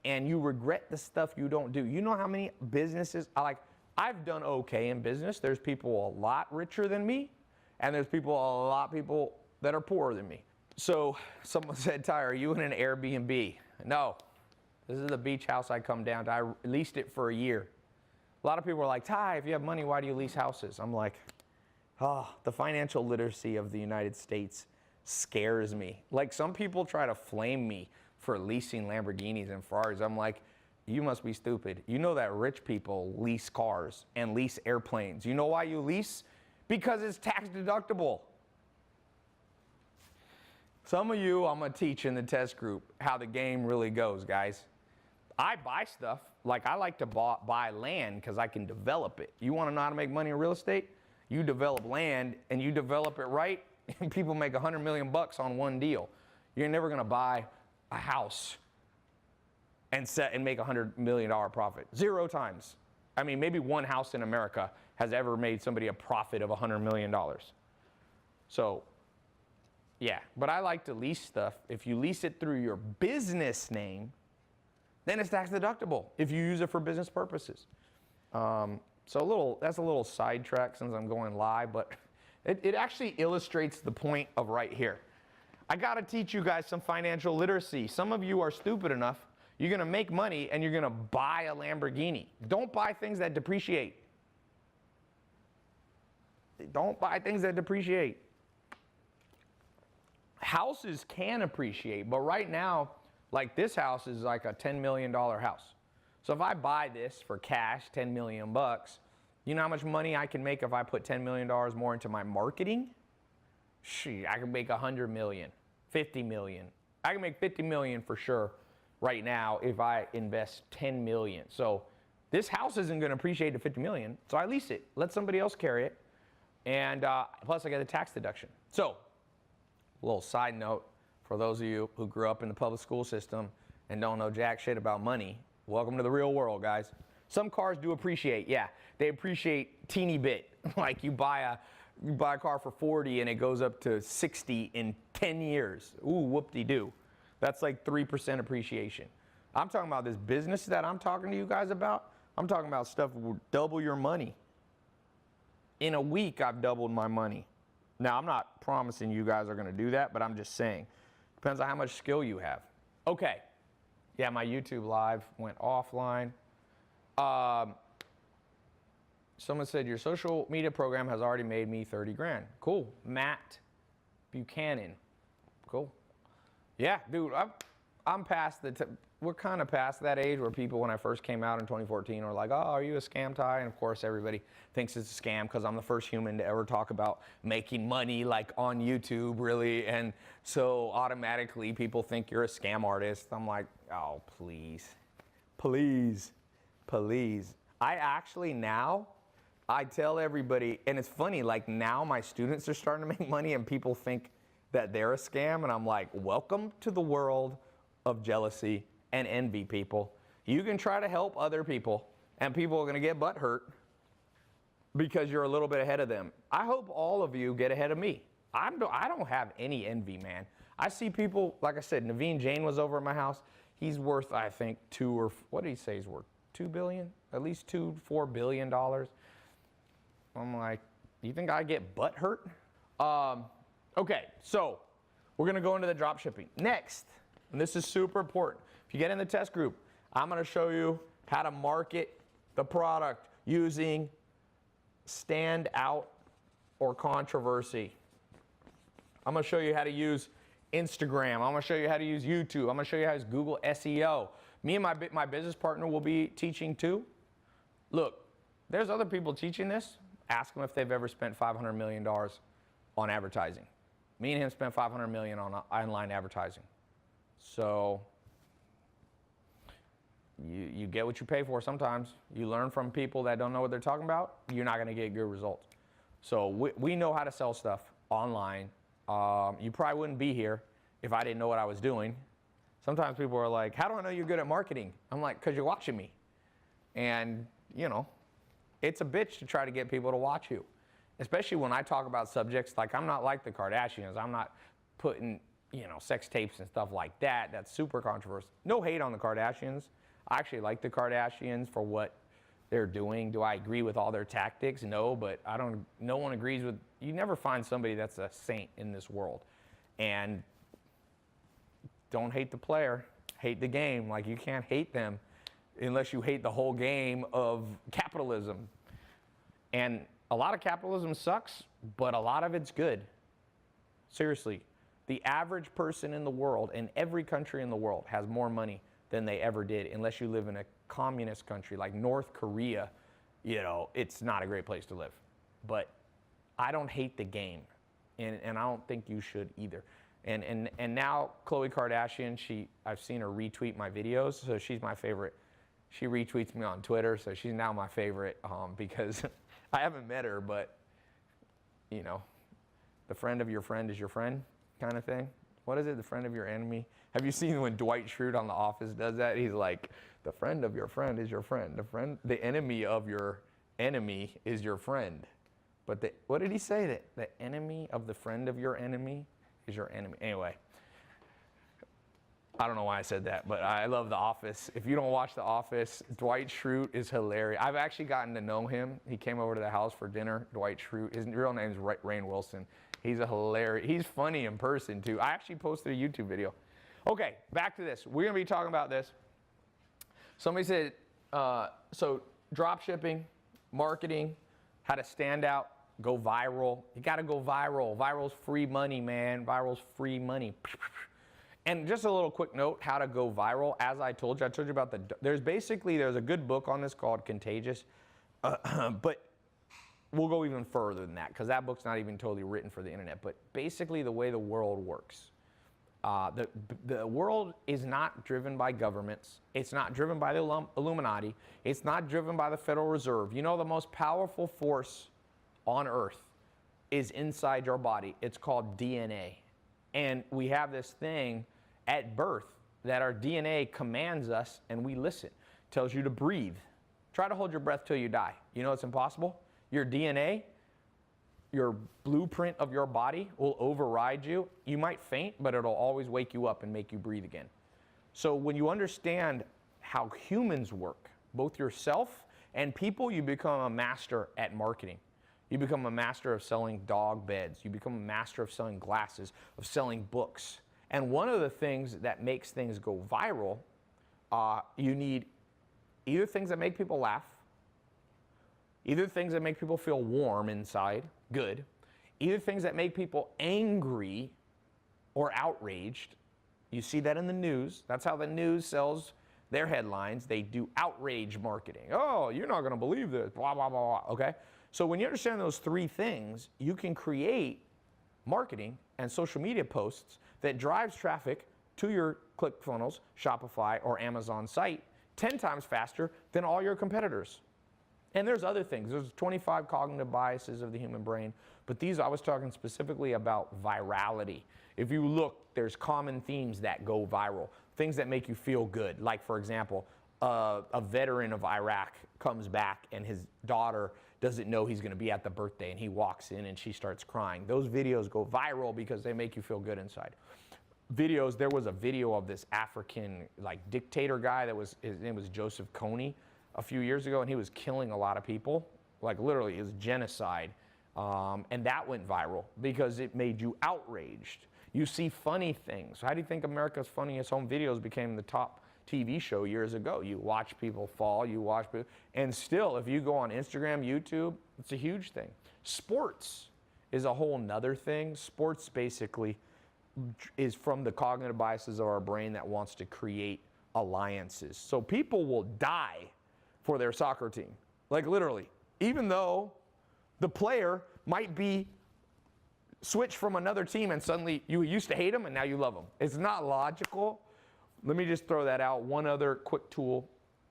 And you regret the stuff you don't do. You know how many businesses, I've done okay in business. There's people a lot richer than me, and there's people that are poorer than me. So someone said, Tai, are you in an Airbnb? No, this is the beach house I come down to. I leased it for a year. A lot of people are like, Tai, if you have money, why do you lease houses? I'm like, the financial literacy of the United States scares me. Like, some people try to flame me for leasing Lamborghinis and Ferraris. I'm like, you must be stupid. You know that rich people lease cars and lease airplanes. You know why you lease? Because it's tax deductible. Some of you, I'm going to teach in the test group how the game really goes, guys. I buy stuff. Like, I like to buy land because I can develop it. You want to know how to make money in real estate? You develop land and you develop it right, and people make $100 million on one deal. You're never going to buy a house and make $100 million profit. 0 times. I mean, maybe one house in America has ever made somebody a profit of $100 million. So, yeah, but I like to lease stuff. If you lease it through your business name, then it's tax deductible if you use it for business purposes. So that's a little sidetrack since I'm going live, but it actually illustrates the point of right here. I got to teach you guys some financial literacy. Some of you are stupid enough, you're going to make money and you're going to buy a Lamborghini. Don't buy things that depreciate. Don't buy things that depreciate. Houses can appreciate, but right now, like, this house is like a $10 million house. So if I buy this for cash, 10 million bucks, you know how much money I can make if I put $10 million more into my marketing? Shit, I can make 100 million, 50 million. I can make 50 million for sure right now if I invest 10 million. So this house isn't going to appreciate to 50 million, so I lease it, let somebody else carry it, and plus I get a tax deduction. So, a little side note for those of you who grew up in the public school system and don't know jack shit about money, welcome to the real world, guys. Some cars do appreciate, yeah. They appreciate teeny bit. Like, you buy a car for 40 and it goes up to 60 in 10 years. Ooh, whoop-de-doo. That's like 3% appreciation. I'm talking about this business that I'm talking to you guys about. I'm talking about stuff that will double your money. In a week, I've doubled my money. Now, I'm not promising you guys are going to do that, but I'm just saying. Depends on how much skill you have. Okay. Yeah, my YouTube live went offline. Someone said, your social media program has already made me 30 grand. Cool. Matt Buchanan. Cool. Yeah, dude, I'm past we're kind of past that age where people, when I first came out in 2014, were like, oh, are you a scam, Tai? And of course, everybody thinks it's a scam because I'm the first human to ever talk about making money, like, on YouTube, really. And so automatically people think you're a scam artist. I'm like, oh, please, please, please. I actually now, I tell everybody, and it's funny, like, now my students are starting to make money and people think that they're a scam. And I'm like, welcome to the world of jealousy and envy, people. You can try to help other people, and people are going to get butt hurt because you're a little bit ahead of them. I hope all of you get ahead of me. I don't have any envy, man. I see people, like I said, Naveen Jain was over at my house. He's worth, I think, what did he say he's worth? 2 billion? At least $4 billion. I'm like, you think I get butt hurt? Okay, so we're going to go into the drop shipping. Next, and this is super important. If you get in the test group, I'm going to show you how to market the product using stand out or controversy. I'm going to show you how to use Instagram. I'm going to show you how to use YouTube. I'm going to show you how to use Google SEO. Me and my business partner will be teaching too. Look, there's other people teaching this. Ask them if they've ever spent $500 million on advertising. Me and him spent $500 million on online advertising. So you get what you pay for sometimes. You learn from people that don't know what they're talking about, you're not going to get good results. So we know how to sell stuff online. You probably wouldn't be here if I didn't know what I was doing. Sometimes people are like, how do I know you're good at marketing? I'm like, because you're watching me. And, you know, it's a bitch to try to get people to watch you. Especially when I talk about subjects like, I'm not like the Kardashians. I'm not putting, you know, sex tapes and stuff like that. That's super controversial. No hate on the Kardashians. I actually like the Kardashians for what they're doing. Do I agree with all their tactics? No, but no one agrees with, you never find somebody that's a saint in this world. And don't hate the player, hate the game. Like, you can't hate them unless you hate the whole game of capitalism. And a lot of capitalism sucks, but a lot of it's good. Seriously, the average person in the world, in every country in the world, has more money than they ever did, unless you live in a communist country like North Korea. You know, it's not a great place to live. But I don't hate the game, and I don't think you should either. And now Khloe Kardashian, I've seen her retweet my videos, so she's my favorite. She retweets me on Twitter, so she's now my favorite because I haven't met her, but, you know, the friend of your friend is your friend kind of thing. What is it? The friend of your enemy? Have you seen when Dwight Schrute on The Office does that? He's like, the friend of your friend is your friend. The enemy of your enemy is your friend. But what did he say? The enemy of the friend of your enemy is your enemy. Anyway, I don't know why I said that, but I love The Office. If you don't watch The Office, Dwight Schrute is hilarious. I've actually gotten to know him. He came over to the house for dinner, Dwight Schrute. His real name is Rainn Wilson. He's he's funny in person too. I actually posted a YouTube video. Okay, back to this. We're gonna be talking about this. Somebody said, so drop shipping, marketing, how to stand out, go viral. You gotta go viral. Viral's free money, man. Viral's free money. And just a little quick note, how to go viral. As I told you about there's a good book on this called Contagious, but we'll go even further than that because that book's not even totally written for the internet. But basically the way the world works. The world is not driven by governments. It's not driven by the Illuminati. It's not driven by the Federal Reserve. You know, the most powerful force on earth is inside your body. It's called DNA. And we have this thing at birth that our DNA commands us and we listen. Tells you to breathe. Try to hold your breath till you die. You know it's impossible? Your DNA, your blueprint of your body will override you. You might faint, but it'll always wake you up and make you breathe again. So when you understand how humans work, both yourself and people, you become a master at marketing. You become a master of selling dog beds. You become a master of selling glasses, of selling books. And one of the things that makes things go viral, you need either things that make people laugh, either things that make people feel warm inside, good, either things that make people angry or outraged. You see that in the news. That's how the news sells their headlines. They do outrage marketing. Oh, you're not going to believe this, blah, blah, blah, blah, okay? So when you understand those three things, you can create marketing and social media posts that drives traffic to your ClickFunnels, Shopify, or Amazon site 10 times faster than all your competitors. And there's other things. There's 25 cognitive biases of the human brain, but these, I was talking specifically about virality. If you look, there's common themes that go viral, things that make you feel good. Like, for example, a veteran of Iraq comes back and his daughter doesn't know he's going to be at the birthday, and he walks in and she starts crying. Those videos go viral because they make you feel good inside. Videos, there was a video of this African dictator guy his name was Joseph Kony a few years ago, and he was killing a lot of people. Like, literally, it was genocide. And that went viral because it made you outraged. You see funny things. How do you think America's Funniest Home Videos became the top TV show years ago. You watch people fall, you watch people, and still, if you go on Instagram, YouTube, it's a huge thing. Sports is a whole nother thing. Sports basically is from the cognitive biases of our brain that wants to create alliances. So people will die for their soccer team, like literally, even though the player might be switched from another team and suddenly you used to hate them and now you love them. It's not logical. Let me just throw that out. One other quick tool.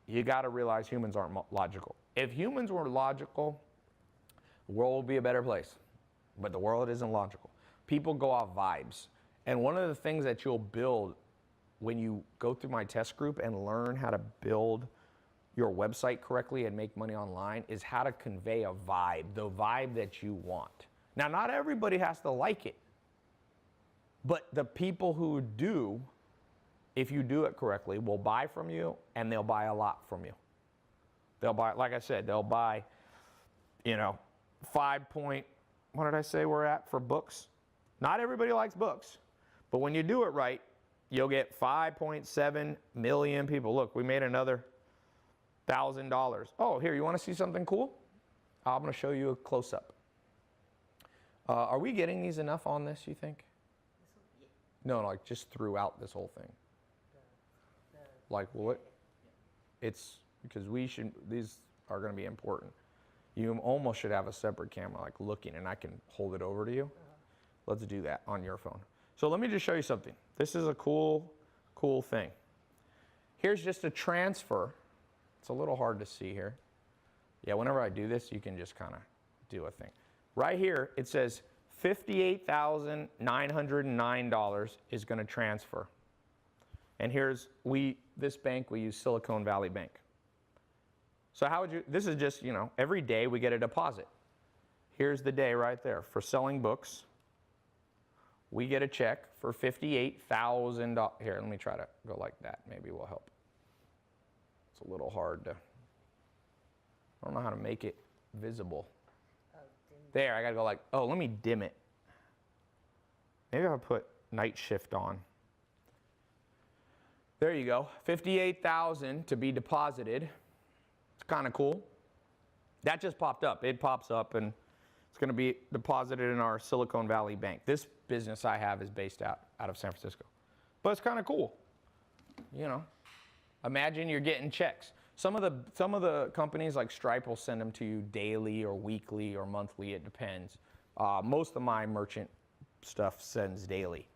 You got to realize humans aren't logical. If humans were logical, the world would be a better place. But the world isn't logical. People go off vibes. And one of the things that you'll build when you go through my test group and learn how to build your website correctly and make money online is how to convey a vibe, the vibe that you want. Now, not everybody has to like it, but the people who do, if you do it correctly, will buy from you, and they'll buy a lot from you. They'll buy, like I said, they'll buy, you know, what did I say we're at for books? Not everybody likes books, but when you do it right, you'll get 5.7 million people. Look, we made another $1,000. Oh, here, you want to see something cool? I'm going to show you a close-up. Are we getting these enough on this, you think? No, like just throughout this whole thing. Like what? It's because these are going to be important. You almost should have a separate camera like looking, and I can hold it over to you. Let's do that on your phone. So let me just show you something. This is a cool thing. Here's just a transfer. It's a little hard to see here. Yeah, whenever I do this, you can just kind of do a thing. Right here, it says $58,909 is going to transfer. And here's, this bank, we use Silicon Valley Bank. So how would you, this is just, you know, every day we get a deposit. Here's the day right there. For selling books, we get a check for $58,000. Here, let me try to go like that. Maybe it will help. It's a little hard to, I don't know how to make it visible. There, I gotta go like, oh, let me dim it. Maybe I'll put night shift on. There you go, 58,000 to be deposited. It's kind of cool. That just popped up. It pops up and it's gonna be deposited in our Silicon Valley Bank. This business I have is based out of San Francisco. But it's kind of cool, you know. Imagine you're getting checks. Some of the companies like Stripe will send them to you daily or weekly or monthly, it depends. Most of my merchant stuff sends daily.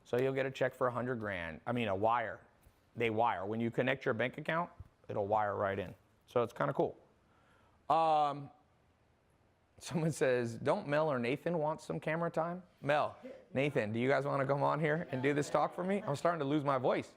So you'll get a check for 100 grand. I mean, a wire. They wire. When you connect your bank account, it'll wire right in. So it's kind of cool. Someone says, don't Mel or Nathan want some camera time? Mel, Nathan, do you guys want to come on here and do this talk for me? I'm starting to lose my voice.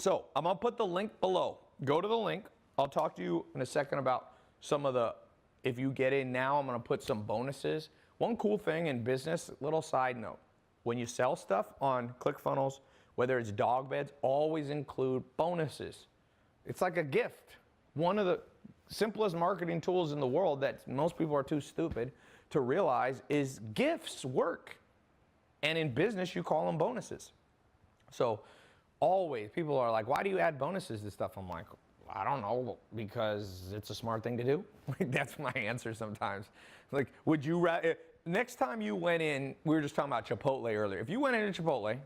So I'm going to put the link below. Go to the link. I'll talk to you in a second about some of the, if you get in now, I'm going to put some bonuses. One cool thing in business, little side note, when you sell stuff on ClickFunnels, whether it's dog beds, always include bonuses. It's like a gift. One of the simplest marketing tools in the world that most people are too stupid to realize is gifts work. And in business, you call them bonuses. So always, people are like, why do you add bonuses to stuff? I'm like, I don't know, because it's a smart thing to do. That's my answer sometimes. Like, would you rather, next time you went in, we were just talking about Chipotle earlier. If you went into Chipotle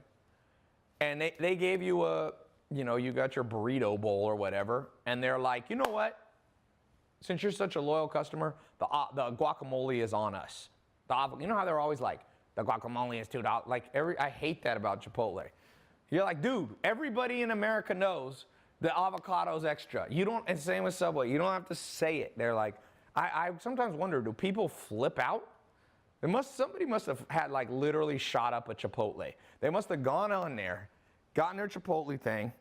and they gave you a, you know, you got your burrito bowl or whatever, and they're like, you know what? Since you're such a loyal customer, the guacamole is on us. You know how they're always like, the guacamole is $2. Like I hate that about Chipotle. You're like, dude, everybody in America knows the avocado's extra. You don't, and same with Subway. You don't have to say it. They're like, I sometimes wonder, do people flip out? Somebody must have had like literally shot up a Chipotle. They must have gone on there, gotten their Chipotle thing.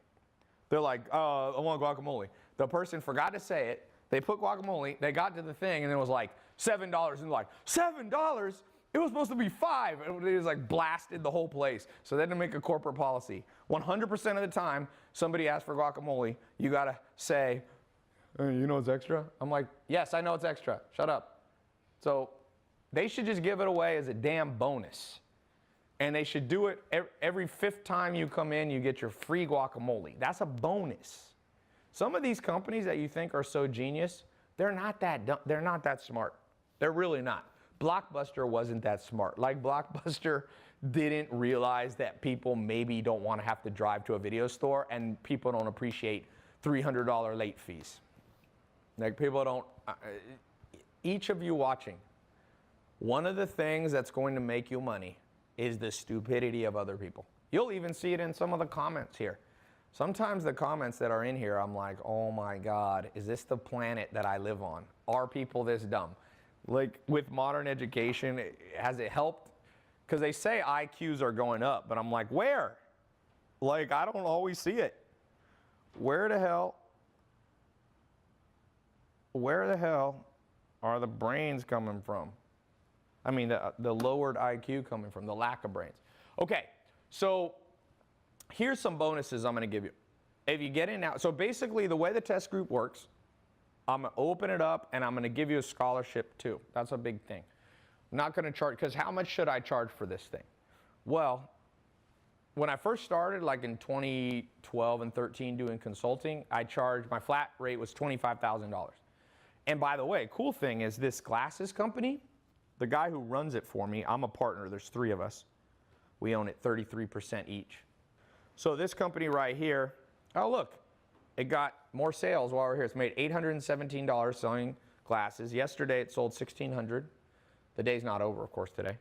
They're like, I want guacamole. The person forgot to say it. They put guacamole, they got to the thing, and it was like $7. And like, $7? It was supposed to be $5. And it was like blasted the whole place. So they had to make a corporate policy. 100% of the time, somebody asks for guacamole, you gotta say, hey, you know it's extra? I'm like, yes, I know it's extra. Shut up. So they should just give it away as a damn bonus. And they should do it every 5th time you come in, you get your free guacamole. That's a bonus. Some of these companies that you think are so genius, they're not that dumb, they're not that smart. They're really not. Blockbuster wasn't that smart. Like Blockbuster didn't realize that people maybe don't want to have to drive to a video store, and people don't appreciate $300 late fees. Like people don't, each of you watching, one of the things that's going to make you money is the stupidity of other people. You'll even see it in some of the comments here. Sometimes the comments that are in here, I'm like, oh my God, is this the planet that I live on? Are people this dumb? Like with modern education, has it helped? Because they say IQs are going up, but I'm like, where? Like, I don't always see it. Where the hell are the brains coming from? I mean, the lowered IQ coming from, the lack of brains. Okay, so here's some bonuses I'm going to give you. If you get in now, so basically the way the test group works, I'm going to open it up and I'm going to give you a scholarship too. That's a big thing. I'm not going to charge, because how much should I charge for this thing? Well, when I first started, like in 2012 and 13 doing consulting, I charged, my flat rate was $25,000. And by the way, cool thing is this glasses company, the guy who runs it for me, I'm a partner, there's 3 of us. We own it 33% each. So this company right here, oh look, it got more sales while we're here. It's made $817 selling glasses. Yesterday it sold $1,600. The day's not over, of course, today.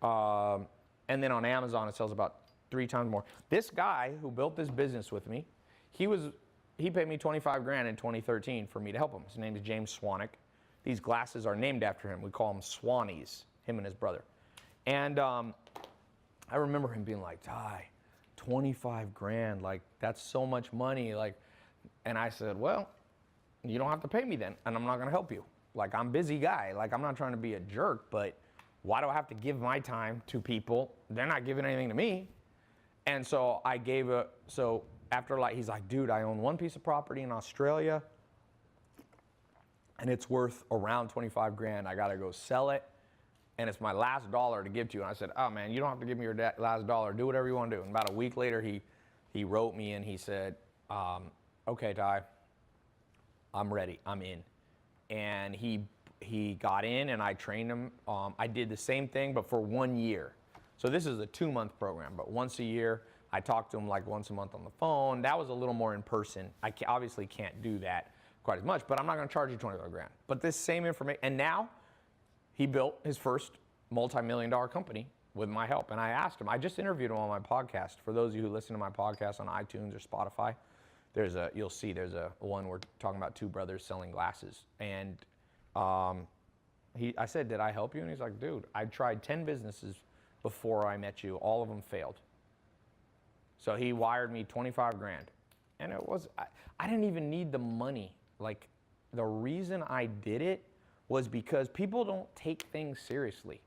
And then on Amazon it sells about 3 times more. This guy who built this business with me, he paid me $25,000 in 2013 for me to help him. His name is James Swanick. These glasses are named after him. We call them Swannies, him and his brother. And I remember him being like, Tai, $25,000, like that's so much money. Like, and I said, well, you don't have to pay me then, and I'm not gonna help you. Like, I'm a busy guy. Like, I'm not trying to be a jerk, but why do I have to give my time to people? They're not giving anything to me. And so I gave so after like, he's like, dude, I own one piece of property in Australia and it's worth around $25,000. I gotta go sell it, and it's my last dollar to give to you. And I said, oh man, you don't have to give me your last dollar. Do whatever you want to do. And about a week later, he wrote me and he said, okay, Tai, I'm ready. I'm in. And he got in and I trained him. I did the same thing, but for 1 year. So this is a 2-month program, but once a year, I talked to him like once a month on the phone. That was a little more in person. I obviously can't do that quite as much, but I'm not gonna charge you $25,000. But this same information, and now he built his first multi-million-dollar company with my help. And I asked him, I just interviewed him on my podcast. For those of you who listen to my podcast on iTunes or Spotify, you'll see there's a one we're talking about 2 brothers selling glasses. And I said, did I help you? And he's like, dude, I tried 10 businesses before I met you. All of them failed. So he wired me $25,000. And it was, I didn't even need the money. Like, the reason I did it was because people don't take things seriously.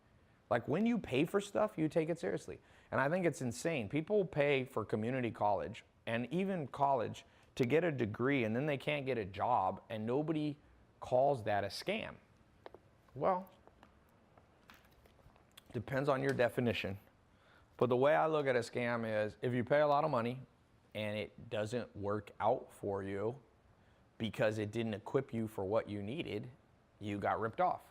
Like, when you pay for stuff, you take it seriously. And I think it's insane. People pay for community college and even college to get a degree, and then they can't get a job, and nobody calls that a scam. Well, depends on your definition. But the way I look at a scam is, if you pay a lot of money and it doesn't work out for you because it didn't equip you for what you needed, you got ripped off.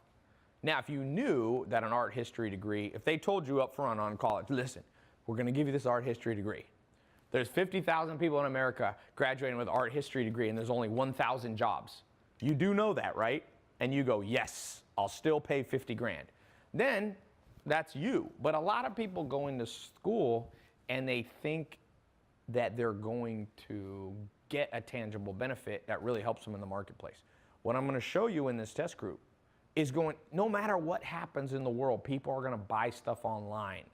Now, if you knew that an art history degree, if they told you up front on college, listen, we're gonna give you this art history degree. There's 50,000 people in America graduating with an art history degree and there's only 1,000 jobs. You do know that, right? And you go, yes, I'll still pay $50,000. Then that's you. But a lot of people go into school and they think that they're going to get a tangible benefit that really helps them in the marketplace. What I'm gonna show you in this test group is no matter what happens in the world, people are gonna buy stuff online.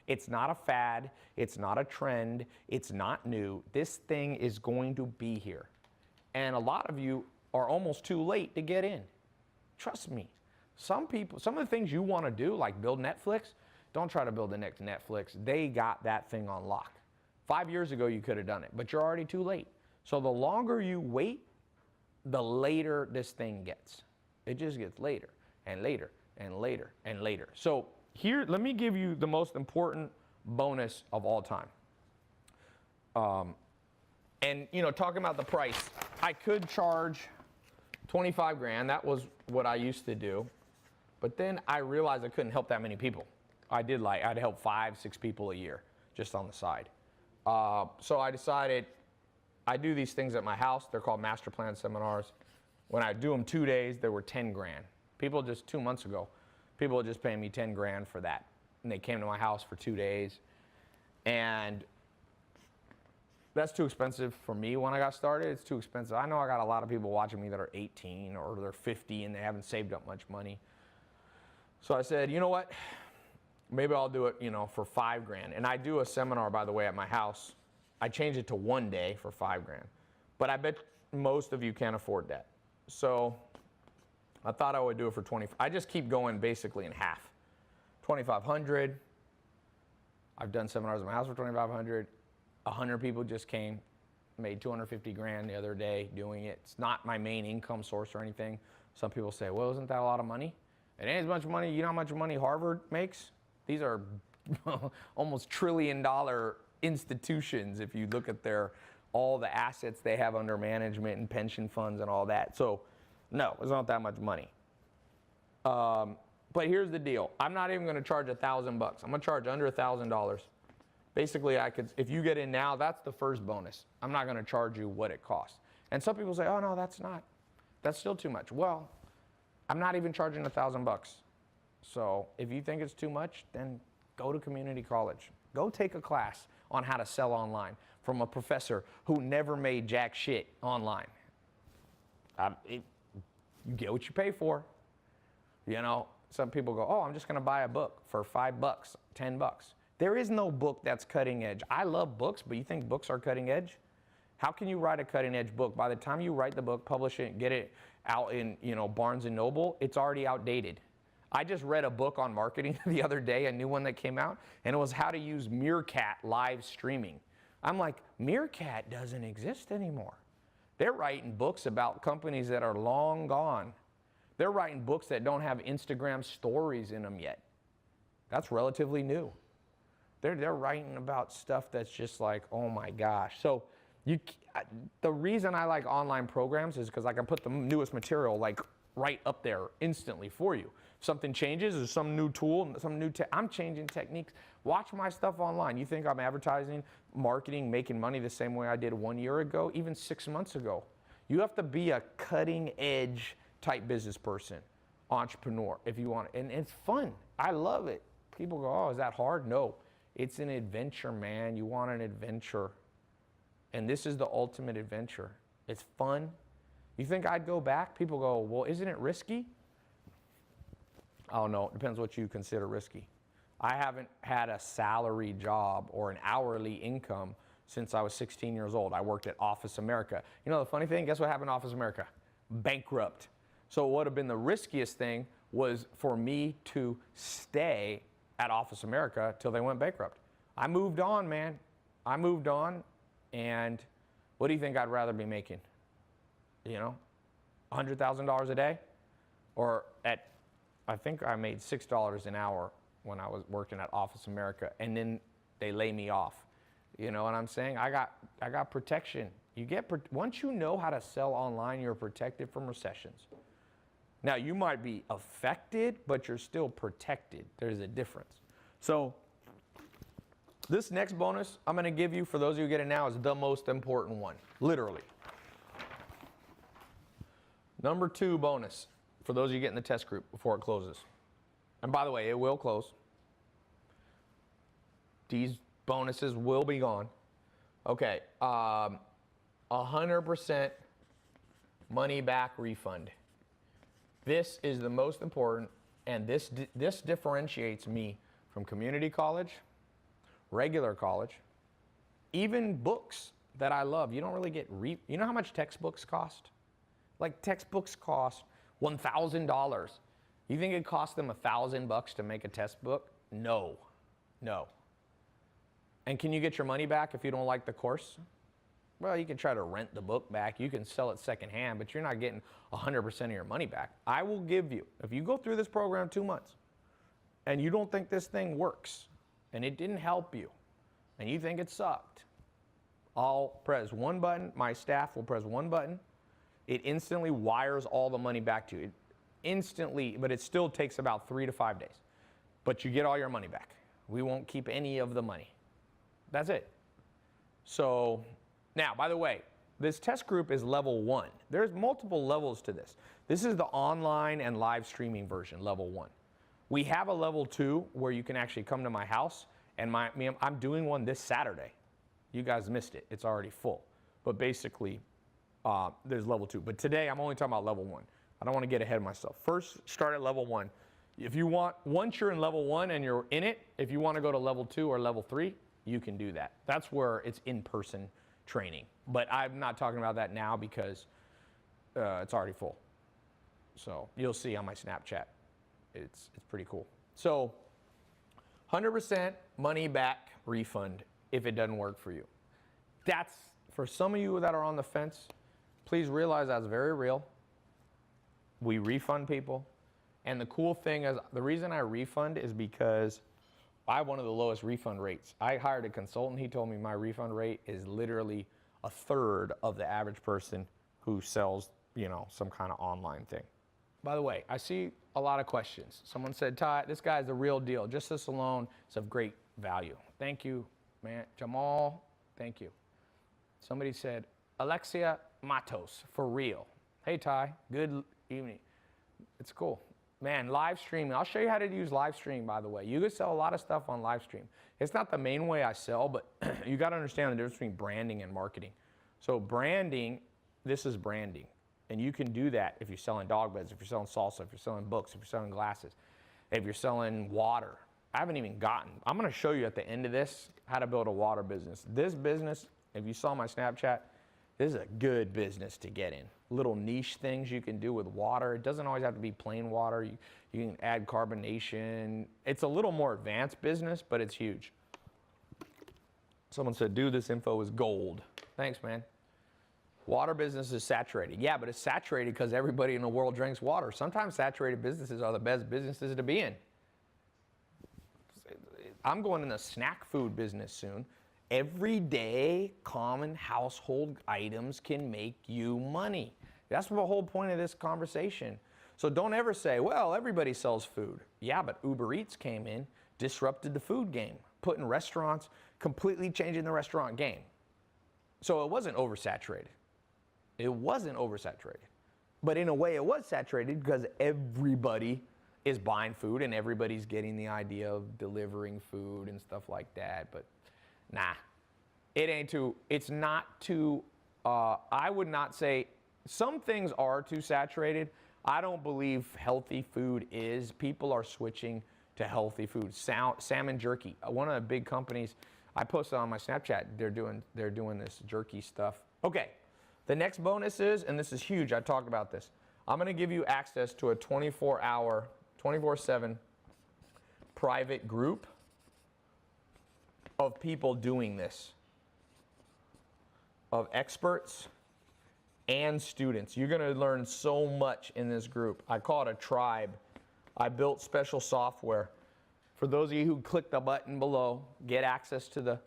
It's not a fad, it's not a trend, it's not new. This thing is going to be here. And a lot of you are almost too late to get in. Trust me. Some of the things you wanna do, like build Netflix, don't try to build the next Netflix. They got that thing on lock. 5 years ago, you could have done it, but you're already too late. So the longer you wait, the later this thing gets. It just gets later and later and later and later. So here, let me give you the most important bonus of all time. And you know, talking about the price, I could charge 25 grand. That was what I used to do. But then I realized I couldn't help that many people. I'd help 5, 6 people a year just on the side. So I decided I do these things at my house. They're called master plan seminars. When I do them 2 days, they were 10 grand. People just 2 months ago, people were just paying me 10 grand for that. And they came to my house for 2 days. And that's too expensive for me when I got started. It's too expensive. I know I got a lot of people watching me that are 18 or they're 50 and they haven't saved up much money. So I said, you know what? Maybe I'll do it, you know, for 5 grand. And I do a seminar, by the way, at my house. I changed it to 1 day for 5 grand. But I bet most of you can't afford that. So I thought I would do it for 20. I just keep going basically in half. 2,500. I've done seminars at my house for 2,500. 100 people just came, made 250 grand the other day doing it. It's not my main income source or anything. Some people say, well, isn't that a lot of money? It ain't as much money. You know how much money Harvard makes? These are almost $1 trillion institutions if you look at all the assets they have under management and pension funds and all that. So no, it's not that much money. But here's the deal. I'm not even going to charge $1,000. I'm going to charge under $1,000. Basically, if you get in now, that's the first bonus. I'm not going to charge you what it costs. And some people say, oh no, that's still too much. Well, I'm not even charging $1,000. So if you think it's too much, then go to community college. Go take a class on how to sell online from a professor who never made jack shit online. You get what you pay for. You know, some people go, oh, I'm just going to buy a book for $5, $10. There is no book that's cutting edge. I love books, but you think books are cutting edge? How can you write a cutting edge book? By the time you write the book, publish it, get it out in, you know, Barnes and Noble, it's already outdated. I just read a book on marketing the other day, a new one that came out, and it was how to use Meerkat live streaming. I'm like, Meerkat doesn't exist anymore. They're writing books about companies that are long gone. They're writing books that don't have Instagram stories in them yet. That's relatively new. They're writing about stuff that's just like, oh my gosh. So the reason I like online programs is because I can put the newest material like right up there instantly for you. If something changes, or some new tool, I'm changing techniques. Watch my stuff online. You think I'm advertising, marketing, making money the same way I did 1 year ago, even 6 months ago? You have to be a cutting edge type business person, entrepreneur, if you want it. And it's fun. I love it. People go, oh, is that hard? No. It's an adventure, man. You want an adventure. And this is the ultimate adventure. It's fun. You think I'd go back? People go, well, isn't it risky? I don't know. It depends what you consider risky. I haven't had a salary job or an hourly income since I was 16 years old. I worked at Office America. You know the funny thing? Guess what happened to Office America? Bankrupt. So what would have been the riskiest thing was for me to stay at Office America till they went bankrupt. I moved on, man. I moved on, and what do you think I'd rather be making? You know, $100,000 a day? Or I think I made $6 an hour when I was working at Office America, and then they lay me off. You know what I'm saying? I got protection. Once you know how to sell online, you're protected from recessions. Now, you might be affected, but you're still protected. There's a difference. So this next bonus I'm going to give you, for those of you who get it now, is the most important one, literally. Number 2 bonus, for those of you get in the test group before it closes. And by the way, it will close. These bonuses will be gone. Okay, 100% money back refund. This is the most important, and this differentiates me from community college, regular college, even books that I love. You don't really get, you know how much textbooks cost? Like textbooks cost $1,000. You think it cost them $1,000 to make a test book? No, no. And can you get your money back if you don't like the course? Well, you can try to rent the book back. You can sell it secondhand, but you're not getting 100% of your money back. I will give you, if you go through this program 2 months and you don't think this thing works and it didn't help you and you think it sucked, I'll press one button. My staff will press one button. It instantly wires all the money back to you. Instantly, but it still takes about 3 to 5 days. But you get all your money back. We won't keep any of the money. That's it. So now, by the way, this test group is level 1. There's multiple levels to this. This is the online and live streaming version, level 1. We have a level 2 where you can actually come to my house, and I'm doing one this Saturday. You guys missed it. It's already full. But basically, there's level 2. But today, I'm only talking about level 1. I don't want to get ahead of myself. First, start at level 1. If you want, once you're in level 1 and you're in it, if you want to go to level 2 or level 3, you can do that. That's where it's in-person training. But I'm not talking about that now because it's already full. So you'll see on my Snapchat. It's pretty cool. So 100% money back refund if it doesn't work for you. That's, for some of you that are on the fence, please realize that's very real. We refund people. And the cool thing is, the reason I refund is because I have one of the lowest refund rates. I hired a consultant. He told me my refund rate is literally a third of the average person who sells, you know, some kind of online thing. By the way, I see a lot of questions. Someone said, Tai, this guy's the real deal. Just this alone is of great value. Thank you, man. Jamal, thank you. Somebody said, Alexia Matos, for real. Hey, Tai, good evening. It's cool. Man, live streaming. I'll show you how to use live stream, by the way. You can sell a lot of stuff on live stream. It's not the main way I sell, but you got to understand the difference between branding and marketing. So branding, this is branding. And you can do that if you're selling dog beds, if you're selling salsa, if you're selling books, if you're selling glasses, if you're selling water. I haven't even gotten. I'm going to show you at the end of this how to build a water business. This business, if you saw my Snapchat, this is a good business to get in. Little niche things you can do with water. It doesn't always have to be plain water. You can add carbonation. It's a little more advanced business, but it's huge. Someone said, dude, this info is gold. Thanks, man. Water business is saturated. Yeah, but it's saturated because everybody in the world drinks water. Sometimes saturated businesses are the best businesses to be in. I'm going in the snack food business soon. Everyday common household items can make you money. That's the whole point of this conversation. So don't ever say, well, everybody sells food. Yeah, but Uber Eats came in, disrupted the food game, putting restaurants, completely changing the restaurant game. So it wasn't oversaturated. It wasn't oversaturated. But in a way it was saturated because everybody is buying food and everybody's getting the idea of delivering food and stuff like that. But nah, it's not too, I would not say, some things are too saturated. I don't believe healthy food is. People are switching to healthy food. Salmon jerky, one of the big companies, I posted on my Snapchat, they're doing this jerky stuff. Okay, the next bonus is, and this is huge, I talked about this, I'm gonna give you access to a 24-hour, 24/7 private group of people doing this, of experts and students. You're gonna learn so much in this group. I call it a tribe. I built special software. For those of you who click the button below, get access to the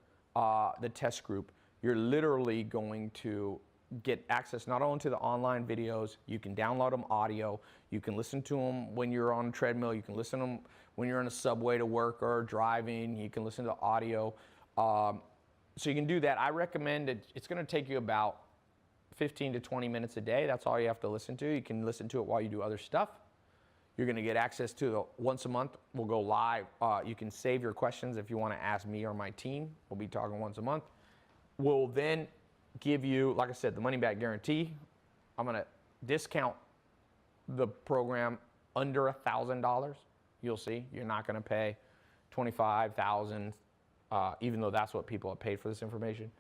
test group. You're literally going to get access not only to the online videos, you can download them audio, you can listen to them when you're on a treadmill, you can listen to them when you're on a subway to work or driving, you can listen to audio. So you can do that. I recommend it. It's going to take you about 15 to 20 minutes a day. That's all you have to listen to. You can listen to it while you do other stuff. You're going to get access to the once a month. We'll go live. You can save your questions if you want to ask me or my team. We'll be talking once a month. We'll then give you, like I said, the money back guarantee. I'm going to discount the program under $1,000. You'll see. You're not going to pay $25,000, even though that's what people have paid for this information.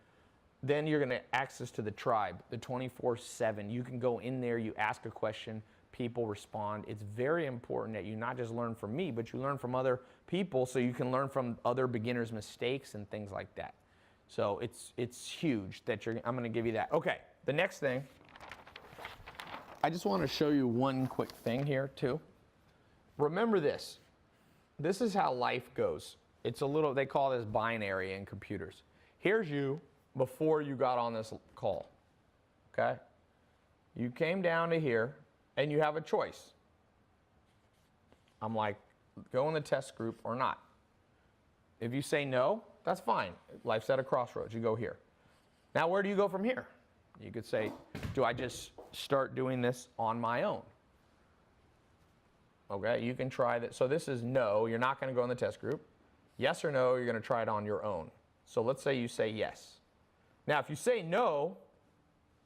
Then you're going to access to the tribe, the 24/7. You can go in there, you ask a question, people respond. It's very important that you not just learn from me, but you learn from other people so you can learn from other beginners' mistakes and things like that. So it's huge that I'm going to give you that. Okay, the next thing, I just want to show you one quick thing here too. Remember this. This is how life goes. It's a little, they call this binary in computers. Here's you before you got on this call, okay? You came down to here and you have a choice. I'm like, go in the test group or not. If you say no, that's fine. Life's at a crossroads, you go here. Now where do you go from here? You could say, do I just start doing this on my own? Okay, you can try that. So this is no, you're not going to go in the test group. Yes or no, you're going to try it on your own. So let's say you say yes. Now if you say no,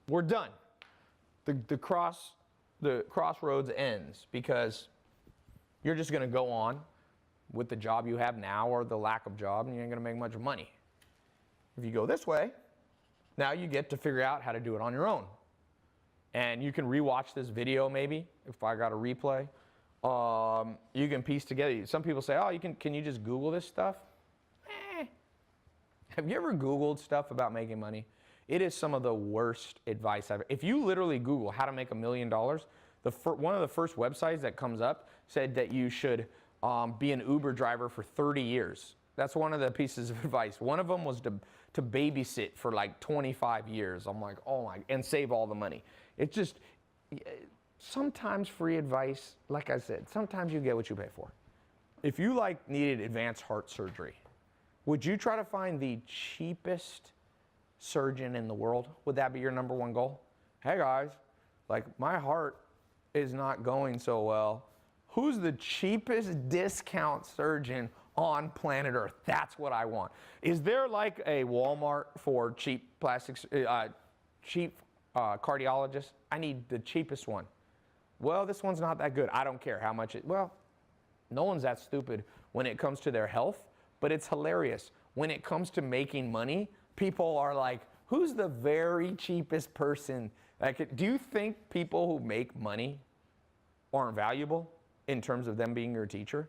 we're done. The crossroads ends because you're just going to go on with the job you have now or the lack of job, and you ain't going to make much money. If you go this way, now you get to figure out how to do it on your own. And you can rewatch this video maybe, if I got a replay. You can piece together. Some people say, oh, can you just Google this stuff? Have you ever Googled stuff about making money? It is some of the worst advice I've ever. If you literally Google how to make $1 million, one of the first websites that comes up said that you should be an Uber driver for 30 years. That's one of the pieces of advice. One of them was to babysit for like 25 years. I'm like, oh my, and save all the money. It's just, sometimes free advice, like I said, sometimes you get what you pay for. If you needed advanced heart surgery, would you try to find the cheapest surgeon in the world? Would that be your number one goal? Hey guys, my heart is not going so well. Who's the cheapest discount surgeon on planet Earth? That's what I want. Is there a Walmart for cheap plastics, cheap cardiologists? I need the cheapest one. Well, this one's not that good. I don't care how much well, no one's that stupid when it comes to their health, but it's hilarious. When it comes to making money, people are like, who's the very cheapest person? Do you think people who make money aren't valuable in terms of them being your teacher?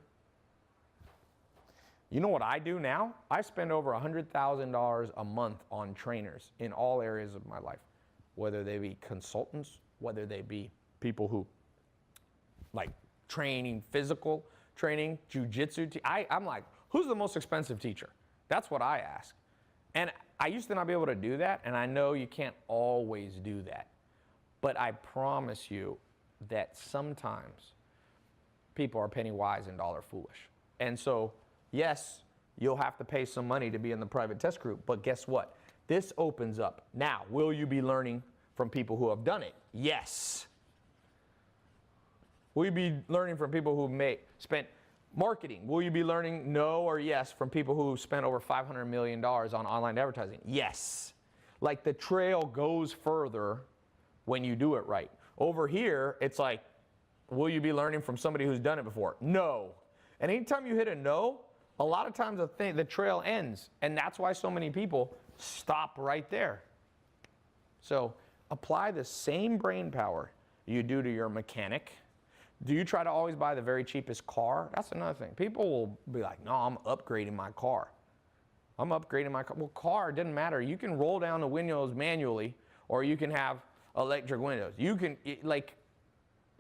You know what I do now? I spend over $100,000 a month on trainers in all areas of my life, whether they be consultants, whether they be people who training, physical training, jujitsu. I'm like, who's the most expensive teacher? That's what I ask. And I used to not be able to do that, and I know you can't always do that. But I promise you that sometimes people are penny wise and dollar foolish. And so, yes, you'll have to pay some money to be in the private test group, but guess what? This opens up. Now, will you be learning from people who have done it? Yes. Will you be learning from people who spent marketing? Will you be learning no or yes from people who spent over $500 million on online advertising? Yes. The trail goes further when you do it right. Over here, it's will you be learning from somebody who's done it before? No. And anytime you hit a no, a lot of times the trail ends. And that's why so many people stop right there. So apply the same brain power you do to your mechanic. Do you try to always buy the very cheapest car? That's another thing. People will be like, no, I'm upgrading my car. I'm upgrading my car. Well, car, it doesn't matter. You can roll down the windows manually, or you can have electric windows. You can,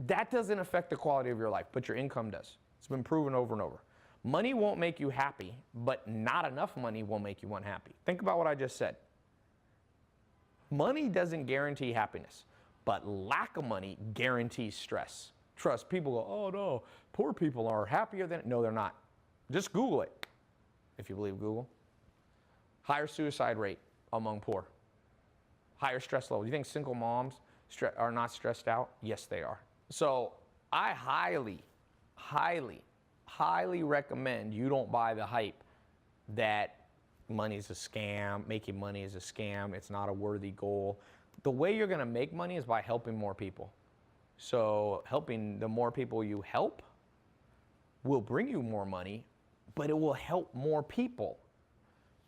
that doesn't affect the quality of your life, but your income does. It's been proven over and over. Money won't make you happy, but not enough money will make you unhappy. Think about what I just said. Money doesn't guarantee happiness, but lack of money guarantees stress. Trust, people go, oh no, poor people are happier than, no, they're not. Just Google it, if you believe Google. Higher suicide rate among poor. Higher stress level. Do you think single moms are not stressed out? Yes, they are. So I highly, highly, highly recommend you don't buy the hype that money is a scam, making money is a scam, it's not a worthy goal. The way you're gonna make money is by helping more people. So helping the more people you help will bring you more money, but it will help more people.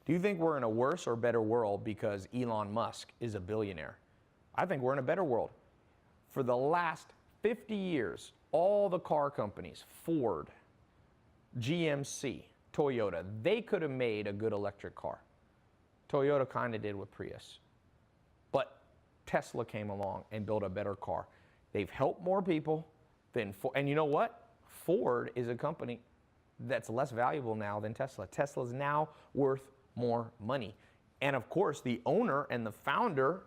Do you think we're in a worse or better world because Elon Musk is a billionaire? I think we're in a better world. For the last 50 years, all the car companies, Ford, GMC, Toyota, they could have made a good electric car. Toyota kind of did with Prius. But Tesla came along and built a better car. They've helped more people than Ford. And you know what? Ford is a company that's less valuable now than Tesla. Tesla's now worth more money. And of course, the owner and the founder,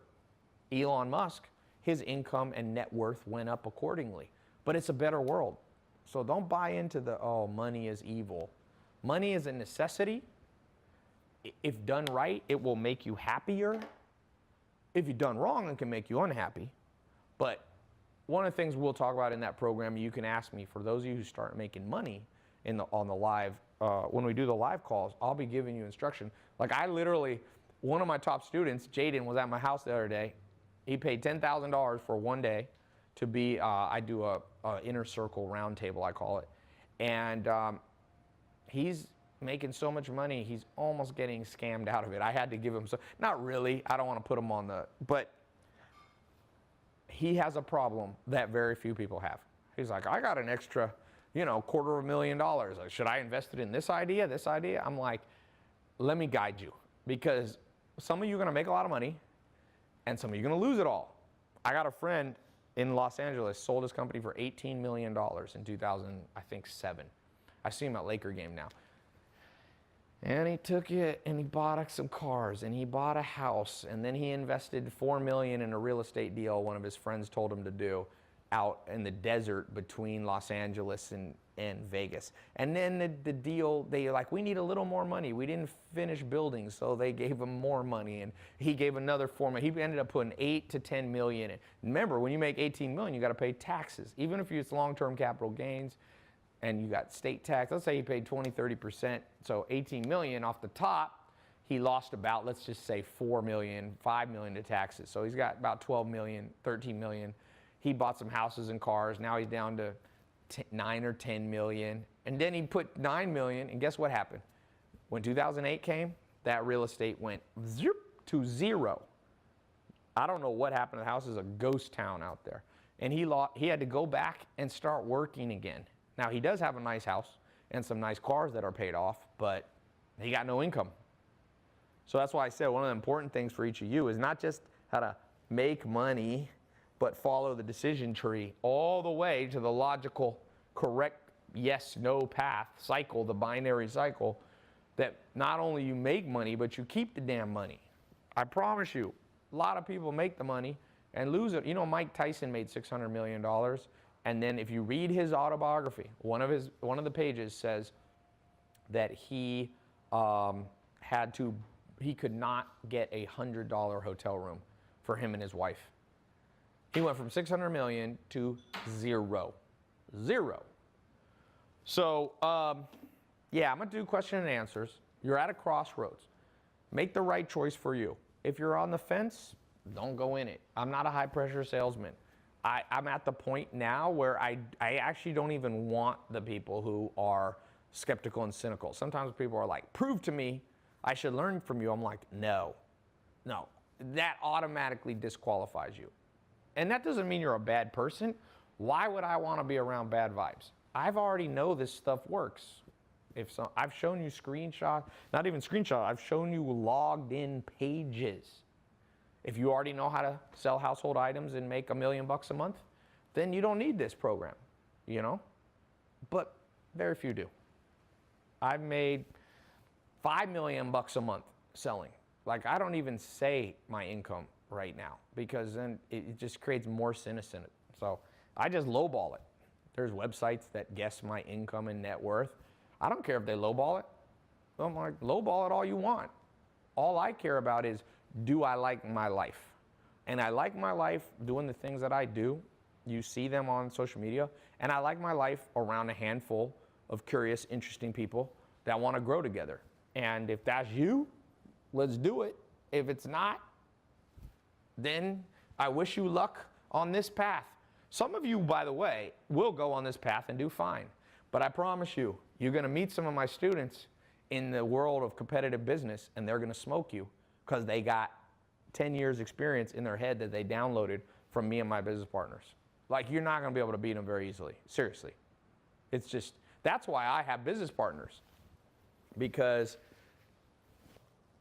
Elon Musk, his income and net worth went up accordingly. But it's a better world. So don't buy into the, oh, money is evil. Money is a necessity. If done right, it will make you happier. If you've done wrong, it can make you unhappy. But one of the things we'll talk about in that program, you can ask me, for those of you who start making money on the live, when we do the live calls, I'll be giving you instruction. Like I literally, one of my top students, Jaden, was at my house the other day. He paid $10,000 for one day to be, I do a inner circle round table, I call it. And he's making so much money, he's almost getting scammed out of it. I had to give him some, not really, I don't want to put him on the, but he has a problem that very few people have. He's like, I got an extra, $250,000. Like, should I invest it in this idea, this idea? I'm like, let me guide you, because some of you are going to make a lot of money and some of you are going to lose it all. I got a friend in Los Angeles, sold his company for $18 million in 2007. I see him at Laker game now. And he took it and he bought some cars and he bought a house, and then he invested $4 million in a real estate deal one of his friends told him to do out in the desert between Los Angeles and Vegas. And then the deal, they like, we need a little more money. We didn't finish building, so they gave him more money, and he gave another $4 million. He ended up putting $8 to $10 million in. Remember, when you make $18 million, you got to pay taxes, even if it's long-term capital gains. And you got state tax. Let's say he paid 20, 30%. So 18 million off the top, he lost about, let's just say 4 million, 5 million to taxes. So he's got about 12 million, 13 million. He bought some houses and cars. Now he's down to 9 or 10 million. And then he put 9 million, and guess what happened? When 2008 came, that real estate went to zero. I don't know what happened. The house is a ghost town out there. And he had to go back and start working again. Now, he does have a nice house and some nice cars that are paid off, but he got no income. So that's why I said one of the important things for each of you is not just how to make money, but follow the decision tree all the way to the logical, correct yes, no path cycle, the binary cycle, that not only you make money, but you keep the damn money. I promise you, a lot of people make the money and lose it. Mike Tyson made $600 million. And then if you read his autobiography, one of the pages says that he could not get a $100 hotel room for him and his wife. He went from 600 million to zero. So, yeah, I'm going to do question and answers. You're at a crossroads. Make the right choice for you. If you're on the fence, don't go in it. I'm not a high-pressure salesman. I'm at the point now where I actually don't even want the people who are skeptical and cynical. Sometimes people are like, prove to me I should learn from you. I'm like, no. That automatically disqualifies you. And that doesn't mean you're a bad person. Why would I want to be around bad vibes? I've already know this stuff works. I've shown you screenshots, not even screenshots, I've shown you logged in pages. If you already know how to sell household items and make $1 million a month, then you don't need this program, But very few do. I've made $5 million a month selling. Like, I don't even say my income right now, because then it just creates more cynicism. So I just lowball it. There's websites that guess my income and net worth. I don't care if they lowball it. I'm like, lowball it all you want. All I care about is, do I like my life? And I like my life doing the things that I do. You see them on social media. And I like my life around a handful of curious, interesting people that want to grow together. And if that's you, let's do it. If it's not, then I wish you luck on this path. Some of you, by the way, will go on this path and do fine. But I promise you, you're going to meet some of my students in the world of competitive business, and they're going to smoke you, because they got 10 years experience in their head that they downloaded from me and my business partners. Like, you're not going to be able to beat them very easily. Seriously. It's just, that's why I have business partners. Because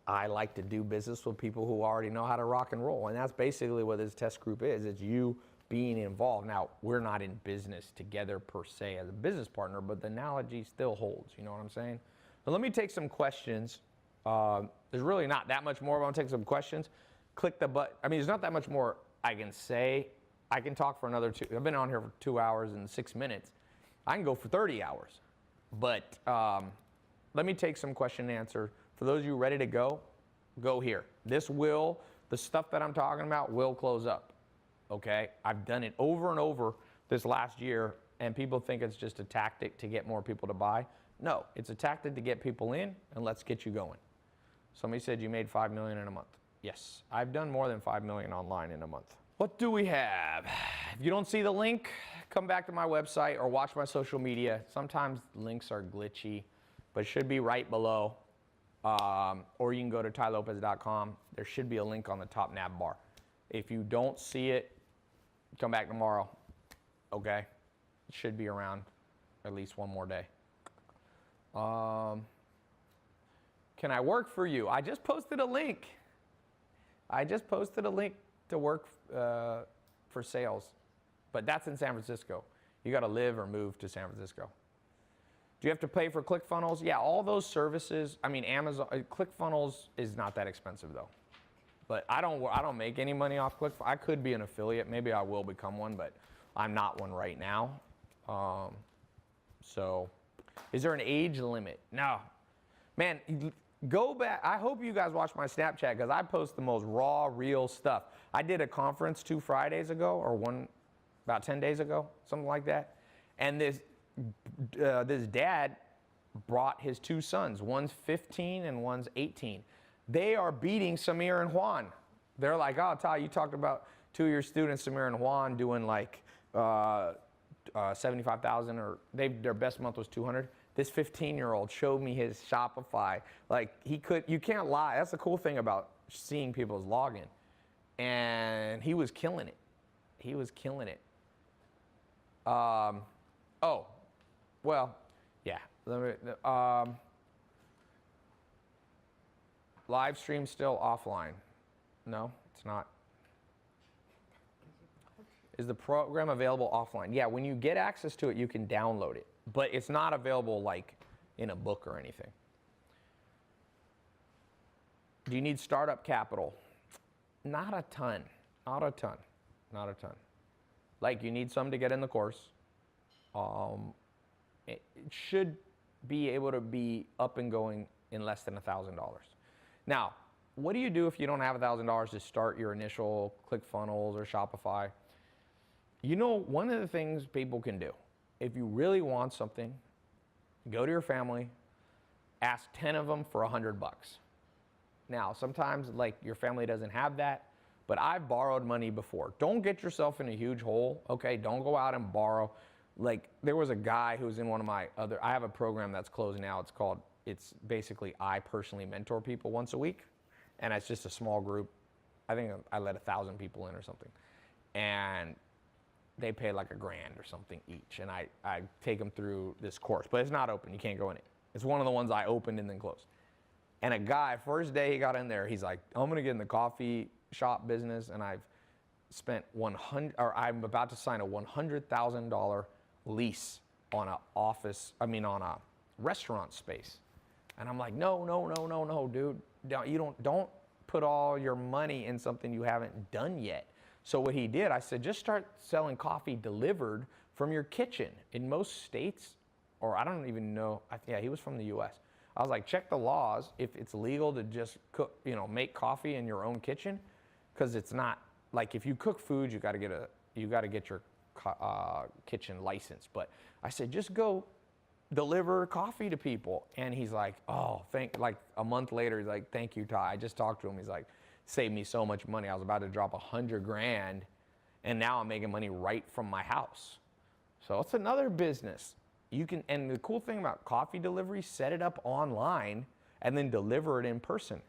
I like to do business with people who already know how to rock and roll. And that's basically what this test group is. It's you being involved. Now, we're not in business together per se as a business partner, but the analogy still holds. You know what I'm saying? So let me take some questions. There's really not that much more. I'm going to take some questions. Click the button. I mean, there's not that much more I can say. I can talk for another I've been on here for 2 hours and 6 minutes. I can go for 30 hours. But let me take some question and answer. For those of you ready to go here. The stuff that I'm talking about will close up, okay? I've done it over and over this last year, and people think it's just a tactic to get more people to buy. No, it's a tactic to get people in, and let's get you going. Somebody said you made $5 million in a month. Yes, I've done more than $5 million online in a month. What do we have? If you don't see the link, come back to my website or watch my social media. Sometimes links are glitchy, but it should be right below. Or you can go to tailopez.com. There should be a link on the top nav bar. If you don't see it, come back tomorrow, okay? It should be around at least one more day. Can I work for you? I just posted a link. To work for sales, but that's in San Francisco. You got to live or move to San Francisco. Do you have to pay for ClickFunnels? Yeah, all those services. I mean, Amazon ClickFunnels is not that expensive though. But I don't make any money off ClickFunnels. I could be an affiliate. Maybe I will become one, but I'm not one right now. So, is there an age limit? No, man. Go back. I hope you guys watch my Snapchat because I post the most raw, real stuff. I did a conference 2 Fridays ago, or about 10 days ago, something like that. And this dad brought his 2 sons. One's 15 and one's 18. They are beating Samir and Juan. They're like, oh, Ty, you talked about 2 of your students, Samir and Juan, doing like 75,000, or their best month was 200. This 15-year-old showed me his Shopify. Like you can't lie. That's the cool thing about seeing people's login. And he was killing it. Oh, well, yeah. Live stream still offline. No, it's not. Is the program available offline? Yeah, when you get access to it, you can download it. But it's not available like in a book or anything. Do you need startup capital? Not a ton. Like you need some to get in the course. It should be able to be up and going in less than $1,000. Now, what do you do if you don't have $1,000 to start your initial ClickFunnels or Shopify? You know, one of the things people can do, if you really want something, go to your family, ask 10 of them for $100. Now, sometimes like your family doesn't have that, but I've borrowed money before. Don't get yourself in a huge hole, okay? Don't go out and borrow. Like there was a guy who was in one of my I have a program that's closing now. It's basically I personally mentor people once a week, and it's just a small group. I think I let 1,000 people in or something. And they pay like $1,000 or something each, and I take them through this course, but it's not open. You can't go in it. It's one of the ones I opened and then closed. And a guy, first day he got in there, he's like, I'm gonna get in the coffee shop business, and I'm about to sign a $100,000 lease on a restaurant space. And I'm like, no, dude, don't put all your money in something you haven't done yet. So what he did, I said, just start selling coffee delivered from your kitchen. In most states, or I don't even know, yeah, he was from the US. I was like, check the laws if it's legal to just cook, make coffee in your own kitchen, because it's not like if you cook food, you got to get your kitchen license. But I said, just go deliver coffee to people. And he's like, oh, like a month later, he's like, thank you, Ty. I just talked to him. He's like, saved me so much money. I was about to drop $100,000, and now I'm making money right from my house. So it's another business. And the cool thing about coffee delivery, set it up online and then deliver it in person.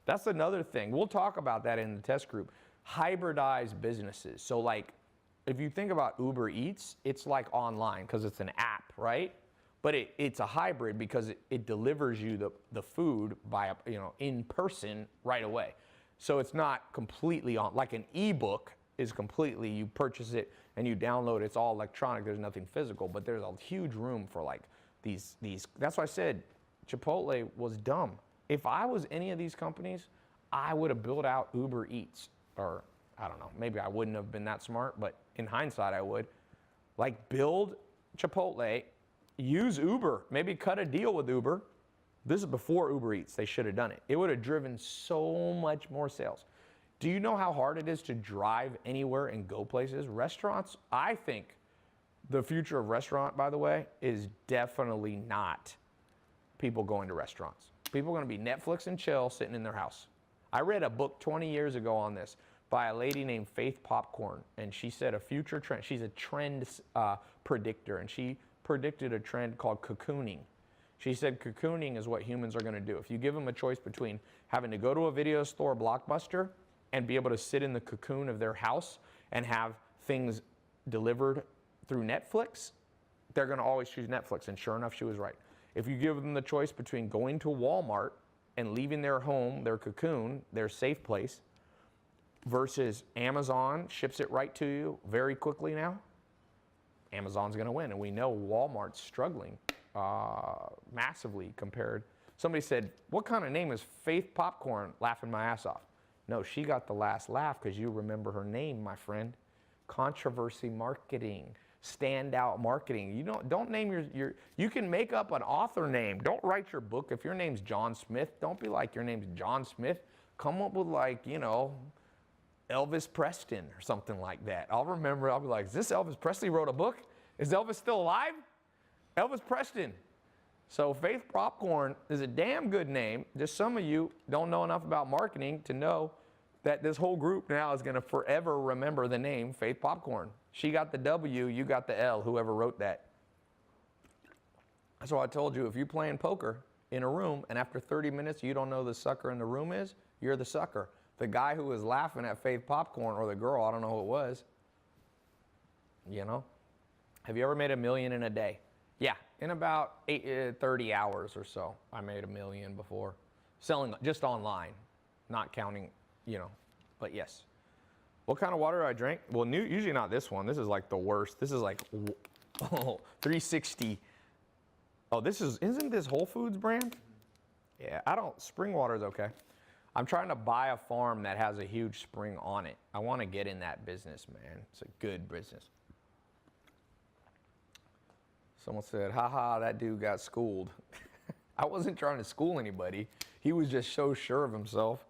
That's another thing. We'll talk about that in the test group. Hybridize businesses. So like, if you think about Uber Eats, it's like online because it's an app, right? But it's a hybrid because it delivers you the food by, in person right away. So it's not completely on, like an ebook is completely, you purchase it and you download it, it's all electronic, there's nothing physical, but there's a huge room for like these, that's why I said Chipotle was dumb. If I was any of these companies, I would have built out Uber Eats, or I don't know, maybe I wouldn't have been that smart, but in hindsight I would. Like build Chipotle, use Uber, maybe cut a deal with Uber. This is before Uber Eats, they should have done it. It would have driven so much more sales. Do you know how hard it is to drive anywhere and go places? Restaurants, I think the future of restaurant, by the way, is definitely not people going to restaurants. People are gonna be Netflix and chill, sitting in their house. I read a book 20 years ago on this by a lady named Faith Popcorn, and she said a future trend, she's a trend predictor, and she predicted a trend called cocooning. She said cocooning is what humans are gonna do. If you give them a choice between having to go to a video store, Blockbuster, and be able to sit in the cocoon of their house and have things delivered through Netflix, they're gonna always choose Netflix, and sure enough, she was right. If you give them the choice between going to Walmart and leaving their home, their cocoon, their safe place, versus Amazon ships it right to you very quickly now, Amazon's gonna win, and we know Walmart's struggling massively compared. Somebody said, what kind of name is Faith Popcorn? Laughing my ass off. No, she got the last laugh because you remember her name, my friend. Controversy marketing, standout marketing. You don't name your, you can make up an author name. Don't write your book. If your name's John Smith, don't be like your name's John Smith. Come up with like, Elvis Preston or something like that. I'll be like, is this Elvis Presley wrote a book? Is Elvis still alive? Elvis Preston. So Faith Popcorn is a damn good name. Just some of you don't know enough about marketing to know that this whole group now is gonna forever remember the name Faith Popcorn. She got the W, you got the L, whoever wrote that. That's why I told you, if you're playing poker in a room and after 30 minutes you don't know who the sucker in the room is, you're the sucker. The guy who was laughing at Faith Popcorn, or the girl, I don't know who it was, Have you ever made $1 million in a day? Yeah, in about 30 hours or so, I made $1 million before. Selling just online, not counting, but yes. What kind of water do I drink? Well, usually not this one. This is like the worst. This is like 360. Oh, isn't this Whole Foods brand? Yeah, spring water is okay. I'm trying to buy a farm that has a huge spring on it. I want to get in that business, man. It's a good business. Someone said, haha, that dude got schooled. I wasn't trying to school anybody. He was just so sure of himself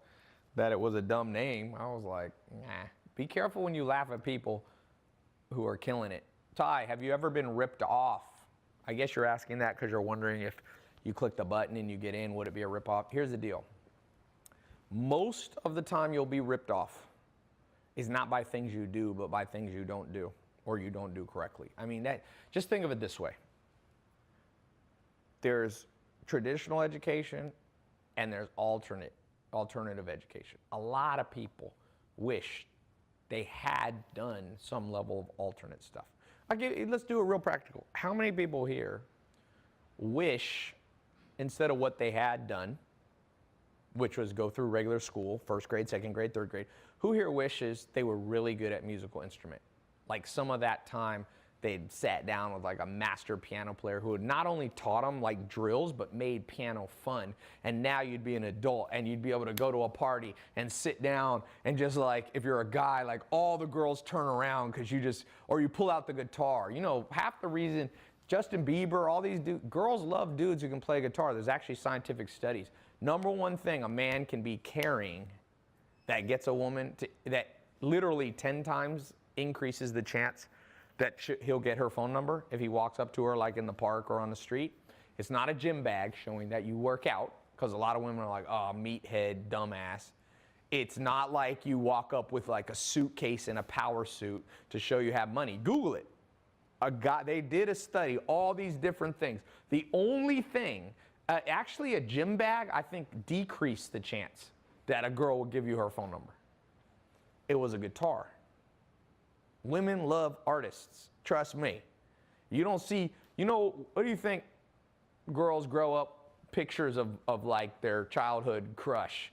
that it was a dumb name. I was like, nah. Be careful when you laugh at people who are killing it. Tai, have you ever been ripped off? I guess you're asking that because you're wondering if you click the button and you get in, would it be a rip-off? Here's the deal. Most of the time you'll be ripped off is not by things you do, but by things you don't do or you don't do correctly. I mean, just think of it this way. There's traditional education and there's alternative education. A lot of people wish they had done some level of alternate stuff. Let's do it real practical. How many people here wish, instead of what they had done, which was go through regular school, first grade, second grade, third grade, who here wishes they were really good at musical instrument? Like some of that time they'd sat down with like a master piano player who had not only taught them like drills, but made piano fun. And now you'd be an adult and you'd be able to go to a party and sit down and just like, if you're a guy, like all the girls turn around because or you pull out the guitar. Half the reason Justin Bieber, all these dudes, girls love dudes who can play guitar. There's actually scientific studies. Number one thing a man can be carrying that gets a woman that literally 10 times increases the chance that he'll get her phone number if he walks up to her like in the park or on the street. It's not a gym bag showing that you work out, because a lot of women are like, oh, meathead, dumbass. It's not like you walk up with like a suitcase and a power suit to show you have money. Google it. They did a study, all these different things. The only thing, actually a gym bag, I think decreased the chance that a girl would give you her phone number. It was a guitar. Women love artists, trust me. You don't see, what do you think girls grow up pictures of like their childhood crush.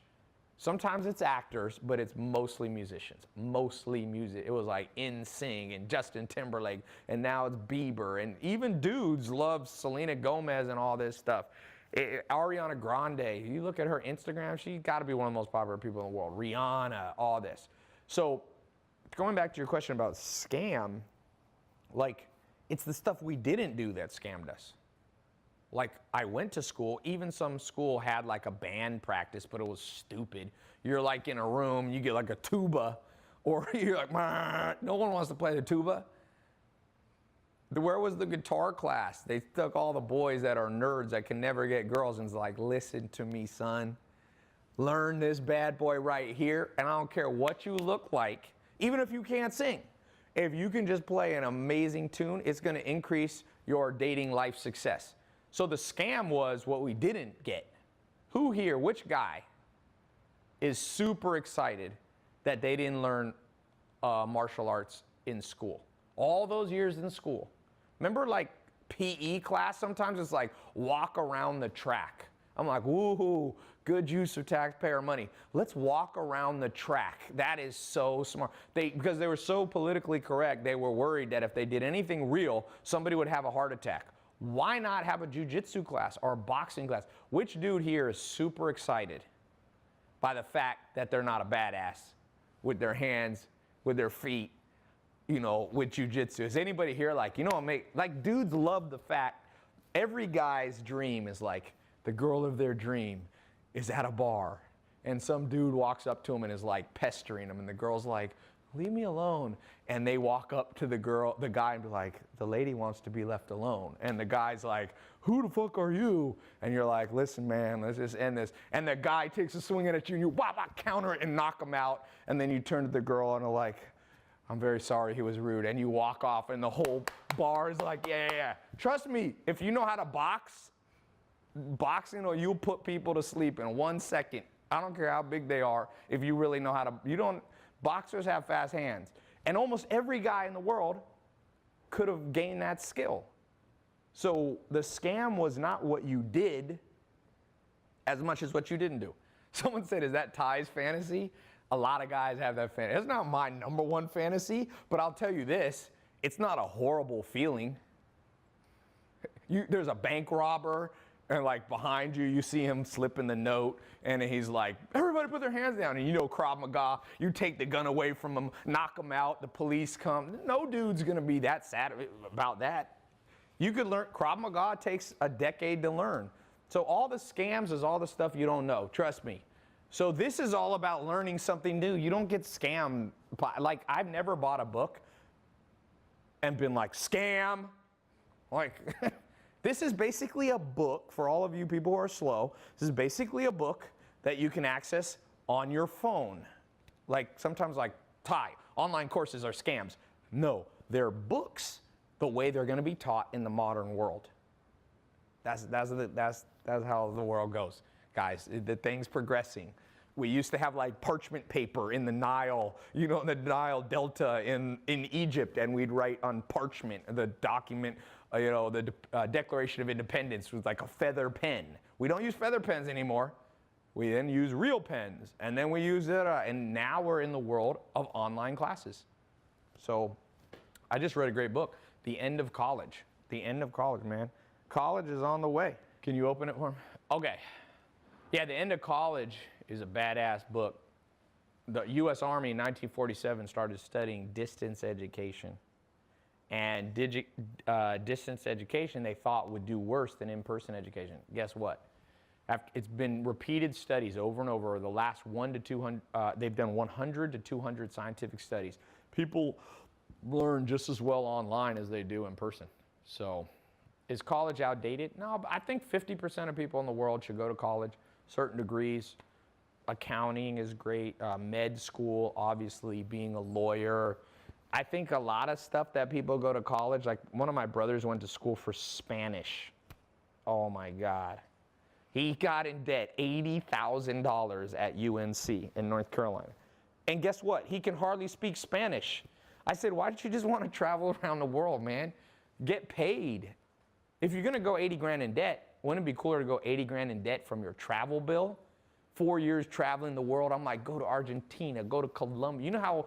Sometimes it's actors, but it's mostly musicians. Mostly music. It was like NSYNC and Justin Timberlake, and now it's Bieber. And even dudes love Selena Gomez and all this stuff. Ariana Grande, you look at her Instagram, she's got to be one of the most popular people in the world. Rihanna, all this. So going back to your question about scam, like it's the stuff we didn't do that scammed us. Like, I went to school, even some school had like a band practice, but it was stupid. You're like in a room, you get like a tuba, or you're like, no one wants to play the tuba. Where was the guitar class? They took all the boys that are nerds that can never get girls and was like, listen to me, son. Learn this bad boy right here, and I don't care what you look like, even if you can't sing. If you can just play an amazing tune, it's gonna increase your dating life success. So the scam was what we didn't get. Who here, which guy, is super excited that they didn't learn martial arts in school? All those years in school. Remember like PE class? Sometimes it's like walk around the track. I'm like, woohoo, good use of taxpayer money. Let's walk around the track. That is so smart. Because they were so politically correct, they were worried that if they did anything real, somebody would have a heart attack. Why not have a jiu-jitsu class or a boxing class? Which dude here is super excited by the fact that they're not a badass with their hands, with their feet, you know, with jiu-jitsu? Is anybody here like, you know, like dudes love the fact, every guy's dream is like, the girl of their dream is at a bar, and some dude walks up to him and is like pestering him, and the girl's like, leave me alone. And they walk up to the guy and be like, the lady wants to be left alone. And the guy's like, who the fuck are you? And you're like, listen, man, let's just end this. And the guy takes a swing at you, and you counter it and knock him out. And then you turn to the girl and are like, I'm very sorry, he was rude. And you walk off, and the whole bar is like, yeah. Trust me, if you know how to box, boxing, or you'll put people to sleep in 1 second. I don't care how big they are. If you really know how to, boxers have fast hands. And almost every guy in the world could have gained that skill. So the scam was not what you did as much as what you didn't do. Someone said, is that Ty's fantasy? A lot of guys have that fantasy. It's not my number one fantasy, but I'll tell you this, it's not a horrible feeling. There's a bank robber, and like behind you, you see him slipping the note, and he's like, everybody put their hands down. And you know Krav Maga, you take the gun away from him, knock him out, the police come. No dude's gonna be that sad about that. You could learn, Krav Maga takes a decade to learn. So all the scams is all the stuff you don't know, trust me. So this is all about learning something new. You don't get scammed. Like, I've never bought a book and been like, scam. Like, this is basically a book for all of you people who are slow. This is basically a book that you can access on your phone. Like sometimes like, Tai, online courses are scams. No, they're books the way they're gonna be taught in the modern world. That's how the world goes. Guys, the thing's progressing. We used to have like parchment paper in the Nile, you know, in the Nile Delta in Egypt, and we'd write on parchment the document, you know, the Declaration of Independence with like a feather pen. We don't use feather pens anymore. We then use real pens, and then we use it, and now we're in the world of online classes. So I just read a great book, The End of College. The End of College, man. College is on the way. Can you open it for me? Okay. Yeah, The End of College is a badass book. The U.S. Army in 1947 started studying distance education. And distance education they thought would do worse than in-person education. Guess what? It's been repeated studies over and over. The last they've done 100 to 200 scientific studies. People learn just as well online as they do in person. So is college outdated? No, but I think 50% of people in the world should go to college, certain degrees. Accounting is great, med school, obviously being a lawyer. I think a lot of stuff that people go to college, like one of my brothers went to school for Spanish. Oh my God. He got in debt $80,000 at UNC in North Carolina. And guess what? He can hardly speak Spanish. I said, why don't you just want to travel around the world, man? Get paid. If you're gonna go 80 grand in debt, Wouldn't it be cooler to go 80 grand in debt from your travel bill? 4 years traveling the world. I'm like, go to Argentina, go to Colombia. You know how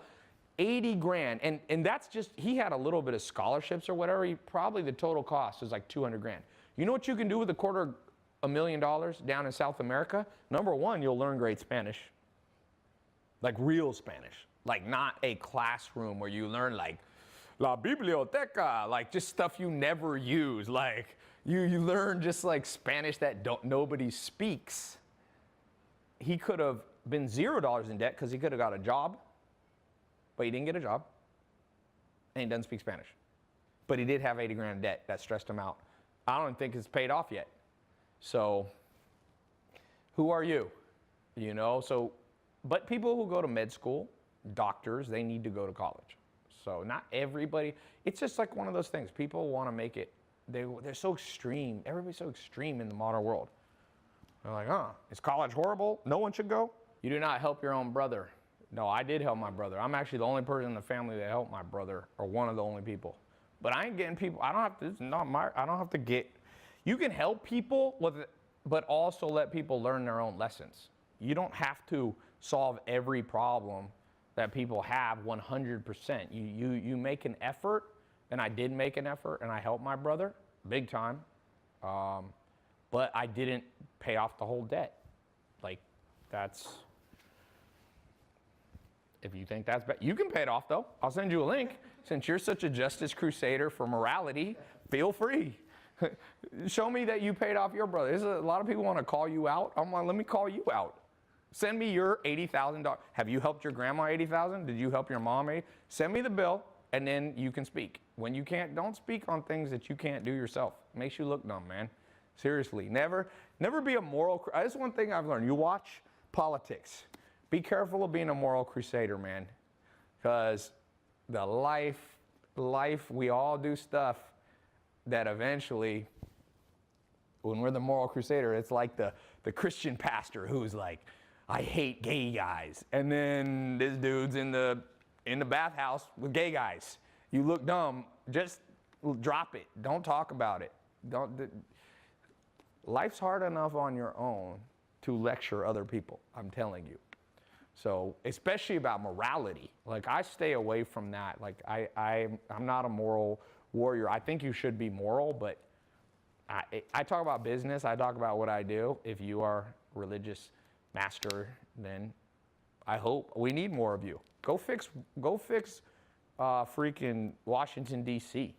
80 grand, and that's just, he had a little bit of scholarships or whatever. Probably the total cost was like 200 grand. You know what you can do with $250,000 down in South America? Number one, you'll learn great Spanish. Like real Spanish. Like not a classroom where you learn like La Biblioteca, like just stuff you never use. Like you learn just like Spanish that nobody speaks. He could have been $0 in debt because he could have got a job, but he didn't get a job, and he doesn't speak Spanish. But he did have 80 grand in debt. That stressed him out. I don't think it's paid off yet. So who are you? You know, so, but people who go to med school, doctors, they need to go to college. So not everybody, it's just like one of those things. People want to make it, they're so extreme. Everybody's so extreme in the modern world. They're like, is college horrible? No one should go? You do not help your own brother. No, I did help my brother. I'm actually the only person in the family that helped my brother, or one of the only people. But I ain't getting people, I don't have to, this is not my, I don't have to get, you can help people, but also let people learn their own lessons. You don't have to solve every problem that people have 100%. You make an effort, and I did make an effort, and I helped my brother, big time. But I didn't pay off the whole debt. Like, that's, if you think that's bad, you can pay it off though. I'll send you a link. Since you're such a justice crusader for morality, feel free. Show me that you paid off your brother. A lot of people want to call you out. I'm like, let me call you out. Send me your $80,000. Have you helped your grandma $80,000? Did you help your mom? Send me the bill, and then you can speak. When you can't, don't speak on things that you can't do yourself. It makes you look dumb, man. Seriously, never be a moral. That's one thing I've learned. You watch politics. Be careful of being a moral crusader, man, because the life, we all do stuff that eventually, when we're the moral crusader, it's like the Christian pastor who's like, I hate gay guys, and then this dude's in the bathhouse with gay guys. You look dumb. Just drop it. Don't talk about it. Life's hard enough on your own to lecture other people, I'm telling you. So, especially about morality. Like, I stay away from that. Like, I'm not a moral warrior. I think you should be moral, but I talk about business. I talk about what I do. If you are religious master, then I hope we need more of you. Go fix freaking Washington, D.C.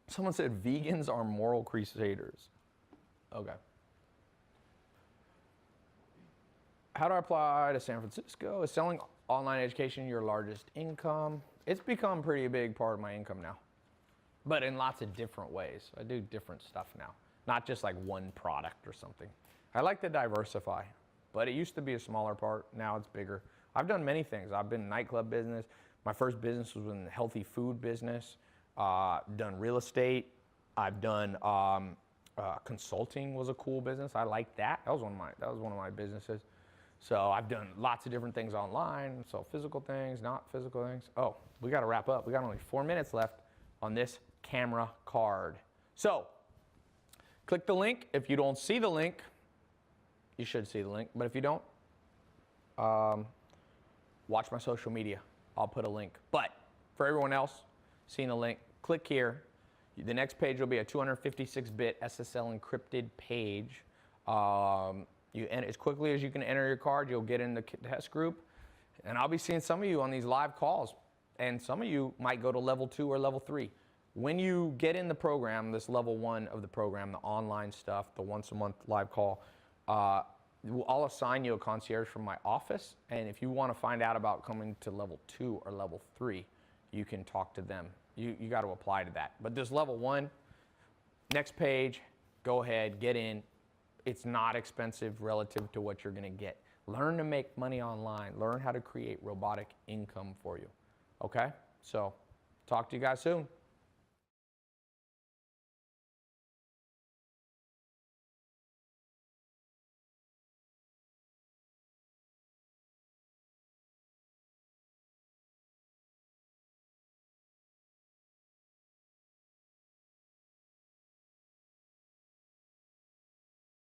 Someone said vegans are moral crusaders. Okay. How do I apply to San Francisco? Is selling online education your largest income? It's become a pretty big part of my income now, but in lots of different ways. I do different stuff now, not just like one product or something. I like to diversify, but it used to be a smaller part. Now it's bigger. I've done many things. I've been in nightclub business. My first business was in the healthy food business. Done real estate. I've done consulting was a cool business. I like that. That was one of my businesses. So I've done lots of different things online. So physical things, not physical things. Oh, we got to wrap up. We got only 4 minutes left on this camera card. So click the link. If you don't see the link, you should see the link. But if you don't, watch my social media. I'll put a link. But for everyone else, seeing the link, click here. The next page will be a 256-bit SSL encrypted page. You enter as quickly as you can enter your card, you'll get in the test group. And I'll be seeing some of you on these live calls. And some of you might go to level 2 or level 3. When you get in the program, this level 1 of the program, the online stuff, the once a month live call, I'll assign you a concierge from my office. And if you want to find out about coming to level 2 or level 3, you can talk to them. You got to apply to that. But this level 1, next page, go ahead, get in. It's not expensive relative to what you're going to get. Learn to make money online. Learn how to create robotic income for you. Okay? So, talk to you guys soon.